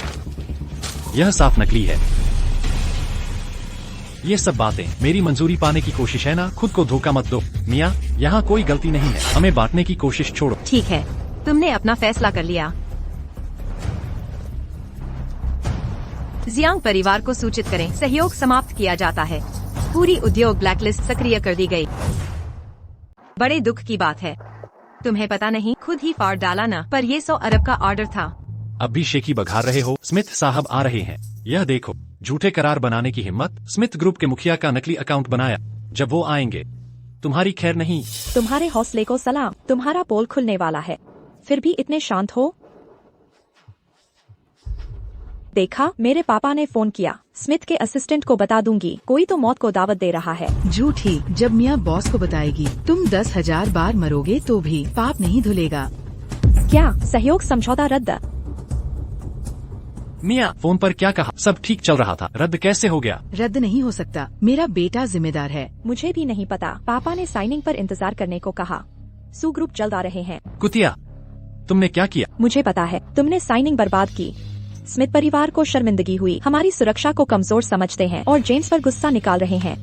[SPEAKER 3] यह साफ नकली है। ये सब बातें मेरी मंजूरी पाने की कोशिश है ना? खुद को धोखा मत दो। मिया, यहाँ कोई गलती नहीं है। हमें बांटने की कोशिश छोड़ो।
[SPEAKER 4] ठीक है, तुमने अपना फैसला कर लिया। जियांग परिवार को सूचित करें, सहयोग समाप्त किया जाता है। पूरी उद्योग ब्लैकलिस्ट सक्रिय कर दी गई। बड़े दुख की बात है। तुम्हें पता नहीं, खुद ही फाड़ डाला ना, पर ये 100 अरब का ऑर्डर था।
[SPEAKER 3] अब भी शेखी बघार रहे हो? स्मिथ साहब आ रहे हैं। यह देखो, झूठे करार बनाने की हिम्मत। स्मिथ ग्रुप के मुखिया का नकली अकाउंट बनाया। जब वो आएंगे तुम्हारी खैर नहीं।
[SPEAKER 5] तुम्हारे हौसले को सलाम। तुम्हारा पोल खुलने वाला है, फिर भी इतने शांत हो। देखा, मेरे पापा ने फोन किया। स्मिथ के असिस्टेंट को बता दूंगी, कोई तो मौत को दावत दे रहा है।
[SPEAKER 6] झूठी। जब मियाँ बॉस को बताएगी तुम 10,000 बार मरोगे तो भी पाप नहीं धुलेगा।
[SPEAKER 5] क्या सहयोग समझौता रद्द?
[SPEAKER 3] मियाँ फोन पर क्या कहा? सब ठीक चल रहा था, रद्द कैसे हो गया?
[SPEAKER 6] रद्द नहीं हो सकता, मेरा बेटा जिम्मेदार है।
[SPEAKER 5] मुझे भी नहीं पता। पापा ने साइनिंग पर इंतजार करने को कहा। सू ग्रुप जल्द आ रहे हैं।
[SPEAKER 3] कुतिया, तुमने क्या किया?
[SPEAKER 5] मुझे पता है, तुमने साइनिंग बर्बाद की। स्मिथ परिवार को शर्मिंदगी हुई। हमारी सुरक्षा को कमजोर समझते हैं और जेम्स पर गुस्सा निकाल रहे हैं।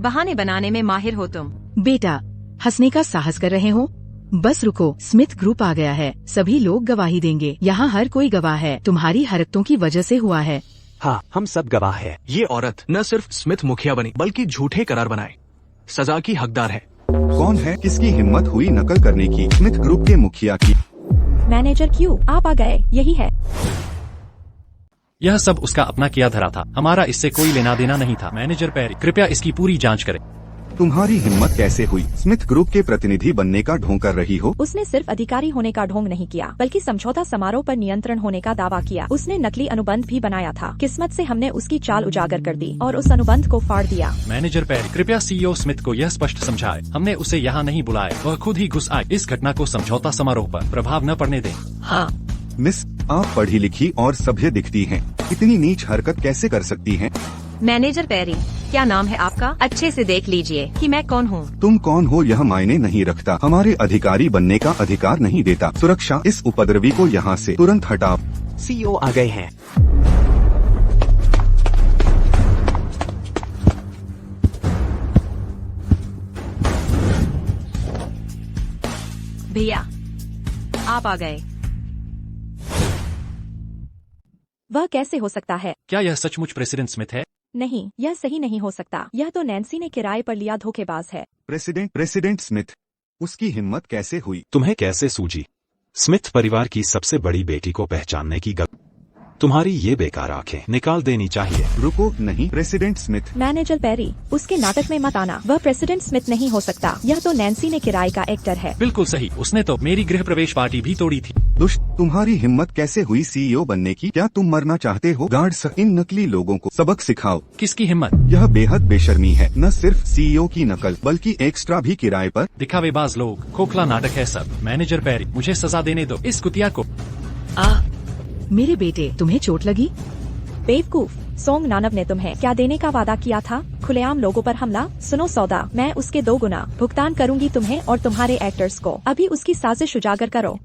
[SPEAKER 4] बहाने बनाने में माहिर हो तुम।
[SPEAKER 6] बेटा, हंसने का साहस कर रहे हो? बस रुको, स्मिथ ग्रुप आ गया है। सभी लोग गवाही देंगे। यहाँ हर कोई गवाह है। तुम्हारी हरकतों की वजह से हुआ है।
[SPEAKER 1] हाँ, हम सब गवाह है।
[SPEAKER 7] ये औरत न सिर्फ स्मिथ मुखिया बनी, बल्कि झूठे करार बनाए। सजा की हकदार है।
[SPEAKER 11] कौन है? किसकी हिम्मत हुई नकल करने की? स्मिथ ग्रुप के मुखिया की।
[SPEAKER 5] मैनेजर क्यों आप आ गए? यही है।
[SPEAKER 3] यह सब उसका अपना किया धरा था, हमारा इससे कोई लेना देना नहीं था। मैनेजर पैरी, कृपया इसकी पूरी जांच करें।
[SPEAKER 11] तुम्हारी हिम्मत कैसे हुई? स्मिथ ग्रुप के प्रतिनिधि बनने का ढोंग कर रही हो।
[SPEAKER 5] उसने सिर्फ अधिकारी होने का ढोंग नहीं किया, बल्कि समझौता समारोह पर नियंत्रण होने का दावा किया। उसने नकली अनुबंध भी बनाया था। किस्मत से हमने उसकी चाल उजागर कर दी और उस अनुबंध को फाड़ दिया।
[SPEAKER 3] मैनेजर पैरी, कृपया सीईओ स्मिथ को यह स्पष्ट समझाए, हमने उसे यहाँ नहीं बुलाया, वह खुद ही घुस आए। इस घटना को समझौता समारोह पर प्रभाव न पड़ने दें।
[SPEAKER 4] हाँ।
[SPEAKER 11] मिस, आप पढ़ी लिखी और सभ्य दिखती हैं। इतनी नीच हरकत कैसे कर सकती हैं?
[SPEAKER 4] मैनेजर पैरी, क्या नाम है आपका? अच्छे से देख लीजिए कि मैं कौन हूँ।
[SPEAKER 11] तुम कौन हो यह मायने नहीं रखता। हमारे अधिकारी बनने का अधिकार नहीं देता। सुरक्षा, इस उपद्रवी को यहाँ से तुरंत हटाओ।
[SPEAKER 1] सीईओ आ गए हैं।
[SPEAKER 4] भैया, आप आ गए।
[SPEAKER 5] वह कैसे हो सकता है?
[SPEAKER 3] क्या यह सचमुच प्रेसिडेंट स्मिथ है?
[SPEAKER 5] नहीं, यह सही नहीं हो सकता। यह तो नैन्सी ने किराए पर लिया धोखेबाज है।
[SPEAKER 11] प्रेसिडेंट स्मिथ, उसकी हिम्मत कैसे हुई?
[SPEAKER 2] तुम्हें कैसे सूझी स्मिथ परिवार की सबसे बड़ी बेटी को पहचानने की तुम्हारी ये बेकार आंखें निकाल देनी चाहिए।
[SPEAKER 11] रुको, नहीं प्रेसिडेंट स्मिथ।
[SPEAKER 5] मैनेजर पैरी, उसके नाटक में मत आना। वह प्रेसिडेंट स्मिथ नहीं हो सकता। यह तो नैन्सी ने किराए का एक्टर है।
[SPEAKER 3] बिल्कुल सही, उसने तो मेरी गृह प्रवेश पार्टी भी तोड़ी थी।
[SPEAKER 11] दुष्ट, तुम्हारी हिम्मत कैसे हुई सीईओ बनने की? क्या तुम मरना चाहते हो? गार्ड्स, इन नकली लोगों को सबक सिखाओ।
[SPEAKER 3] किसकी हिम्मत?
[SPEAKER 11] यह बेहद बेशर्मी है। न सिर्फ सीईओ की नकल, बल्कि एक्स्ट्रा भी किराए पर।
[SPEAKER 3] दिखावेबाज लोग, खोखला नाटक है सब। मैनेजर पैरी, मुझे सजा देने दो इस कुतिया को।
[SPEAKER 6] मेरे बेटे, तुम्हें चोट लगी?
[SPEAKER 5] बेवकूफ, सोंग नानव ने तुम्हें क्या देने का वादा किया था? खुलेआम लोगों पर हमला। सुनो सौदा, मैं उसके 2 गुना भुगतान करूंगी तुम्हें और तुम्हारे एक्टर्स को। अभी उसकी साजिश उजागर करो।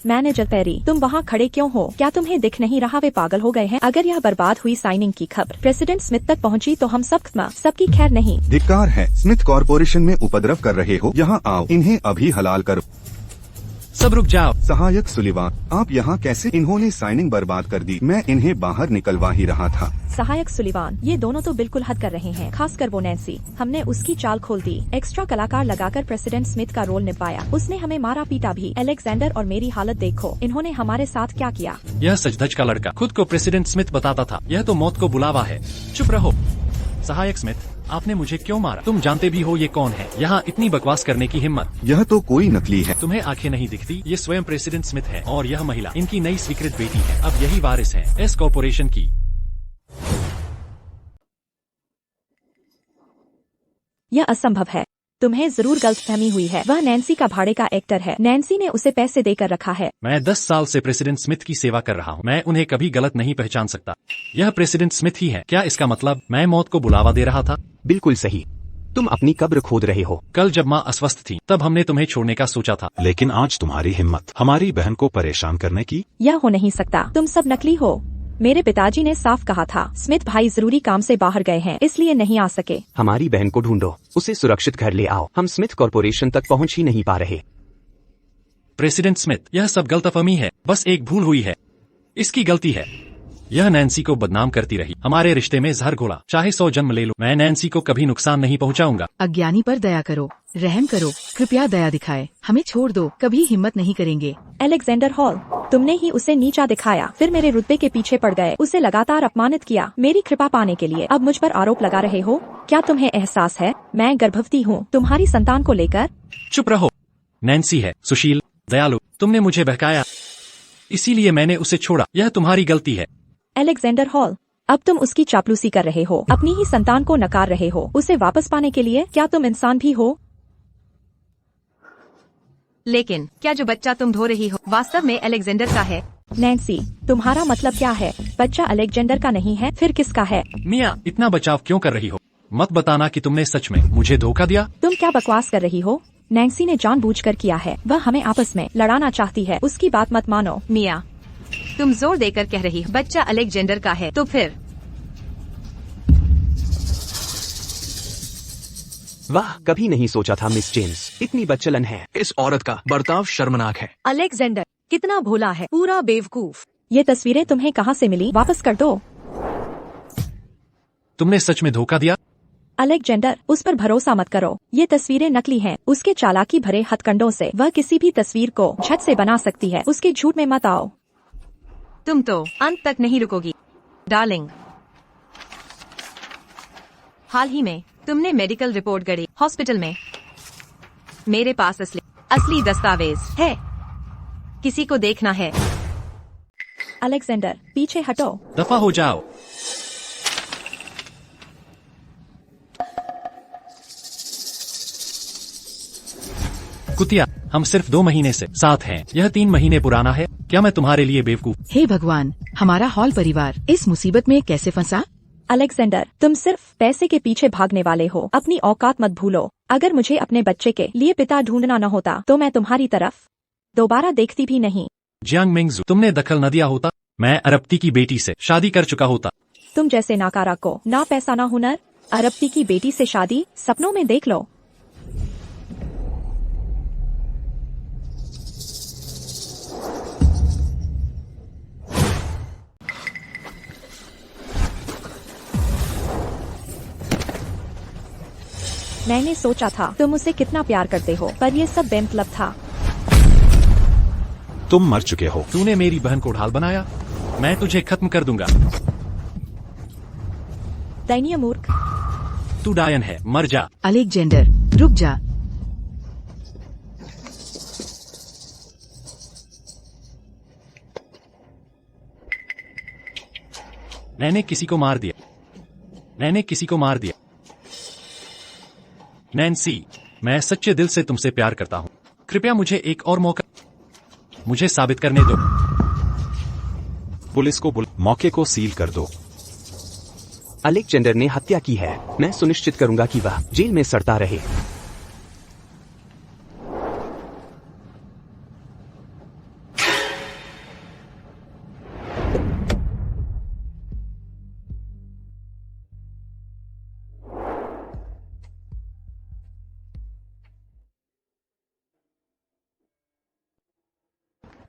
[SPEAKER 5] मैनेजर पैरी, तुम वहाँ खड़े क्यों हो? क्या तुम्हें दिख नहीं रहा वे पागल हो गए हैं? अगर यह बर्बाद हुई साइनिंग की खबर प्रेसिडेंट स्मिथ तक पहुँची तो हम सबकी खैर नहीं।
[SPEAKER 11] धिक्कार है। स्मिथ कॉरपोरेशन में उपद्रव कर रहे हो। यहाँ आओ, इन्हें अभी हलाल करो।
[SPEAKER 3] सब रुक जाओ।
[SPEAKER 11] सहायक सुलिवान, आप यहाँ कैसे? इन्होंने साइनिंग बर्बाद कर दी। मैं इन्हें बाहर निकलवा ही रहा था।
[SPEAKER 5] सहायक सुलिवान, ये दोनों तो बिल्कुल हद कर रहे हैं, खासकर वो नैन्सी। हमने उसकी चाल खोल दी। एक्स्ट्रा कलाकार लगाकर प्रेसिडेंट स्मिथ का रोल निभाया। उसने हमें मारा पीटा भी। अलेक्जेंडर और मेरी हालत देखो, इन्होंने हमारे साथ क्या किया।
[SPEAKER 3] यह सचधज का लड़का खुद को प्रेसिडेंट स्मिथ बताता था। यह तो मौत को बुलावा है। चुप रहो। सहायक स्मिथ, आपने मुझे क्यों मारा? तुम जानते भी हो ये कौन है? यहाँ इतनी बकवास करने की हिम्मत।
[SPEAKER 11] यह तो कोई नकली है।
[SPEAKER 3] तुम्हें आंखें नहीं दिखती? ये स्वयं प्रेसिडेंट स्मिथ है और यह महिला इनकी नई स्वीकृत बेटी है। अब यही वारिस है एस कॉर्पोरेशन की।
[SPEAKER 5] यह असंभव है। तुम्हें जरूर गलतफहमी हुई है। वह नैन्सी का भाड़े का एक्टर है। नैन्सी ने उसे पैसे देकर रखा है।
[SPEAKER 3] मैं 10 साल से प्रेसिडेंट स्मिथ की सेवा कर रहा हूँ। मैं उन्हें कभी गलत नहीं पहचान सकता। यह प्रेसिडेंट स्मिथ ही है। क्या इसका मतलब मैं मौत को बुलावा दे रहा था?
[SPEAKER 1] बिल्कुल सही। तुम अपनी कब्र खोद रहे हो।
[SPEAKER 3] कल जब माँ अस्वस्थ थी तब हमने तुम्हें छोड़ने का सोचा था।
[SPEAKER 2] लेकिन आज तुम्हारी हिम्मत हमारी बहन को परेशान करने की।
[SPEAKER 5] यह हो नहीं सकता। तुम सब नकली हो। मेरे पिताजी ने साफ कहा था स्मिथ भाई जरूरी काम से बाहर गए हैं, इसलिए नहीं आ सके।
[SPEAKER 1] हमारी बहन को ढूंढो, उसे सुरक्षित घर ले आओ। हम स्मिथ कॉरपोरेशन तक पहुंच ही नहीं पा रहे।
[SPEAKER 3] प्रेसिडेंट स्मिथ, यह सब गलतफहमी है, बस एक भूल हुई है, इसकी गलती है। यह नैन्सी को बदनाम करती रही, हमारे रिश्ते में जहर घोला, चाहे 100 जन्म ले लो, मैं नैन्सी को कभी नुकसान नहीं पहुंचाऊंगा।
[SPEAKER 6] अज्ञानी पर दया करो, रहम करो, कृपया दया दिखाए, हमें छोड़ दो, कभी हिम्मत नहीं करेंगे।
[SPEAKER 5] अलेक्जेंडर हॉल, तुमने ही उसे नीचा दिखाया, फिर मेरे रुतबे के पीछे पड़ गए, उसे लगातार अपमानित किया मेरी कृपा पाने के लिए। अब मुझ पर आरोप लगा रहे हो। क्या तुम्हें एहसास है मैं गर्भवती हूँ तुम्हारी संतान को लेकर?
[SPEAKER 3] चुप रहो। नैन्सी है सुशील, दयालु, तुमने मुझे बहकाया, इसीलिए मैंने उसे छोड़ा, यह तुम्हारी गलती है।
[SPEAKER 5] अलेक्जेंडर हॉल, अब तुम उसकी चापलूसी कर रहे हो, अपनी ही संतान को नकार रहे हो उसे वापस पाने के लिए। क्या तुम इंसान भी हो?
[SPEAKER 4] लेकिन क्या जो बच्चा तुम ढो रही हो वास्तव में अलेक्जेंडर का है?
[SPEAKER 5] नैन्सी, तुम्हारा मतलब क्या है? बच्चा अलेक्जेंडर का नहीं है, फिर किसका है?
[SPEAKER 3] मिया, इतना बचाव क्यों कर रही हो? मत बताना कि तुमने सच में मुझे धोखा दिया।
[SPEAKER 5] तुम क्या बकवास कर रही हो? नैन्सी ने जानबूझकर किया है, वह हमें आपस में लड़ाना चाहती है, उसकी बात मत मानो।
[SPEAKER 4] मिया, तुम जोर देकर कह रही हो बच्चा अलेक्जेंडर का है, तो फिर?
[SPEAKER 1] वाह, कभी नहीं सोचा था मिस जेम्स इतनी बच्चलन है।
[SPEAKER 7] इस औरत का बर्ताव शर्मनाक है।
[SPEAKER 10] अलेक्जेंडर कितना भोला है, पूरा बेवकूफ।
[SPEAKER 5] ये तस्वीरें तुम्हें कहाँ से मिली? वापस कर दो।
[SPEAKER 3] तुमने सच में धोखा दिया?
[SPEAKER 5] अलेक्जेंडर, उस पर भरोसा मत करो, ये तस्वीरें नकली हैं। उसके चालाकी भरे हथकंडों से वह किसी भी तस्वीर को झट से बना सकती है, उसके झूठ में मत आओ।
[SPEAKER 4] तुम तो अंत तक नहीं रुकोगी डार्लिंग। हाल ही में तुमने मेडिकल रिपोर्ट गढ़ी हॉस्पिटल में। मेरे पास असली दस्तावेज है, किसी को देखना है।
[SPEAKER 5] अलेक्जेंडर, पीछे हटो।
[SPEAKER 3] दफा हो जाओ। कुतिया, हम सिर्फ 2 महीने से साथ हैं, यह 3 महीने पुराना है। क्या मैं तुम्हारे लिए बेवकूफ?
[SPEAKER 6] हे भगवान, हमारा हॉल परिवार इस मुसीबत में कैसे फंसा?
[SPEAKER 5] अलेक्जेंडर, तुम सिर्फ पैसे के पीछे भागने वाले हो, अपनी औकात मत भूलो। अगर मुझे अपने बच्चे के लिए पिता ढूंढना न होता तो मैं तुम्हारी तरफ दोबारा देखती भी नहीं।
[SPEAKER 3] जियांग मिंगजू, तुमने दखल न दिया होता, मैं अरबती की बेटी से शादी कर चुका होता।
[SPEAKER 5] तुम जैसे नाकारा को ना पैसा ना हुनर, अरबती की बेटी से शादी सपनों में देख लो। मैंने सोचा था तुम उसे कितना प्यार करते हो, पर ये सब बेमतलब था।
[SPEAKER 2] तुम मर चुके हो।
[SPEAKER 3] तूने मेरी बहन को ढाल बनाया, मैं तुझे खत्म कर दूंगा।
[SPEAKER 5] दयनीय मूर्ख।
[SPEAKER 3] तू डायन है, मर जा।
[SPEAKER 6] अलेक्जेंडर, रुक जा।
[SPEAKER 3] मैंने किसी को मार दिया, मैंने किसी को मार दिया। नैन्सी, मैं सच्चे दिल से तुमसे प्यार करता हूँ, कृपया मुझे एक और मौका, मुझे साबित करने दो।
[SPEAKER 2] पुलिस को मौके को सील कर दो।
[SPEAKER 1] अलेक्जेंडर ने हत्या की है, मैं सुनिश्चित करूंगा कि वह जेल में सड़ता रहे।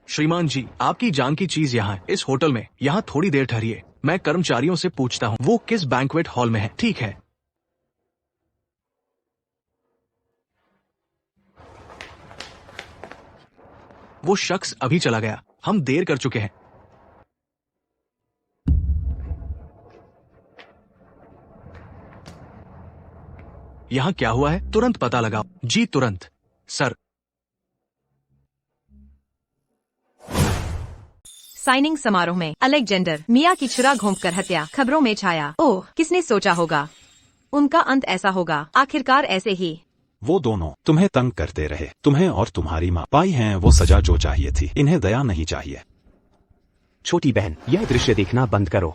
[SPEAKER 7] श्रीमान जी, आपकी जान की चीज यहाँ है, इस होटल में। यहाँ थोड़ी देर ठहरिए, मैं कर्मचारियों से पूछता हूँ वो किस बैंक्वेट हॉल में है। ठीक है। वो शख्स अभी चला गया, हम देर कर चुके हैं। यहाँ क्या हुआ है? तुरंत पता लगाओ। जी तुरंत सर।
[SPEAKER 4] साइनिंग समारोह में अलेक्जेंडर मिया की छुरा घोंपकर हत्या खबरों में छाया। ओह, किसने सोचा होगा उनका अंत ऐसा होगा। आखिरकार ऐसे ही
[SPEAKER 2] वो दोनों तुम्हें तंग करते रहे, तुम्हें और तुम्हारी माँ पाई हैं वो सजा जो चाहिए थी। इन्हें दया नहीं चाहिए।
[SPEAKER 1] छोटी बहन, यह दृश्य देखना बंद करो।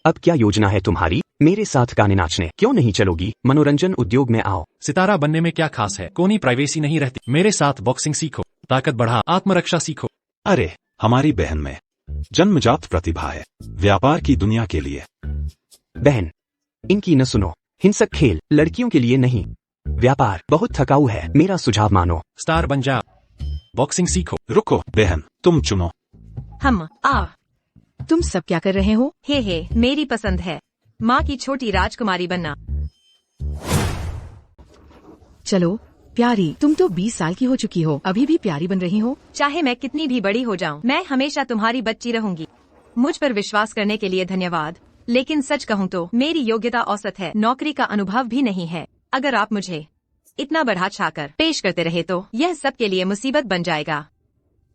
[SPEAKER 4] अब
[SPEAKER 1] क्या योजना है तुम्हारी? मेरे साथ गाने नाचने क्यों नहीं चलोगी? मनोरंजन उद्योग में आओ।
[SPEAKER 3] सितारा बनने में क्या खास है? कोई प्राइवेसी नहीं रहती। मेरे साथ बॉक्सिंग सीखो, ताकत बढ़ा, आत्मरक्षा सीखो।
[SPEAKER 2] अरे, हमारी बहन में जन्मजात प्रतिभा है व्यापार की दुनिया के लिए।
[SPEAKER 1] बहन, इनकी न सुनो। हिंसक खेल लड़कियों के लिए नहीं। व्यापार बहुत थकाऊ है, मेरा सुझाव मानो।
[SPEAKER 3] स्टार बन जा, बॉक्सिंग सीखो।
[SPEAKER 2] रुको बहन, तुम चुनो।
[SPEAKER 4] हम
[SPEAKER 6] तुम सब क्या कर रहे हो?
[SPEAKER 4] हे मेरी पसंद है माँ की छोटी राजकुमारी बनना।
[SPEAKER 6] चलो प्यारी, तुम तो 20 साल की हो चुकी हो, अभी भी प्यारी बन रही हो।
[SPEAKER 4] चाहे मैं कितनी भी बड़ी हो जाऊं, मैं हमेशा तुम्हारी बच्ची रहूंगी। मुझ पर विश्वास करने के लिए धन्यवाद, लेकिन सच कहूँ तो मेरी योग्यता औसत है, नौकरी का अनुभव भी नहीं है। अगर आप मुझे इतना बढ़ा चढ़ाकर पेश करते रहे तो यह सबके लिए मुसीबत बन जाएगा।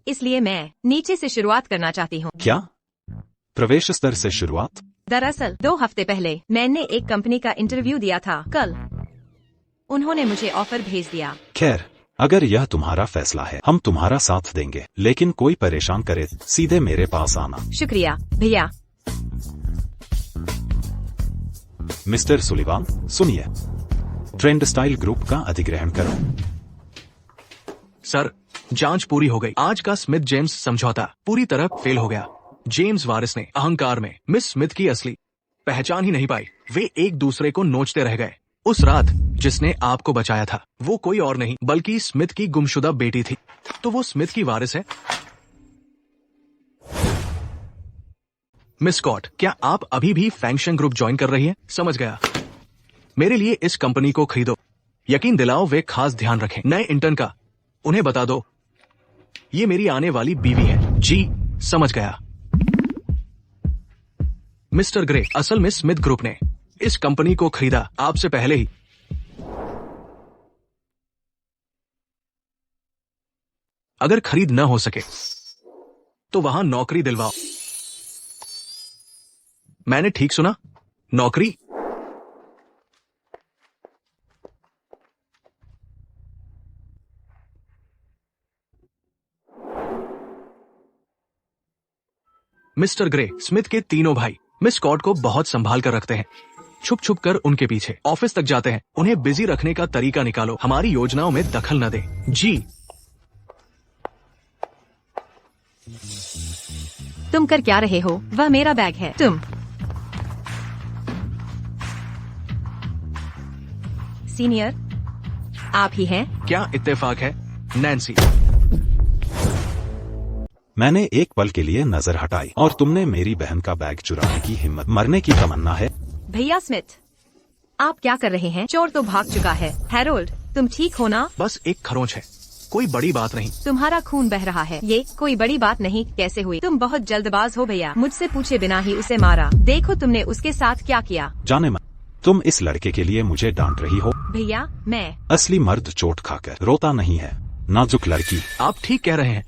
[SPEAKER 4] इसलिए मैं नीचे से शुरुआत करना चाहती हूँ।
[SPEAKER 2] क्या प्रवेश स्तर से शुरुआत?
[SPEAKER 4] दरअसल 2 हफ्ते पहले मैंने एक कंपनी का इंटरव्यू दिया था। कल उन्होंने मुझे ऑफर भेज दिया।
[SPEAKER 2] खैर, अगर यह तुम्हारा फैसला है हम तुम्हारा साथ देंगे, लेकिन कोई परेशान करे सीधे मेरे पास आना।
[SPEAKER 4] शुक्रिया भैया।
[SPEAKER 2] मिस्टर सुलिवान, सुनिए, ट्रेंड स्टाइल ग्रुप का अधिग्रहण करो।
[SPEAKER 7] सर, जांच पूरी हो गई। आज का स्मिथ जेम्स समझौता पूरी तरह फेल हो गया। जेम्स वारिस ने अहंकार में मिस स्मिथ की असली पहचान ही नहीं पाई। वे एक दूसरे को नोचते रह गए। उस रात जिसने आपको बचाया था वो कोई और नहीं बल्कि स्मिथ की गुमशुदा बेटी थी। तो वो स्मिथ की वारिस है। मिस स्कॉट, क्या आप अभी भी फैंक्शन ग्रुप ज्वाइन कर रही हैं? समझ गया। मेरे लिए इस कंपनी को खरीदो। यकीन दिलाओ वे खास ध्यान रखें। नए इंटर्न का उन्हें बता दो ये मेरी आने वाली बीवी है। जी समझ गया। मिस्टर ग्रे, असल में स्मिथ ग्रुप ने इस कंपनी को खरीदा आपसे पहले ही। अगर खरीद न हो सके तो वहां नौकरी दिलवाओ। मैंने ठीक सुना? नौकरी? मिस्टर ग्रे, स्मिथ के तीनों भाई मिस स्कॉट को बहुत संभाल कर रखते हैं। छुप छुप कर उनके पीछे ऑफिस तक जाते हैं। उन्हें बिजी रखने का तरीका निकालो। हमारी योजनाओं में दखल न दे। जी।
[SPEAKER 4] तुम कर क्या रहे हो? वह मेरा बैग है। तुम सीनियर आप ही हैं?
[SPEAKER 7] क्या इत्तेफाक है नैन्सी।
[SPEAKER 2] मैंने एक पल के लिए नजर हटाई और तुमने मेरी बहन का बैग चुराने की हिम्मत। मरने की तमन्ना है?
[SPEAKER 4] भैया स्मिथ, आप क्या कर रहे हैं? चोर तो भाग चुका है। हैरोल्ड, तुम ठीक हो ना?
[SPEAKER 7] बस एक खरोंच है, कोई बड़ी बात नहीं।
[SPEAKER 4] तुम्हारा खून बह रहा है। ये कोई बड़ी बात नहीं कैसे हुई? तुम बहुत जल्दबाज हो भैया। मुझसे पूछे बिना ही उसे मारा। देखो तुमने उसके साथ क्या किया।
[SPEAKER 2] जाने मन, तुम इस लड़के के लिए मुझे डांट रही हो?
[SPEAKER 4] भैया मैं
[SPEAKER 2] असली मर्द चोट खाकर रोता नहीं है, नाजुक लड़की।
[SPEAKER 7] आप ठीक कह रहे हैं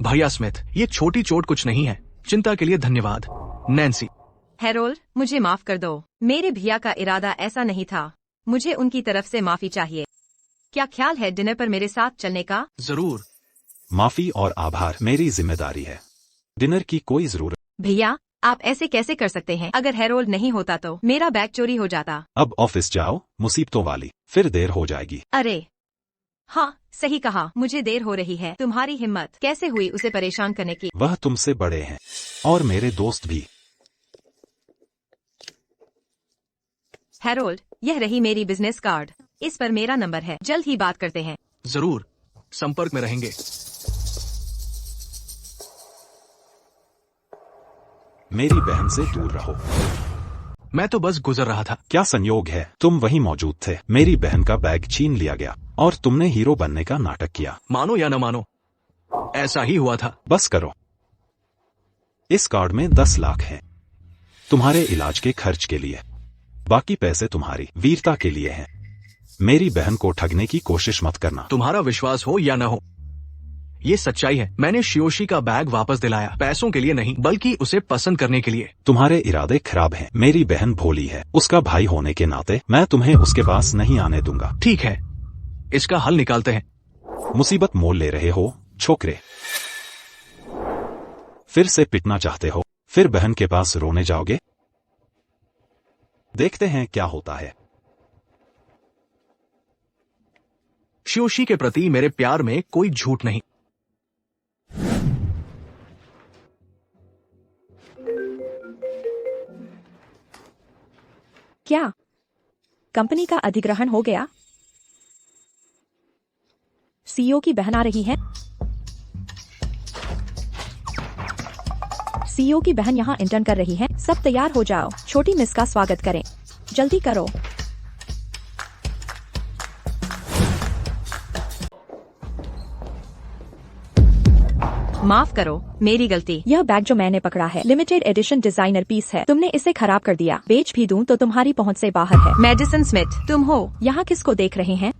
[SPEAKER 7] भैया स्मिथ, ये छोटी चोट कुछ नहीं है। चिंता के लिए धन्यवाद नैन्सी।
[SPEAKER 4] हैरोल्ड, मुझे माफ कर दो। मेरे भैया का इरादा ऐसा नहीं था। मुझे उनकी तरफ से माफी चाहिए। क्या ख्याल है डिनर पर मेरे साथ चलने का?
[SPEAKER 7] जरूर।
[SPEAKER 2] माफी और आभार मेरी जिम्मेदारी है, डिनर की कोई जरूरत।
[SPEAKER 4] भैया आप ऐसे कैसे कर सकते हैं? अगर हैरोल्ड नहीं होता तो मेरा बैग चोरी हो जाता।
[SPEAKER 2] अब ऑफिस जाओ मुसीबतों वाली, फिर देर हो जाएगी।
[SPEAKER 4] अरे हाँ सही कहा, मुझे देर हो रही है। तुम्हारी हिम्मत कैसे हुई उसे परेशान करने की?
[SPEAKER 2] वह तुमसे बड़े हैं और मेरे दोस्त भी।
[SPEAKER 4] हैरोल्ड, यह रही मेरी बिजनेस कार्ड। इस पर मेरा नंबर है। जल्द ही बात करते हैं।
[SPEAKER 7] जरूर, संपर्क में रहेंगे।
[SPEAKER 2] मेरी बहन से दूर रहो।
[SPEAKER 7] मैं तो बस गुजर रहा था।
[SPEAKER 2] क्या संयोग है तुम वहीं मौजूद थे। मेरी बहन का बैग छीन लिया गया और तुमने हीरो बनने का नाटक किया।
[SPEAKER 7] मानो या न मानो ऐसा ही हुआ था।
[SPEAKER 2] बस करो। इस कार्ड में 10 लाख हैं तुम्हारे इलाज के खर्च के लिए। बाकी पैसे तुम्हारी वीरता के लिए हैं। मेरी बहन को ठगने की कोशिश मत करना।
[SPEAKER 7] तुम्हारा विश्वास हो या न हो, ये सच्चाई है। मैंने शियोशी का बैग वापस दिलाया, पैसों के लिए नहीं बल्कि उसे पसंद करने के लिए।
[SPEAKER 2] तुम्हारे इरादे खराब हैं। मेरी बहन भोली है, उसका भाई होने के नाते मैं तुम्हें उसके पास नहीं आने दूंगा।
[SPEAKER 7] ठीक है, इसका हल निकालते हैं।
[SPEAKER 2] मुसीबत मोल ले रहे हो छोकरे। फिर से पिटना चाहते हो, फिर बहन के पास रोने जाओगे। देखते हैं क्या होता है।
[SPEAKER 7] शियोशी के प्रति मेरे प्यार में कोई झूठ नहीं।
[SPEAKER 5] क्या कंपनी का अधिग्रहण हो गया? सीईओ की बहन आ रही है। सीईओ की बहन यहाँ इंटर्न कर रही है। सब तैयार हो जाओ, छोटी मिस का स्वागत करें। जल्दी करो।
[SPEAKER 4] माफ करो, मेरी गलती।
[SPEAKER 5] यह बैग जो मैंने पकड़ा है लिमिटेड एडिशन डिजाइनर पीस है। तुमने इसे खराब कर दिया। बेच भी दूं तो तुम्हारी पहुंच से बाहर है।
[SPEAKER 4] मेडिसन स्मिथ, तुम हो?
[SPEAKER 5] यहाँ किसको देख रहे हैं?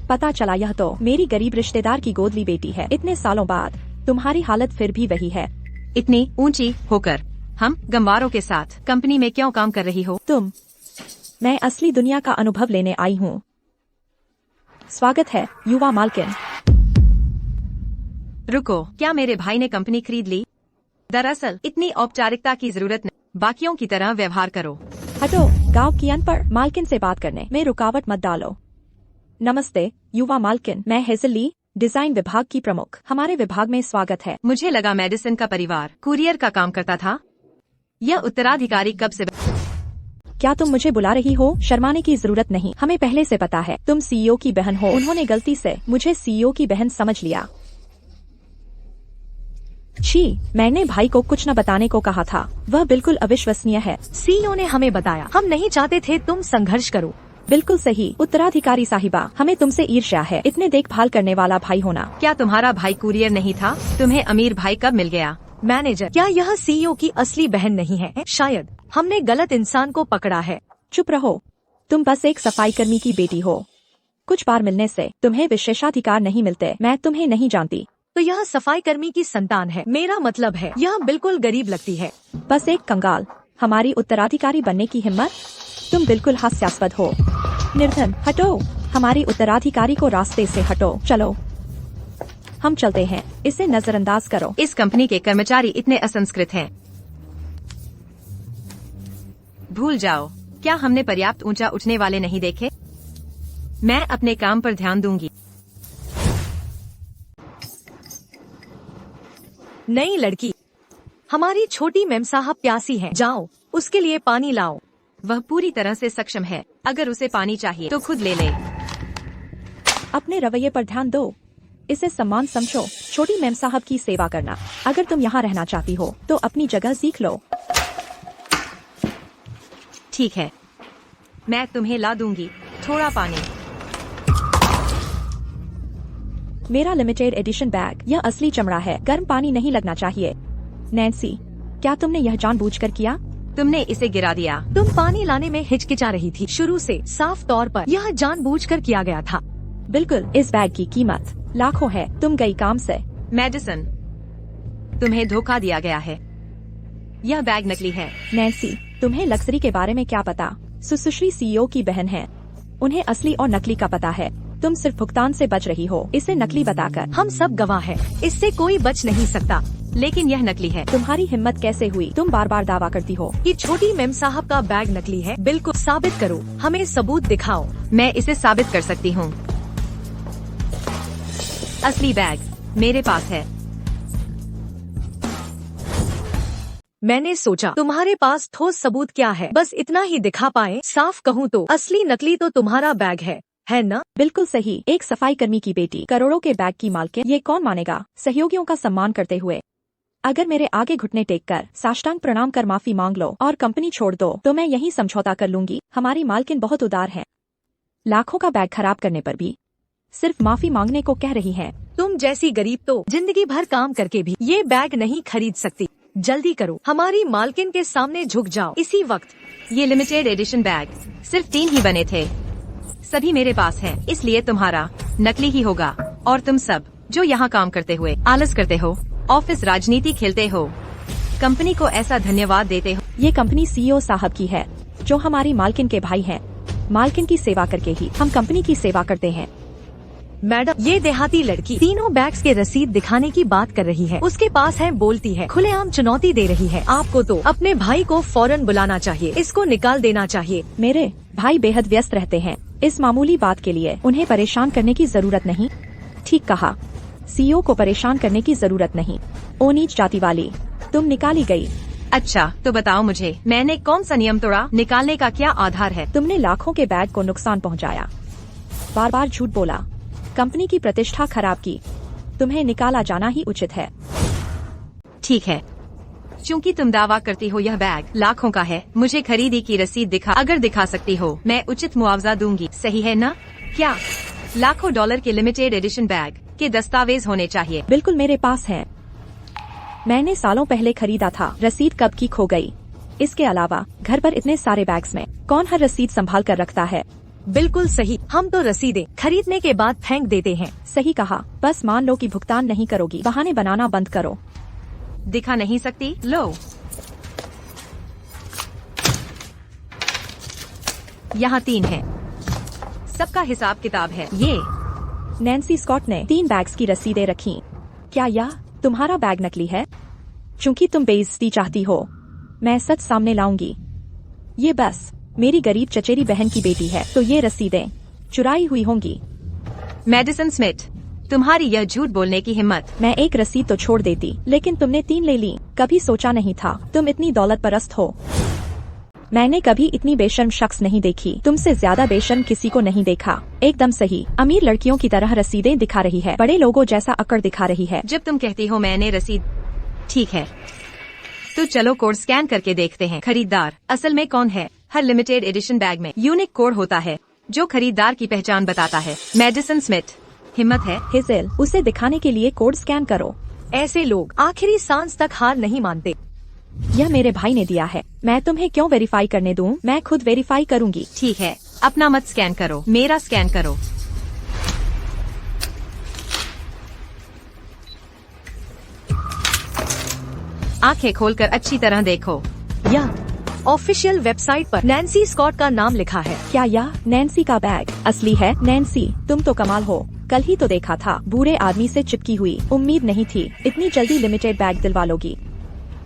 [SPEAKER 5] पता चला यह तो मेरी गरीब रिश्तेदार की गोदली बेटी है। इतने सालों बाद तुम्हारी हालत फिर भी वही है।
[SPEAKER 4] इतनी ऊंची होकर हम गंवारों के साथ कंपनी में क्यों काम कर रही हो
[SPEAKER 5] तुम? मैं असली दुनिया का अनुभव लेने आई हूँ। स्वागत है युवा मालकिन।
[SPEAKER 4] रुको, क्या मेरे भाई ने कंपनी खरीद ली? दरअसल इतनी औपचारिकता की जरूरत नहीं, बाकियों की तरह व्यवहार करो।
[SPEAKER 5] हटो, गांव की अनपढ़ मालकिन से बात करने में रुकावट मत डालो। नमस्ते युवा मालकिन, मैं हेजली, डिजाइन विभाग की प्रमुख। हमारे विभाग में स्वागत है।
[SPEAKER 4] मुझे लगा मेडिसन का परिवार कुरियर का काम करता था। यह उत्तराधिकारी कब से?
[SPEAKER 5] क्या तुम मुझे बुला रही हो? शर्माने की जरूरत नहीं, हमें पहले से पता है तुम सीईओ की बहन हो। उन्होंने गलती से मुझे सीईओ की बहन समझ लिया। छी, मैंने भाई को कुछ न बताने को कहा था। वह बिल्कुल अविश्वसनीय है।
[SPEAKER 10] सीईओ ने हमें बताया। हम नहीं चाहते थे तुम संघर्ष करो।
[SPEAKER 5] बिल्कुल सही उत्तराधिकारी साहिबा, हमें तुमसे ईर्ष्या है, इतने देखभाल करने वाला भाई होना।
[SPEAKER 4] क्या तुम्हारा भाई कुरियर नहीं था? तुम्हें अमीर भाई कब मिल गया?
[SPEAKER 10] मैनेजर, क्या यह सीईओ की असली बहन नहीं है? शायद हमने गलत इंसान को पकड़ा है।
[SPEAKER 5] चुप रहो, तुम बस एक सफाई कर्मी की बेटी हो। कुछ बार मिलने से तुम्हें विशेषाधिकार नहीं मिलते। मैं तुम्हें नहीं जानती।
[SPEAKER 10] तो यह सफाई कर्मी की संतान है। मेरा मतलब है यह बिल्कुल गरीब लगती है।
[SPEAKER 5] बस एक कंगाल, हमारी उत्तराधिकारी बनने की हिम्मत? तुम बिल्कुल हास्यास्पद हो। निर्धन, हटो, हमारी उत्तराधिकारी को रास्ते से हटो। चलो हम चलते हैं, इसे नजरअंदाज करो।
[SPEAKER 4] इस कंपनी के कर्मचारी इतने असंस्कृत हैं। भूल जाओ, क्या हमने पर्याप्त ऊंचा उठने वाले नहीं देखे? मैं अपने काम पर ध्यान दूंगी।
[SPEAKER 10] नई लड़की, हमारी छोटी मेम साहब प्यासी है। जाओ उसके लिए पानी लाओ।
[SPEAKER 4] वह पूरी तरह से सक्षम है। अगर उसे पानी चाहिए तो खुद ले ले।
[SPEAKER 5] अपने रवैये पर ध्यान दो, इसे सम्मान समझो। छोटी मेम साहब की सेवा करना। अगर तुम यहाँ रहना चाहती हो तो अपनी जगह सीख लो।
[SPEAKER 4] ठीक है, मैं तुम्हें ला दूंगी थोड़ा पानी।
[SPEAKER 5] मेरा लिमिटेड एडिशन बैग, यह असली चमड़ा है, गर्म पानी नहीं लगना चाहिए। नैन्सी, क्या तुमने यह जानबूझकर किया?
[SPEAKER 4] तुमने इसे गिरा दिया।
[SPEAKER 10] तुम पानी लाने में हिचकिचा रही थी। शुरू से साफ तौर पर यह जानबूझकर किया गया था।
[SPEAKER 5] बिल्कुल, इस बैग की कीमत लाखों है। तुम गई काम से।
[SPEAKER 4] मेडिसन, तुम्हें धोखा दिया गया है। यह बैग नकली है।
[SPEAKER 5] नैन्सी, तुम्हें लग्जरी के बारे में क्या पता? सुश्री सीईओ की बहन है, उन्हें असली और नकली का पता है। तुम सिर्फ भुगतान से बच रही हो, इसे नकली बताकर।
[SPEAKER 10] हम सब गवाह हैं, इससे कोई बच नहीं सकता।
[SPEAKER 4] लेकिन यह नकली है।
[SPEAKER 5] तुम्हारी हिम्मत कैसे हुई? तुम बार बार दावा करती हो
[SPEAKER 10] कि छोटी मेम साहब का बैग नकली है। बिल्कुल, साबित करो, हमें सबूत दिखाओ।
[SPEAKER 4] मैं इसे साबित कर सकती हूँ। असली बैग मेरे पास है।
[SPEAKER 10] मैंने सोचा तुम्हारे पास ठोस सबूत क्या है, बस इतना ही दिखा पाए। साफ कहूँ तो असली नकली तो तुम्हारा बैग है ना?
[SPEAKER 5] बिल्कुल सही, एक सफाई कर्मी की बेटी करोड़ों के बैग की मालकिन। ये कौन मानेगा? सहयोगियों का सम्मान करते हुए अगर मेरे आगे घुटने टेक कर साष्टांग प्रणाम कर माफी मांग लो और कंपनी छोड़ दो तो मैं यही समझौता कर लूंगी। हमारी मालकिन बहुत उदार है। लाखों का बैग खराब करने पर भी सिर्फ माफी मांगने को कह रही है।
[SPEAKER 10] तुम जैसी गरीब तो जिंदगी भर काम करके भी ये बैग नहीं खरीद सकती। जल्दी करो, हमारी मालकिन के सामने झुक जाओ इसी वक्त।
[SPEAKER 4] ये लिमिटेड एडिशन बैग सिर्फ 3 ही बने थे, सभी मेरे पास हैं, इसलिए तुम्हारा नकली ही होगा। और तुम सब जो यहाँ काम करते हुए आलस करते हो, ऑफिस राजनीति खेलते हो, कंपनी को ऐसा धन्यवाद देते हो।
[SPEAKER 5] ये कंपनी सीईओ साहब की है जो हमारी मालकिन के भाई हैं। मालकिन की सेवा करके ही हम कंपनी की सेवा करते हैं।
[SPEAKER 10] मैडम, ये देहाती लड़की तीनों बैग्स के रसीद दिखाने की बात कर रही है। उसके पास है, बोलती है, खुलेआम चुनौती दे रही है। आपको तो अपने भाई को फौरन बुलाना चाहिए, इसको निकाल देना चाहिए।
[SPEAKER 5] मेरे भाई बेहद व्यस्त रहते हैं, इस मामूली बात के लिए उन्हें परेशान करने की जरूरत नहीं। ठीक कहा, सीईओ को परेशान करने की जरूरत नहीं। ओ नीच जाति वाली, तुम निकाली गई।
[SPEAKER 4] अच्छा तो बताओ मुझे, मैंने कौन सा नियम तोड़ा? निकालने का क्या आधार है?
[SPEAKER 5] तुमने लाखों के बैग को नुकसान पहुंचाया, बार बार झूठ बोला, कंपनी की प्रतिष्ठा खराब की। तुम्हें निकाला जाना ही उचित है।
[SPEAKER 4] ठीक है, चूंकि तुम दावा करती हो यह बैग लाखों का है, मुझे खरीदी की रसीद दिखा। अगर दिखा सकती हो मैं उचित मुआवजा दूंगी, सही है ना? क्या लाखों डॉलर के लिमिटेड एडिशन बैग के दस्तावेज होने चाहिए?
[SPEAKER 5] बिल्कुल मेरे पास है, मैंने सालों पहले खरीदा था। रसीद कब की खो गई? इसके अलावा घर पर इतने सारे बैग्स में कौन हर रसीद संभाल कर रखता है?
[SPEAKER 10] बिल्कुल सही, हम तो रसीदें खरीदने के बाद फेंक देते हैं।
[SPEAKER 5] सही कहा, बस मान लो कि भुगतान नहीं करोगी, बहाने बनाना बंद करो।
[SPEAKER 4] दिखा नहीं सकती? लो, यहाँ 3 है, सबका हिसाब किताब है। ये
[SPEAKER 5] नैन्सी स्कॉट ने 3 बैग्स की रसीदें रखी। क्या यह तुम्हारा बैग नकली है? चूंकि तुम बेइज्जती चाहती हो, मैं सच सामने लाऊंगी। ये बस मेरी गरीब चचेरी बहन की बेटी है, तो ये रसीदें चुराई हुई होंगी।
[SPEAKER 4] मैडिसन स्मिथ, तुम्हारी यह झूठ बोलने की हिम्मत!
[SPEAKER 5] मैं एक रसीद तो छोड़ देती, लेकिन तुमने 3 ले ली। कभी सोचा नहीं था तुम इतनी दौलत परस्त हो। मैंने कभी इतनी बेशर्म शख्स नहीं देखी, तुमसे ज्यादा बेशर्म किसी को नहीं देखा। एकदम सही, अमीर लड़कियों की तरह रसीदें दिखा रही है, बड़े लोगों जैसा अकड़ दिखा रही है।
[SPEAKER 4] जब तुम कहती हो मैंने रसीद, ठीक है तो चलो कोड स्कैन करके देखते हैं। खरीदार असल में कौन है? हर लिमिटेड एडिशन बैग में यूनिक कोड होता है जो खरीदार की पहचान बताता है। मैडिसन स्मिथ, हिम्मत है?
[SPEAKER 5] हेज़ल, उसे दिखाने के लिए कोड स्कैन करो।
[SPEAKER 10] ऐसे लोग आखिरी सांस तक हार नहीं मानते।
[SPEAKER 5] यह मेरे भाई ने दिया है, मैं तुम्हें क्यों वेरीफाई करने दूं? मैं खुद वेरीफाई करूंगी।
[SPEAKER 4] ठीक है, अपना मत स्कैन करो, मेरा स्कैन करो। आंखें खोलकर अच्छी तरह देखो।
[SPEAKER 10] यह ऑफिशियल वेबसाइट पर नैन्सी स्कॉट का नाम लिखा है।
[SPEAKER 5] क्या यह नैन्सी का बैग असली है? नैन्सी, तुम तो कमाल हो, कल ही तो देखा था बूढ़े आदमी से चिपकी हुई। उम्मीद नहीं थी इतनी जल्दी लिमिटेड बैग दिलवा लोगी।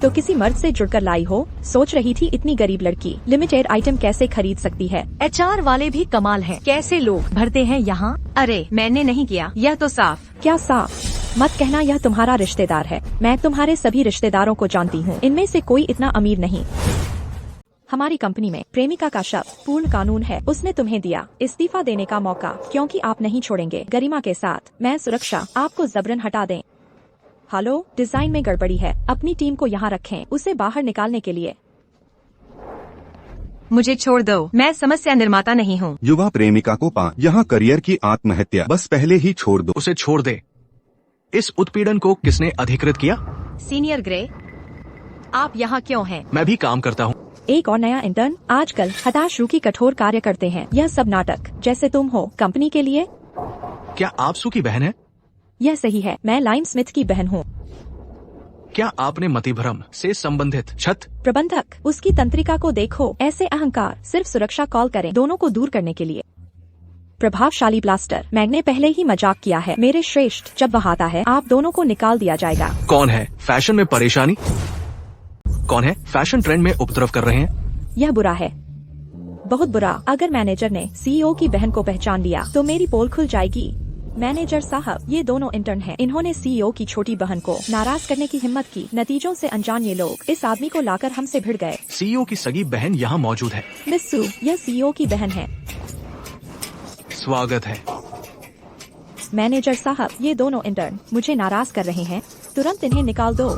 [SPEAKER 5] तो किसी मर्द से जुड़कर लाई हो? सोच रही थी इतनी गरीब लड़की लिमिटेड आइटम कैसे खरीद सकती है?
[SPEAKER 10] HR वाले भी कमाल हैं, कैसे लोग भरते हैं यहाँ।
[SPEAKER 4] अरे मैंने नहीं किया, यह तो साफ।
[SPEAKER 5] क्या साफ? मत कहना यह तुम्हारा रिश्तेदार है। मैं तुम्हारे सभी रिश्तेदारों को जानती हूँ, इनमें से कोई इतना अमीर नहीं। हमारी कंपनी में प्रेमिका का शब्द पूर्ण कानून है। उसने तुम्हें दिया इस्तीफा देने का मौका, क्योंकि आप नहीं छोड़ेंगे गरिमा के साथ। मैं सुरक्षा आपको जबरन हटा दें। हेलो, डिजाइन में गड़बड़ी है, अपनी टीम को यहाँ रखें उसे बाहर निकालने के लिए।
[SPEAKER 4] मुझे छोड़ दो, मैं समस्या निर्माता नहीं हूँ।
[SPEAKER 11] युवा प्रेमिका को पा यहाँ करियर की आत्महत्या, बस पहले ही छोड़ दो।
[SPEAKER 7] उसे छोड़ दे। इस उत्पीड़न को किसने अधिकृत किया?
[SPEAKER 4] सीनियर ग्रे, आप यहाँ क्यों हैं?
[SPEAKER 7] मैं भी काम करता हूँ।
[SPEAKER 5] एक और नया इंटर्न। आजकल हताश रूकी कठोर कार्य करते हैं। यह सब नाटक, जैसे तुम हो कंपनी के लिए।
[SPEAKER 7] क्या आप सू की बहन है?
[SPEAKER 5] यह सही है, मैं लाइम स्मिथ की बहन हूँ।
[SPEAKER 7] क्या आपने मतिभ्रम से संबंधित छत
[SPEAKER 5] प्रबंधक, उसकी तंत्रिका को देखो। ऐसे अहंकार सिर्फ सुरक्षा कॉल करें दोनों को दूर करने के लिए। प्रभावशाली ब्लास्टर, मैंने पहले ही मजाक किया है। मेरे श्रेष्ठ, जब वह आता है आप दोनों को निकाल दिया जाएगा।
[SPEAKER 7] कौन है फैशन में परेशानी? कौन है फैशन ट्रेंड में उपद्रव कर रहे हैं?
[SPEAKER 5] यह बुरा है, बहुत बुरा। अगर मैनेजर ने CEO की बहन को पहचान लिया तो मेरी पोल खुल जाएगी। मैनेजर साहब, ये दोनों इंटर्न हैं। इन्होंने CEO की छोटी बहन को नाराज करने की हिम्मत की। नतीजों से अनजान ये लोग इस आदमी को लाकर हमसे भिड़ गए।
[SPEAKER 7] CEO की सगी बहन यहाँ मौजूद है।
[SPEAKER 5] मिस सू, यह CEO की बहन है।
[SPEAKER 7] स्वागत है।
[SPEAKER 5] मैनेजर साहब, ये दोनों इंटर्न मुझे नाराज कर रहे हैं, तुरंत इन्हें निकाल दो।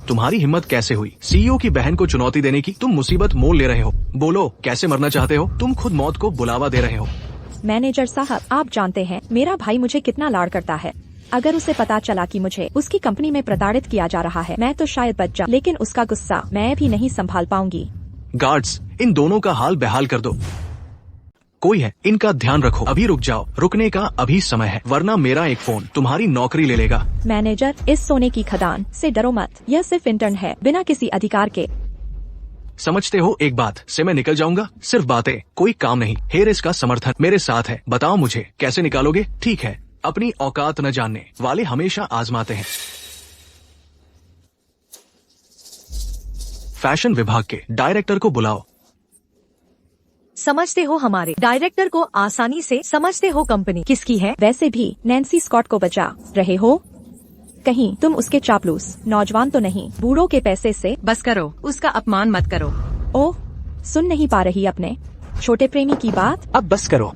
[SPEAKER 7] तुम्हारी हिम्मत कैसे हुई CEO की बहन को चुनौती देने की? तुम मुसीबत मोल ले रहे हो। बोलो, कैसे मरना चाहते हो? तुम खुद मौत को बुलावा दे रहे हो।
[SPEAKER 5] मैनेजर साहब, आप जानते हैं मेरा भाई मुझे कितना लाड करता है। अगर उसे पता चला कि मुझे उसकी कंपनी में प्रताड़ित किया जा रहा है, मैं तो शायद बच जाऊं, लेकिन उसका गुस्सा मैं भी नहीं संभाल पाऊंगी।
[SPEAKER 7] गार्ड्स, इन दोनों का हाल बेहाल कर दो। कोई है, इनका ध्यान रखो। अभी रुक जाओ, रुकने का अभी समय है, वरना मेरा एक फोन तुम्हारी नौकरी ले लेगा।
[SPEAKER 5] मैनेजर, इस सोने की खदान से डरो मत। यह सिर्फ इंटर्न है, बिना किसी अधिकार के।
[SPEAKER 7] समझते हो, एक बात से मैं निकल जाऊंगा। सिर्फ बातें, कोई काम नहीं। हेरिस का समर्थन मेरे साथ है। बताओ मुझे कैसे निकालोगे? ठीक है, अपनी औकात न जानने वाले हमेशा आजमाते हैं। फैशन विभाग के डायरेक्टर को बुलाओ।
[SPEAKER 10] समझते हो हमारे डायरेक्टर को आसानी से समझते हो कंपनी किसकी है?
[SPEAKER 5] वैसे भी नैन्सी स्कॉट को बचा रहे हो। कहीं तुम उसके चापलूस नौजवान तो नहीं बूढ़ों के पैसे से?
[SPEAKER 4] बस करो, उसका अपमान मत करो।
[SPEAKER 5] ओह, सुन नहीं पा रही अपने छोटे प्रेमी की बात?
[SPEAKER 1] अब बस करो,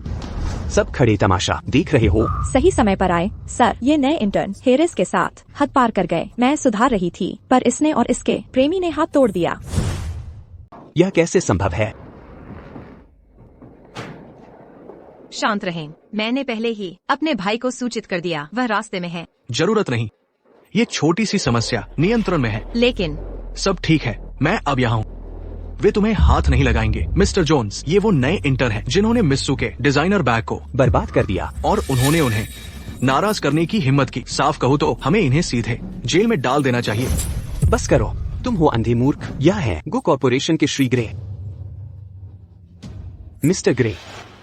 [SPEAKER 1] सब खड़े तमाशा देख रहे हो।
[SPEAKER 5] सही समय पर आए सर। ये नए इंटर्न हेरिस के साथ हद पार कर गए। मैं सुधार रही थी पर इसने और इसके प्रेमी ने हाथ तोड़ दिया।
[SPEAKER 1] यह कैसे संभव है?
[SPEAKER 4] शांत रहें, मैंने पहले ही अपने भाई को सूचित कर दिया, वह रास्ते में है।
[SPEAKER 7] जरूरत नहीं, ये छोटी सी समस्या नियंत्रण में है।
[SPEAKER 4] लेकिन
[SPEAKER 7] सब ठीक है, मैं अब यहाँ हूँ। वे तुम्हें हाथ नहीं लगाएंगे मिस्टर जोन्स। ये वो नए इंटर्न हैं जिन्होंने मिस्सू के डिजाइनर बैग को
[SPEAKER 1] बर्बाद कर दिया
[SPEAKER 7] और उन्होंने उन्हें नाराज करने की हिम्मत की। साफ कहूँ तो हमें इन्हें सीधे जेल में डाल देना चाहिए।
[SPEAKER 1] बस करो, तुम हो अंधे मूर्ख। यह है गो कॉर्पोरेशन के श्री ग्रे। मिस्टर ग्रे,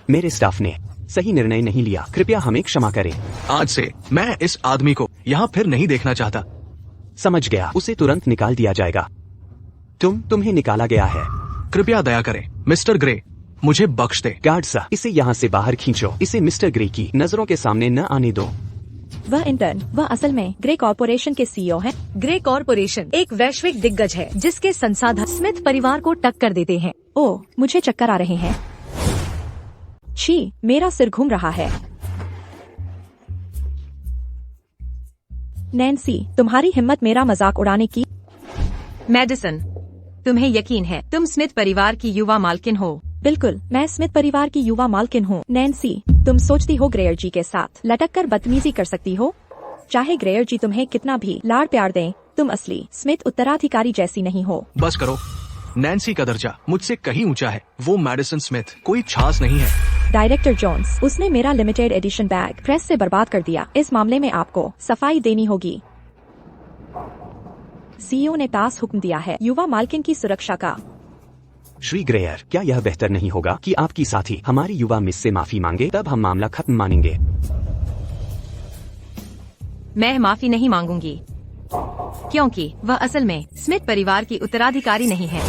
[SPEAKER 1] मेरे स्टाफ ने सही निर्णय नहीं लिया, कृपया हमें क्षमा करें।
[SPEAKER 7] आज से मैं इस आदमी को यहाँ फिर नहीं देखना चाहता।
[SPEAKER 1] समझ गया, उसे तुरंत निकाल दिया जाएगा। तुम्हें निकाला गया है।
[SPEAKER 7] कृपया दया करें मिस्टर ग्रे, मुझे बख्श दे।
[SPEAKER 1] गार्ड साहब, इसे यहाँ से बाहर खींचो। इसे मिस्टर ग्रे की नजरों के सामने न आने दो।
[SPEAKER 5] वह इंटर्न, वह असल में ग्रे कॉर्पोरेशन के सीईओ हैं।
[SPEAKER 10] ग्रे कॉर्पोरेशन एक वैश्विक दिग्गज है जिसके संसाधन स्मिथ परिवार को टक्कर देते हैं।
[SPEAKER 5] ओह, मुझे चक्कर आ रहे हैं। छी, मेरा सिर घूम रहा है। नैन्सी, तुम्हारी हिम्मत मेरा मजाक उड़ाने की।
[SPEAKER 4] मैडिसन, तुम्हें यकीन है तुम स्मिथ परिवार की युवा मालकिन हो?
[SPEAKER 5] बिल्कुल, मैं स्मिथ परिवार की युवा मालकिन हूँ। नैन्सी, तुम सोचती हो ग्रेयर जी के साथ लटक कर बदतमीजी कर सकती हो? चाहे ग्रेयर जी तुम्हें कितना भी लाड़ प्यार दें, तुम असली स्मिथ उत्तराधिकारी जैसी नहीं हो।
[SPEAKER 7] बस करो, नैन्सी का दर्जा मुझसे कहीं ऊंचा है। वो मैडिसन स्मिथ कोई छास नहीं है।
[SPEAKER 5] डायरेक्टर जोन्स, उसने मेरा लिमिटेड एडिशन बैग प्रेस से बर्बाद कर दिया। इस मामले में आपको सफाई देनी होगी। सीईओ ने पास हुक्म दिया है युवा मालकिन की सुरक्षा का।
[SPEAKER 1] श्री ग्रेयर, क्या यह बेहतर नहीं होगा कि आपकी साथी हमारी युवा मिस से माफी मांगे, तब हम मामला खत्म मानेंगे।
[SPEAKER 4] मैं माफी नहीं मांगूंगी क्योंकि वह असल में स्मिथ परिवार की उत्तराधिकारी नहीं है।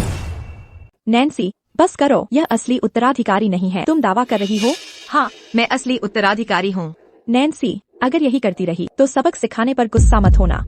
[SPEAKER 5] नैन्सी, बस करो, यह असली उत्तराधिकारी नहीं है। तुम दावा कर रही हो?
[SPEAKER 4] हाँ, मैं असली उत्तराधिकारी हूँ।
[SPEAKER 5] नैन्सी, अगर यही करती रही तो सबक सिखाने पर गुस्सा मत होना।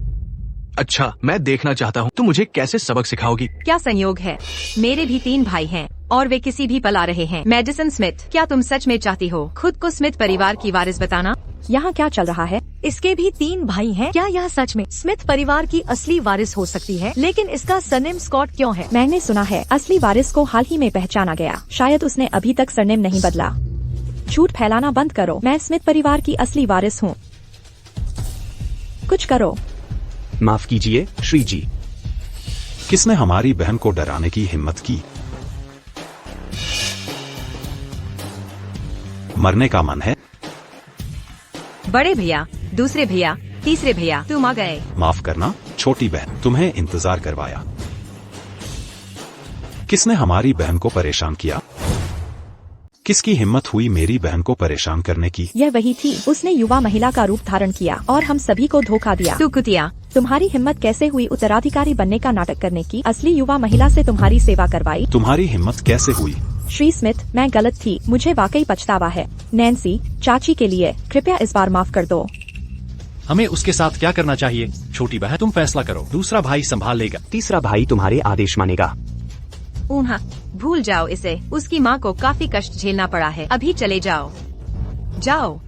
[SPEAKER 7] अच्छा, मैं देखना चाहता हूँ तुम मुझे कैसे सबक सिखाओगी।
[SPEAKER 4] क्या संयोग है, मेरे भी 3 भाई हैं और वे किसी भी पल आ रहे हैं। मैडिसन स्मिथ, क्या तुम सच में चाहती हो खुद को स्मिथ परिवार की वारिस बताना?
[SPEAKER 5] यहाँ क्या चल रहा है?
[SPEAKER 10] इसके भी 3 भाई हैं। क्या यह सच में स्मिथ परिवार की असली वारिस हो सकती है? लेकिन इसका सरनेम स्कॉट क्यों है?
[SPEAKER 5] मैंने सुना है असली वारिस को हाल ही में पहचाना गया। शायद उसने अभी तक सरनेम नहीं बदला। झूठ फैलाना बंद करो, मैं स्मिथ परिवार की असली वारिस हूँ। कुछ करो।
[SPEAKER 1] माफ कीजिए श्री जी।
[SPEAKER 2] किसने हमारी बहन को डराने की हिम्मत की? मरने का मन है?
[SPEAKER 4] बड़े भैया, दूसरे भैया, तीसरे भैया, तुम आ गए।
[SPEAKER 2] माफ करना छोटी बहन, तुम्हें इंतजार करवाया। किसने हमारी बहन को परेशान किया? किसकी हिम्मत हुई मेरी बहन को परेशान करने की?
[SPEAKER 5] यह वही थी, उसने युवा महिला का रूप धारण किया और हम सभी को धोखा दिया।
[SPEAKER 4] तू कुतिया,
[SPEAKER 5] तुम्हारी हिम्मत कैसे हुई उत्तराधिकारी बनने का नाटक करने की? असली युवा महिला से तुम्हारी सेवा करवाई।
[SPEAKER 2] तुम्हारी हिम्मत कैसे हुई?
[SPEAKER 5] श्री स्मिथ, मैं गलत थी, मुझे वाकई पछतावा है। नैन्सी, चाची के लिए कृपया इस बार माफ कर दो।
[SPEAKER 3] हमें उसके साथ क्या करना चाहिए? छोटी बहन, तुम फैसला करो, दूसरा भाई संभाल लेगा।
[SPEAKER 1] तीसरा भाई तुम्हारे आदेश मानेगा।
[SPEAKER 4] ऊहा, भूल जाओ इसे, उसकी माँ को काफी कष्ट झेलना पड़ा है। अभी चले जाओ, जाओ।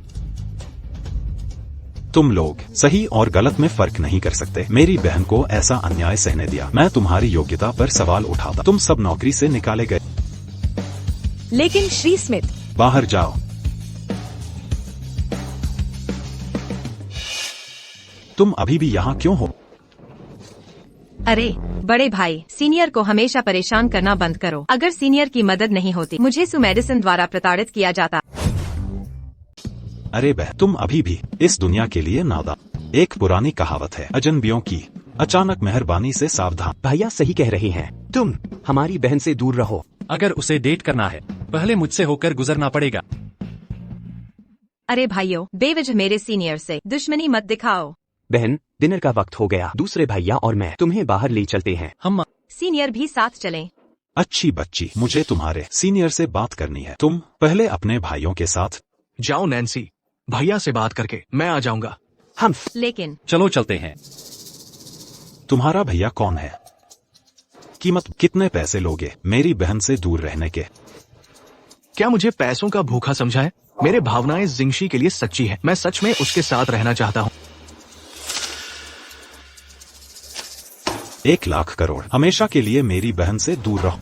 [SPEAKER 2] तुम लोग सही और गलत में फर्क नहीं कर सकते। मेरी बहन को ऐसा अन्याय सहने दिया। मैं तुम्हारी योग्यता पर सवाल उठाता। तुम सब नौकरी से निकाले गए।
[SPEAKER 10] लेकिन श्री स्मिथ,
[SPEAKER 2] बाहर जाओ। तुम अभी भी यहाँ क्यों हो?
[SPEAKER 4] अरे बड़े भाई, सीनियर को हमेशा परेशान करना बंद करो। अगर सीनियर की मदद नहीं होती, मुझे सु मेडिसन द्वारा प्रताड़ित किया जाता।
[SPEAKER 2] अरे बहन, तुम अभी भी इस दुनिया के लिए नादान। एक पुरानी कहावत है, अजनबियों की अचानक मेहरबानी से सावधान।
[SPEAKER 1] भैया सही कह रहे हैं, तुम हमारी बहन से दूर रहो।
[SPEAKER 3] अगर उसे डेट करना है, पहले मुझसे होकर गुजरना पड़ेगा।
[SPEAKER 4] अरे भाइयों, बेवजह मेरे सीनियर से दुश्मनी मत दिखाओ।
[SPEAKER 1] बहन, डिनर का वक्त हो गया। दूसरे भैया और मैं तुम्हें बाहर ले चलते हैं।
[SPEAKER 3] हम
[SPEAKER 4] सीनियर भी साथ चलें।
[SPEAKER 2] अच्छी बच्ची, मुझे तुम्हारे सीनियर से बात करनी है। तुम पहले अपने भाइयों के साथ
[SPEAKER 7] जाओ। नैन्सी, भैया से बात करके मैं आ जाऊंगा।
[SPEAKER 1] हम
[SPEAKER 4] लेकिन
[SPEAKER 3] चलो चलते हैं।
[SPEAKER 2] तुम्हारा भैया कौन है? कीमत कितने पैसे लोगे मेरी बहन से दूर रहने के?
[SPEAKER 7] क्या मुझे पैसों का भूखा समझा है? मेरे भावनाएं जिंगशी के लिए सच्ची है। मैं सच में उसके साथ रहना चाहता हूँ।
[SPEAKER 2] 1 लाख करोड़ हमेशा के लिए मेरी बहन से दूर रहो।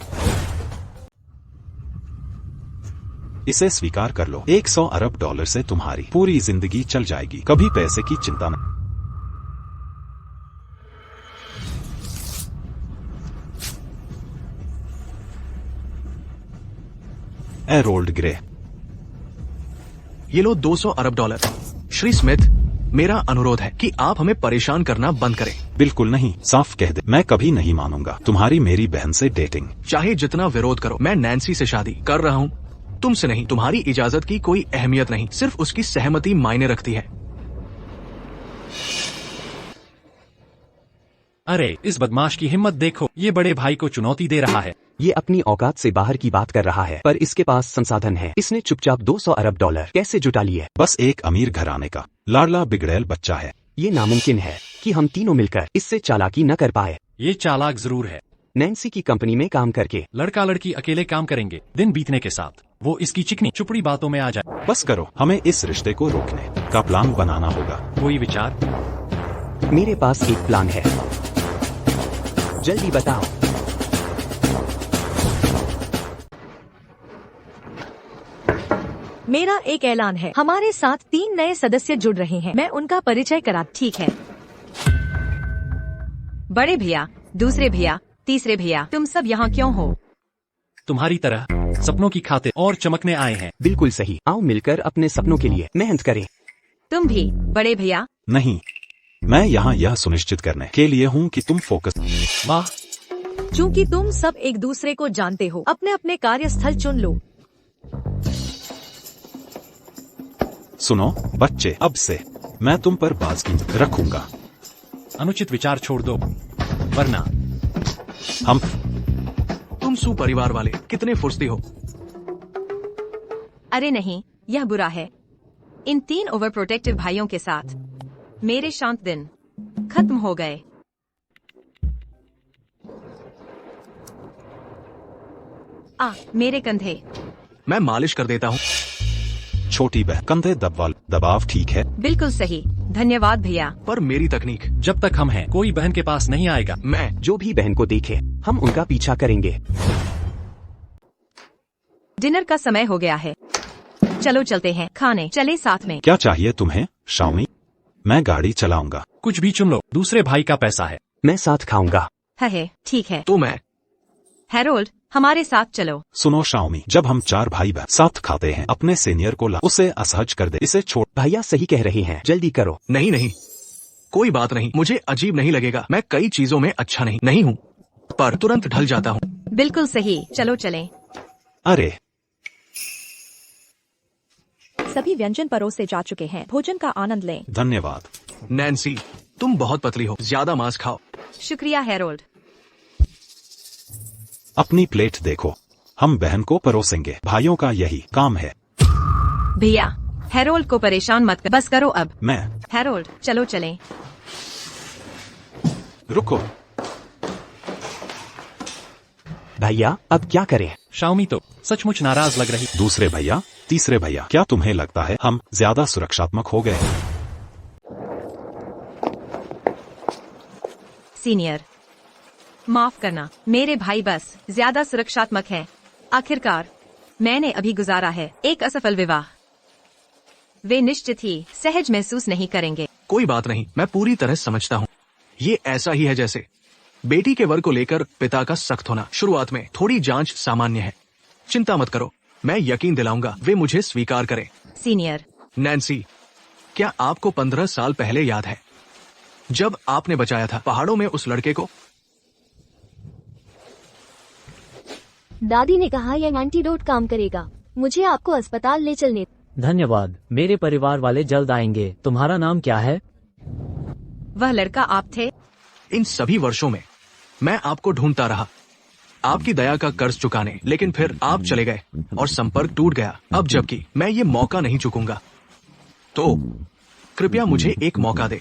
[SPEAKER 2] इसे स्वीकार कर लो। 100 अरब डॉलर से तुम्हारी पूरी जिंदगी चल जाएगी, कभी पैसे की चिंता न। एरोल्ड ग्रे।
[SPEAKER 7] ये लो 200 अरब डॉलर। श्री स्मिथ, मेरा अनुरोध है कि आप हमें परेशान करना बंद करें।
[SPEAKER 2] बिल्कुल नहीं, साफ कह दे। मैं कभी नहीं मानूंगा तुम्हारी मेरी बहन से डेटिंग।
[SPEAKER 7] चाहे जितना विरोध करो, मैं नैन्सी से शादी कर रहा हूँ, तुमसे नहीं। तुम्हारी इजाजत की कोई अहमियत नहीं, सिर्फ उसकी सहमति मायने रखती है।
[SPEAKER 3] अरे इस बदमाश की हिम्मत देखो, ये बड़े भाई को चुनौती दे रहा है।
[SPEAKER 1] ये अपनी औकात से बाहर की बात कर रहा है, पर इसके पास संसाधन है। इसने चुपचाप 200 अरब डॉलर कैसे जुटा लिए?
[SPEAKER 2] बस एक अमीर घराने का लाडला बिगड़ैल बच्चा है।
[SPEAKER 1] ये नामुमकिन है कि हम तीनों मिलकर इससे चालाकी न कर पाए।
[SPEAKER 3] ये चालाक जरूर है।
[SPEAKER 1] नैन्सी की कंपनी में काम करके
[SPEAKER 3] लड़का लड़की अकेले काम करेंगे, दिन बीतने के साथ वो इसकी चिकनी चुपड़ी बातों में आ जाए।
[SPEAKER 2] बस करो, हमें इस रिश्ते को रोकने का प्लान बनाना होगा।
[SPEAKER 3] कोई विचार?
[SPEAKER 1] मेरे पास एक प्लान है, जल्दी बताओ।
[SPEAKER 10] मेरा एक ऐलान है, हमारे साथ 3 नए सदस्य जुड़ रहे हैं। मैं उनका परिचय करा। ठीक है।
[SPEAKER 4] बड़े भैया, दूसरे भैया, तीसरे भैया, तुम सब यहाँ क्यों हो?
[SPEAKER 3] तुम्हारी तरह सपनों की खातिर और चमकने आए हैं।
[SPEAKER 1] बिल्कुल सही। आओ मिलकर अपने सपनों के लिए मेहनत करें।
[SPEAKER 4] तुम भी बड़े भैया?
[SPEAKER 2] नहीं, मैं यहाँ यह सुनिश्चित करने के लिए हूँ कि तुम फोकस।
[SPEAKER 3] वाह,
[SPEAKER 10] चूँकि तुम सब एक दूसरे को जानते हो, अपने अपने कार्यस्थल चुन लो।
[SPEAKER 2] सुनो बच्चे, अब से मैं तुम पर बाज़गी रखूंगा।
[SPEAKER 3] अनुचित विचार छोड़ दो, वरना
[SPEAKER 2] हम।
[SPEAKER 7] तुम सुपरिवार वाले कितने फुर्सती हो।
[SPEAKER 4] अरे नहीं, यह बुरा है। इन 3 ओवर प्रोटेक्टिव भाइयों के साथ मेरे शांत दिन खत्म हो गए। मेरे कंधे।
[SPEAKER 7] मैं मालिश कर देता हूँ।
[SPEAKER 2] छोटी बहन, कंधे दबाव ठीक है।
[SPEAKER 4] बिल्कुल सही, धन्यवाद भैया।
[SPEAKER 7] पर मेरी तकनीक।
[SPEAKER 3] जब तक हम हैं, कोई बहन के पास नहीं आएगा।
[SPEAKER 7] मैं
[SPEAKER 1] जो भी बहन को देखे हम उनका पीछा करेंगे।
[SPEAKER 4] डिनर का समय हो गया है, चलो चलते हैं खाने। चले साथ में।
[SPEAKER 2] क्या चाहिए तुम्हें शाओमी? मैं गाड़ी चलाऊंगा।
[SPEAKER 3] कुछ भी चुन लो, दूसरे भाई का पैसा है।
[SPEAKER 1] मैं साथ खाऊंगा।
[SPEAKER 4] है ठीक है।
[SPEAKER 7] तो मैं।
[SPEAKER 4] हैरोल्ड, हमारे साथ चलो।
[SPEAKER 2] सुनो शाओमी, जब हम 4 भाई बहन साथ खाते हैं, अपने सीनियर को ला, उसे असहज कर दे। इसे छोड़।
[SPEAKER 1] भैया सही कह रहे हैं, जल्दी करो।
[SPEAKER 7] नहीं नहीं, कोई बात नहीं। मुझे अजीब नहीं लगेगा। मैं कई चीजों में अच्छा नहीं हूँ, पर तुरंत ढल जाता हूँ।
[SPEAKER 4] बिल्कुल सही, चलो चलें।
[SPEAKER 2] अरे
[SPEAKER 5] सभी व्यंजन परोसे जा चुके हैं, भोजन का आनंद लें।
[SPEAKER 2] धन्यवाद।
[SPEAKER 7] नैन्सी, तुम बहुत पतली हो, ज्यादा मांस खाओ।
[SPEAKER 4] शुक्रिया हैरोल्ड।
[SPEAKER 2] अपनी प्लेट देखो, हम बहन को परोसेंगे। भाइयों का यही काम है।
[SPEAKER 4] भैया, हैरोल्ड को परेशान मत कर, बस करो अब।
[SPEAKER 2] मैं।
[SPEAKER 4] हैरोल्ड, चलो चलें।
[SPEAKER 2] रुको।
[SPEAKER 1] भैया अब क्या करें?
[SPEAKER 3] शाओमी तो सचमुच नाराज लग रही।
[SPEAKER 2] दूसरे भैया, तीसरे भैया, क्या तुम्हें लगता है हम ज्यादा सुरक्षात्मक हो गए?
[SPEAKER 4] सीनियर, माफ करना, मेरे भाई बस ज्यादा सुरक्षात्मक हैं। आखिरकार मैंने अभी गुजारा है एक असफल विवाह। वे निश्चित ही सहज महसूस नहीं करेंगे।
[SPEAKER 7] कोई बात नहीं, मैं पूरी तरह समझता हूँ। ये ऐसा ही है जैसे बेटी के वर को लेकर पिता का सख्त होना। शुरुआत में थोड़ी जांच सामान्य है, चिंता मत करो। मैं यकीन दिलाऊंगा वे मुझे स्वीकार करें।
[SPEAKER 4] सीनियर।
[SPEAKER 7] नैन्सी, क्या आपको 15 साल पहले याद है जब आपने बचाया था पहाड़ों में उस लड़के को?
[SPEAKER 8] दादी ने कहा यह एंटीडोट काम करेगा। मुझे आपको अस्पताल ले चलने।
[SPEAKER 9] धन्यवाद। मेरे परिवार वाले जल्द आएंगे। तुम्हारा नाम क्या है?
[SPEAKER 4] वह लड़का आप थे?
[SPEAKER 7] इन सभी वर्षों में मैं आपको ढूंढता रहा, आपकी दया का कर्ज चुकाने, लेकिन फिर आप चले गए और संपर्क टूट गया। अब जबकि मैं ये मौका नहीं चूकूंगा, तो कृपया मुझे एक मौका दे,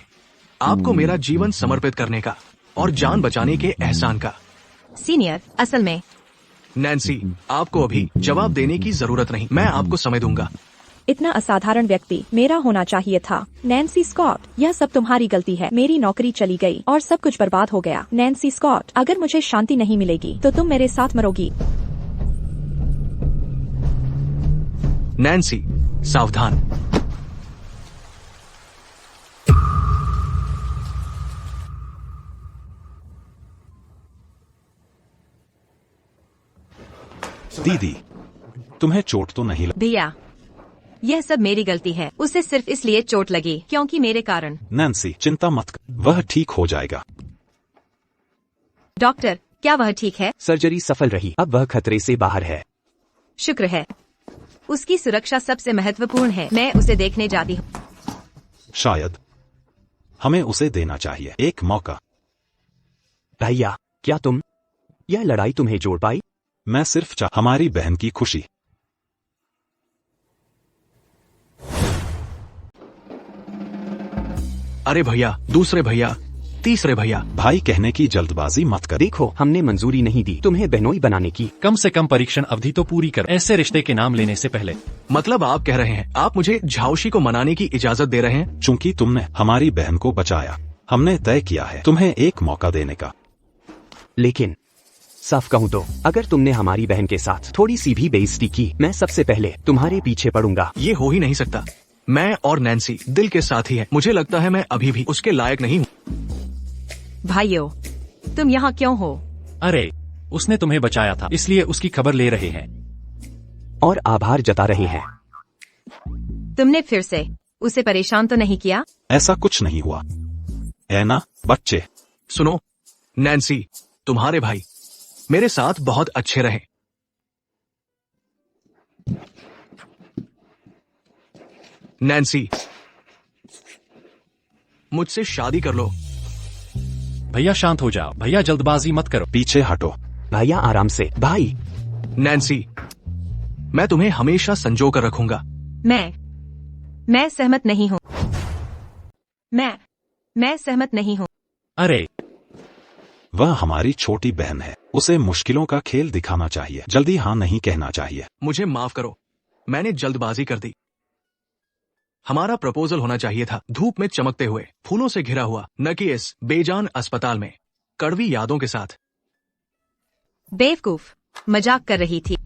[SPEAKER 7] आपको मेरा जीवन समर्पित करने का और जान बचाने के एहसान का।
[SPEAKER 4] सीनियर, असल में
[SPEAKER 7] नैन्सी, आपको अभी जवाब देने की जरूरत नहीं, मैं आपको समय दूंगा।
[SPEAKER 5] इतना असाधारण व्यक्ति मेरा होना चाहिए था। नैन्सी स्कॉट, यह सब तुम्हारी गलती है। मेरी नौकरी चली गई और सब कुछ बर्बाद हो गया। नैन्सी स्कॉट, अगर मुझे शांति नहीं मिलेगी तो तुम मेरे साथ मरोगी।
[SPEAKER 7] नैन्सी, सावधान।
[SPEAKER 2] दीदी, तुम्हें चोट तो नहीं लगी?
[SPEAKER 4] भैया, यह सब मेरी गलती है। उसे सिर्फ इसलिए चोट लगी क्योंकि मेरे कारण।
[SPEAKER 2] नैन्सी, चिंता मत कर, वह ठीक हो जाएगा।
[SPEAKER 4] डॉक्टर, क्या वह ठीक है?
[SPEAKER 1] सर्जरी सफल रही, अब वह खतरे से बाहर है।
[SPEAKER 4] शुक्र है। उसकी सुरक्षा सबसे महत्वपूर्ण है। मैं उसे देखने जाती हूँ।
[SPEAKER 2] शायद हमें उसे देना चाहिए एक मौका।
[SPEAKER 1] भैया, क्या यह लड़ाई तुम्हें जोड़ पाई?
[SPEAKER 2] मैं सिर्फ हमारी बहन की खुशी।
[SPEAKER 7] अरे भैया, दूसरे भैया, तीसरे भैया।
[SPEAKER 2] भाई कहने की जल्दबाजी मत कर।
[SPEAKER 1] देखो, हमने मंजूरी नहीं दी तुम्हें बहनोई बनाने की।
[SPEAKER 3] कम से कम परीक्षण अवधि तो पूरी कर, ऐसे रिश्ते के नाम लेने से पहले।
[SPEAKER 7] मतलब आप कह रहे हैं आप मुझे झाउशी को मनाने की इजाजत दे रहे हैं?
[SPEAKER 2] चूंकि तुमने हमारी बहन को बचाया, हमने तय किया है तुम्हें एक मौका देने का।
[SPEAKER 1] लेकिन साफ कहूँ तो अगर तुमने हमारी बहन के साथ थोड़ी सी भी बेइज्जती की, मैं सबसे पहले तुम्हारे पीछे पड़ूंगा।
[SPEAKER 7] ये हो ही नहीं सकता। मैं और नैन्सी दिल के साथ ही है। मुझे लगता है मैं अभी भी उसके लायक नहीं हूँ।
[SPEAKER 4] भाइयों, तुम यहाँ क्यों हो?
[SPEAKER 3] अरे, उसने तुम्हें बचाया था, इसलिए उसकी खबर ले रहे हैं
[SPEAKER 1] और आभार जता रहे हैं।
[SPEAKER 4] तुमने फिर से उसे परेशान तो नहीं किया?
[SPEAKER 2] ऐसा कुछ नहीं हुआ है ना बच्चे?
[SPEAKER 7] सुनो नैन्सी, तुम्हारे भाई मेरे साथ बहुत अच्छे रहे। नैन्सी, मुझसे शादी कर लो।
[SPEAKER 3] भैया शांत हो जाओ, भैया जल्दबाजी मत करो।
[SPEAKER 2] पीछे हटो।
[SPEAKER 1] भैया आराम से। भाई,
[SPEAKER 7] नैन्सी, मैं तुम्हें हमेशा संजो कर रखूंगा।
[SPEAKER 4] मैं सहमत नहीं हूँ। मैं सहमत नहीं हूँ।
[SPEAKER 3] अरे,
[SPEAKER 2] वह हमारी छोटी बहन है, उसे मुश्किलों का खेल दिखाना चाहिए, जल्दी हाँ नहीं कहना चाहिए।
[SPEAKER 7] मुझे माफ करो, मैंने जल्दबाजी कर दी। हमारा प्रपोजल होना चाहिए था धूप में चमकते हुए, फूलों से घिरा हुआ, न कि इस बेजान अस्पताल में कड़वी यादों के साथ।
[SPEAKER 4] बेवकूफ, मजाक कर रही थी।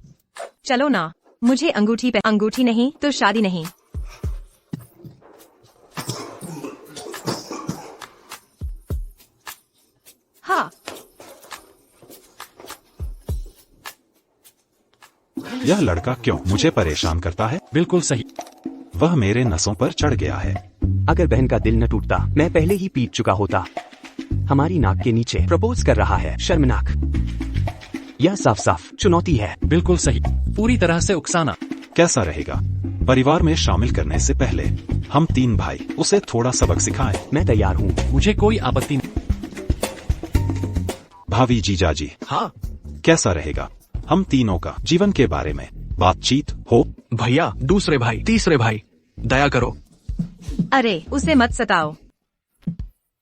[SPEAKER 4] चलो ना, मुझे अंगूठी नहीं तो शादी नहीं। हाँ,
[SPEAKER 2] यह लड़का क्यों मुझे परेशान करता है?
[SPEAKER 3] बिल्कुल सही।
[SPEAKER 2] वह मेरे नसों पर चढ़ गया है।
[SPEAKER 1] अगर बहन का दिल न टूटता, मैं पहले ही पीट चुका होता। हमारी नाक के नीचे प्रपोज कर रहा है, शर्मनाक। यह साफ साफ चुनौती है।
[SPEAKER 3] बिल्कुल सही, पूरी तरह से उकसाना।
[SPEAKER 2] कैसा रहेगा परिवार में शामिल करने से पहले हम तीन भाई उसे थोड़ा सबक सिखाएं?
[SPEAKER 1] मैं तैयार हूँ।
[SPEAKER 3] मुझे कोई आपत्ति नहीं।
[SPEAKER 2] भावी जीजाजी,
[SPEAKER 7] हाँ,
[SPEAKER 2] कैसा रहेगा हम तीनों का जीवन के बारे में बातचीत हो?
[SPEAKER 7] भैया, दूसरे भाई, तीसरे भाई, दया करो।
[SPEAKER 4] अरे, उसे मत सताओ।